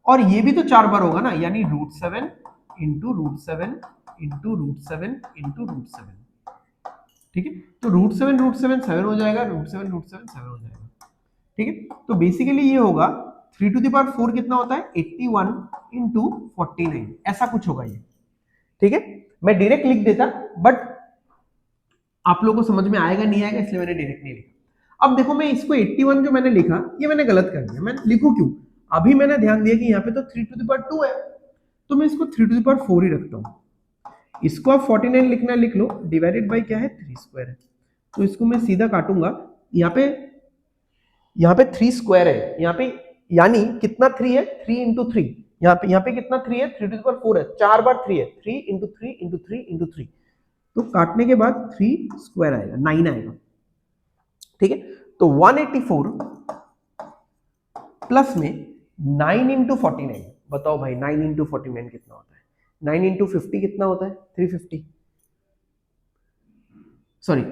और ये भी तो 4 बार होगा ना, यानी √7 इंटू √7 इंटू √7 इंटू √7, ठीक है। तो √7 7 हो जाएगा, √7 7 हो जाएगा, ठीक है। तो बेसिकली ये होगा 3 टू द पावर 4 कितना होता है 81 इंटू 49, ऐसा कुछ होगा ये, ठीक है। मैं डायरेक्ट लिख देता, बट आप लोगों को समझ में आएगा नहीं आएगा, इसलिए मैंने डायरेक्ट नहीं लिखा। अब देखो मैं इसको 81 जो मैंने लिखा ये मैंने गलत कर दिया, मैं लिखूं क्यों, अभी मैंने ध्यान दिया कि यहाँ पे तो 3 टू द पावर 2 है, तो मैं इसको 3 टू द पावर 4 ही रखता हूँ। इसको आप 49 लिखना लिख लो, डिवाइडेड बाई क्या है 3 स्क्वायर है, तो इसको मैं सीधा काटूंगा, यहाँ पे 3 स्क्वायर है, यहाँ पे यानी कितना 3 है 3 इंटू 3, यहाँ पे कितना 3 है 3 टू द पावर 4 है, 4 बार 3 है, 3 इंटू 3 इंटू 3 इंटू 3, तो काटने के बाद 3 स्क्वायर आएगा 9 आएगा, ठीक है। तो 184 प्लस में 9 इंटू 49, बताओ भाई 9 इंटू 49 कितना होता है, 9 इंटू 50 कितना होता है 350, सॉरी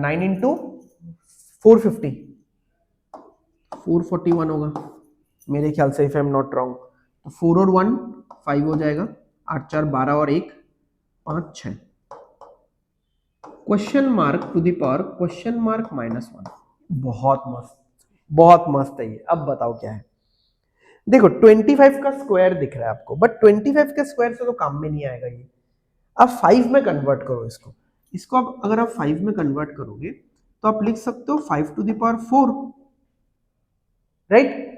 9 इंटू 450 441 होगा मेरे ख्याल से, if I am not wrong. तो 4 और 1 5 हो जाएगा, 8 4 12 और 1 5 6, question mark to the power question mark -1। बहुत मस्त, बहुत मस्त है ये। अब बताओ क्या है, देखो 25 का स्क्वायर दिख रहा है आपको, बट 25 के स्क्वायर से तो काम में नहीं आएगा ये। अब 5 में कन्वर्ट करो इसको, इसको अब अगर आप 5 में कन्वर्ट करोगे तो आप लिख सकते हो 5 टू द पावर 4, राइट,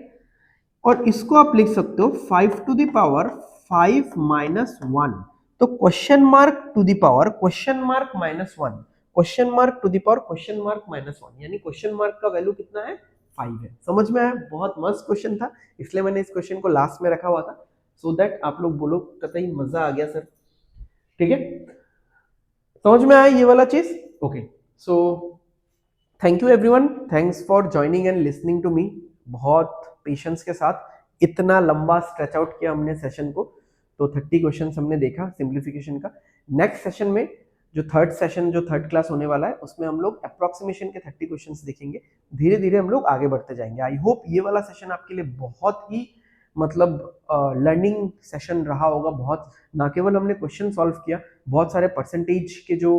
और इसको आप लिख सकते हो 5 टू द पावर 5 -1, तो question mark to the power question mark -1, question mark to the power question mark -1, यानी क्वेश्चन मार्क का वैल्यू कितना है 5 है। समझ में आया, बहुत मस्त क्वेश्चन था, इसलिए मैंने इस क्वेश्चन को लास्ट में रखा हुआ था, सो दैट आप लोग बोलो कतई मजा आ गया सर, ठीक है। समझ में आया ये वाला चीज, okay. So thank you everyone, thanks for joining and listening to me. बहुत पेशेंस के साथ इतना लंबा स्ट्रेच आउट किया हमने सेशन को, तो 30 क्वेश्चंस हमने देखा सिंप्लीफिकेशन का। नेक्स्ट सेशन में जो थर्ड क्लास होने वाला है उसमें हम लोग अप्रोक्सीमेशन के 30 क्वेश्चंस देखेंगे, धीरे धीरे हम लोग आगे बढ़ते जाएंगे। आई होप ये वाला सेशन आपके लिए बहुत ही मतलब लर्निंग सेशन रहा होगा, बहुत, ना केवल हमने क्वेश्चन सॉल्व किया, बहुत सारे परसेंटेज के जो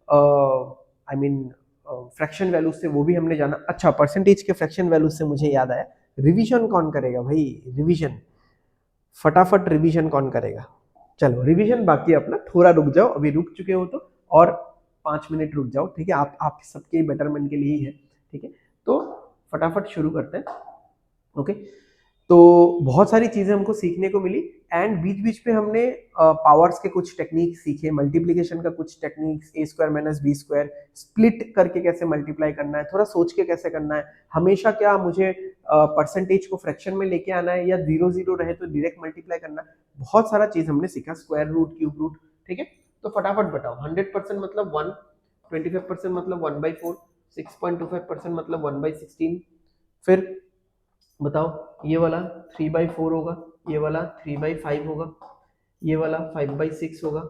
आई मीन फ्रैक्शन वैल्यूज से वो भी हमने जाना। अच्छा, परसेंटेज के फ्रैक्शन वैल्यूज से मुझे याद आया, रिवीजन कौन करेगा भाई, रिवीजन फटाफट रिवीजन कौन करेगा, चलो रिवीजन बाकी अपना, थोड़ा रुक जाओ, अभी रुक चुके हो तो और 5 मिनट रुक जाओ, ठीक है, आप सबके बेटरमेंट के लिए ही है, ठीक है। तो फटाफट शुरू करते हैं, ओके। तो बहुत सारी चीजें हमको सीखने को मिली एंड बीच बीच पे हमने पावर्स के कुछ टेक्निक सीखे, मल्टीप्लिकेशन का कुछ techniques, A square minus B square, split करके कैसे मल्टीप्लाई करना है, थोड़ा सोच के कैसे करना है, हमेशा क्या मुझे परसेंटेज को फ्रैक्शन में लेके आना है या 0 0 रहे तो डायरेक्ट मल्टीप्लाई करना है, बहुत सारा चीज हमने सीखा, स्क्वायर रूट, क्यूब रूट। ठीक है, तो फटाफट बताओ, 100% मतलब 1, 25% मतलब 1/4, 6.25% मतलब 1/16, फिर बताओ ये वाला 3/4 होगा, ये वाला 3/5 होगा, ये वाला 5/6 होगा,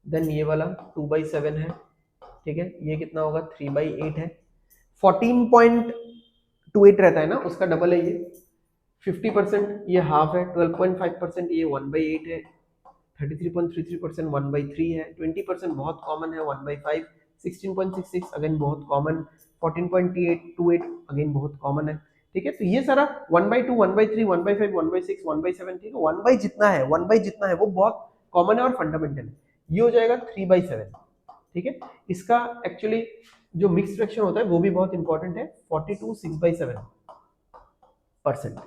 देन ये वाला 2/7 है। ठीक है, ये कितना होगा 3/8 है, 14.28 रहता है ना, उसका डबल है ये, 50% ये हाफ है, 12.5% ये 1/8 है, 33.33% 1/3 है, 20% बहुत कॉमन है 1/5, 16.66 अगेन बहुत कॉमन, 14.28 अगेन बहुत कॉमन है। ठीक है, तो ये सारा 1/2, 1/3, 1/5, 1/6, 1/7, ठीक है, 1 जितना है, 1 जितना है वो बहुत कॉमन है और फंडामेंटल है। ये हो जाएगा 3/7। ठीक है, इसका एक्चुअली जो मिक्स फ्रैक्शन होता है वो भी बहुत इंपॉर्टेंट है, 42 6/7%।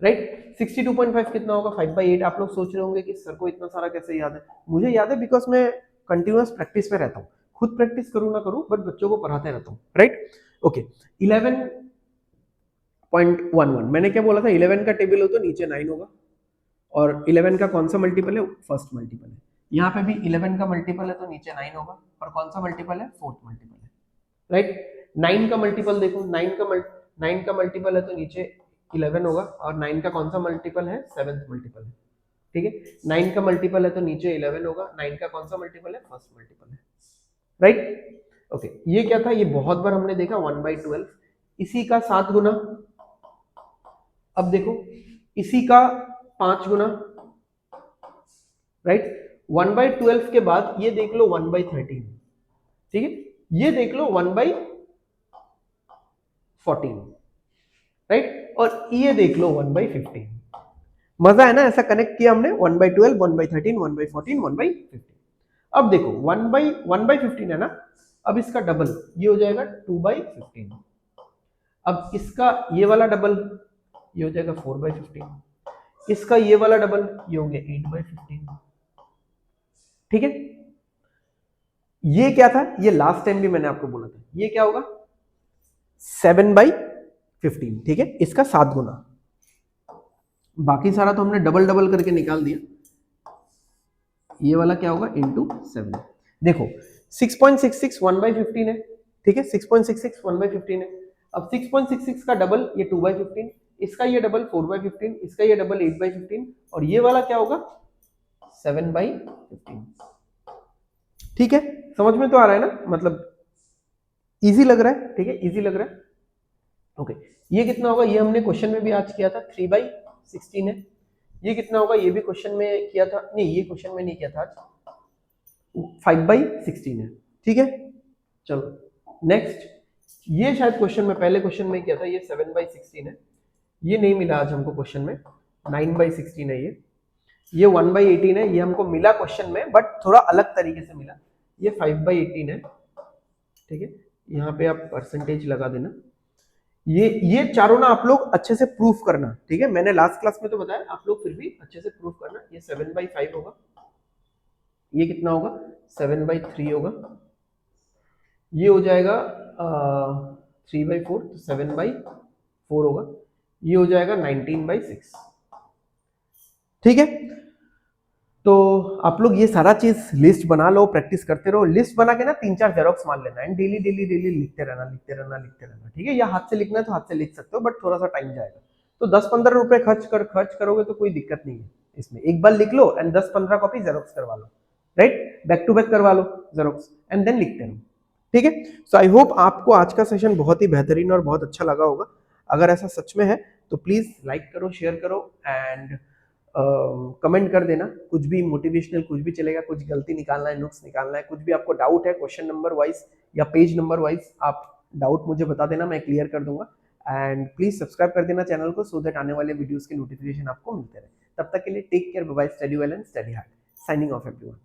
राइट, 62.5 कितना होगा 5/8। आप लोग सोच रहे होंगे कि सर को इतना सारा कैसे याद है। मुझे याद है बिकॉज मैं कंटिन्यूअस प्रैक्टिस पे रहता हूँ, खुद प्रैक्टिस करूँ ना करूँ बट बच्चों को पढ़ाते रहता हूँ। Right, okay. 11.11 मैंने क्या बोला था, 11 का टेबल हो तो नीचे 9 होगा, और 11 का कौन सा मल्टीपल है, फर्स्ट मल्टीपल है। यहाँ पे भी 11 का मल्टीपल है तो नीचे 9 होगा, और कौन सा मल्टीपल है, फोर्थ मल्टीपल है। राइट, 9 का मल्टीपल देखो, 9 का मल्टीपल है तो नीचे 11 होगा, और 9 का कौन सा मल्टीपल है, सेवेंथ मल्टीपल है। ठीक है, 9 का मल्टीपल है तो नीचे 11 होगा, 9 का कौन सा मल्टीपल है, फर्स्ट मल्टीपल है। Right, okay. ये क्या था, ये बहुत बार हमने देखा 1/12, इसी का 7 गुना, अब देखो इसी का 5 गुना। राइट, 1/12 के बाद ये देख लो 1/13। ठीक है, ये देख लो 1/14। राइट, और ये देख लो 1/15। मजा है ना, ऐसा कनेक्ट किया हमने, 1/12, 1/13, 1/14, 1/15। अब देखो 1/15 है ना, अब इसका डबल ये हो जाएगा 2/15। अब इसका ये वाला डबल ये हो जाएगा 4/15, इसका ये वाला डबल ये होंगे 8/15। ठीक है, ये क्या था, ये लास्ट टाइम भी मैंने आपको बोला था, ये क्या होगा 7/15। ठीक है, इसका 7 गुना, बाकी सारा तो हमने डबल डबल करके निकाल दिया। ये वाला क्या होगा इंटू 7। देखो 6.66 1/15 है। ठीक है, 6.66 1/15 है। अब 6.66 का डबल ये 2/15, इसका ये डबल 4/15, इसका ये डबल 8/15, और ये वाला क्या होगा 7/15। ठीक है, समझ में तो आ रहा है ना, मतलब इजी लग रहा है। ठीक है, इजी लग रहा है। ओके, ये कितना होगा, ये हमने क्वेश्चन में भी आज किया था, 3/16 है। ये कितना होगा, ये भी क्वेश्चन में किया था, नहीं ये क्वेश्चन में नहीं किया था आज, 5/16 है। ठीक है, चलो नेक्स्ट, ये शायद क्वेश्चन में पहले क्वेश्चन में किया था, ये 7/16 है। ये नहीं मिला आज हमको क्वेश्चन में, 9/16 है ये 1/18 है, ये हमको मिला क्वेश्चन में बट थोड़ा अलग तरीके से मिला। ये 5/18 है। ठीक है, यहाँ पे आप परसेंटेज लगा देना। ये चारों ना आप लोग अच्छे से प्रूफ करना। ठीक है, मैंने लास्ट क्लास में तो बताया, आप लोग फिर भी अच्छे से प्रूफ करना। ये 7/5 होगा, ये कितना होगा 7/3 होगा, ये हो जाएगा 3/4, तो 7/4 होगा, ये हो जाएगा 19/6। ठीक है, तो आप लोग ये सारा चीज लिस्ट बना लो, प्रैक्टिस करते रहो, लिस्ट बना के ना 3-4 जेरोक्स मार लेना एंड डेली डेली डेली लिखते रहना, लिखते रहना, लिखते रहना। ठीक है, या हाथ से लिखना है तो हाथ से लिख सकते हो, बट थोड़ा सा टाइम जाएगा। तो 10-15 रुपए खर्च करोगे तो कोई दिक्कत नहीं है इसमें, एक बार लिख लो एंड 10-15 कॉपी जेरोक्स करवा लो। राइट, बैक टू बैक करवा लो जेरोक्स एंड देन लिखते रहो। ठीक है, सो आई होप आपको आज का सेशन बहुत ही बेहतरीन और बहुत अच्छा लगा होगा। अगर ऐसा सच में है तो प्लीज लाइक करो, शेयर करो एंड कमेंट कर देना, कुछ भी मोटिवेशनल कुछ भी चलेगा, कुछ गलती निकालना है, नुक्स निकालना है, कुछ भी आपको डाउट है क्वेश्चन नंबर वाइज या पेज नंबर वाइज, आप डाउट मुझे बता देना, मैं क्लियर कर दूंगा। एंड प्लीज सब्सक्राइब कर देना चैनल को, सो दैट आने वाले वीडियोस के नोटिफिकेशन आपको मिलते रहे। तब तक के लिए take care, bye bye, study well and study hard, signing off everyone.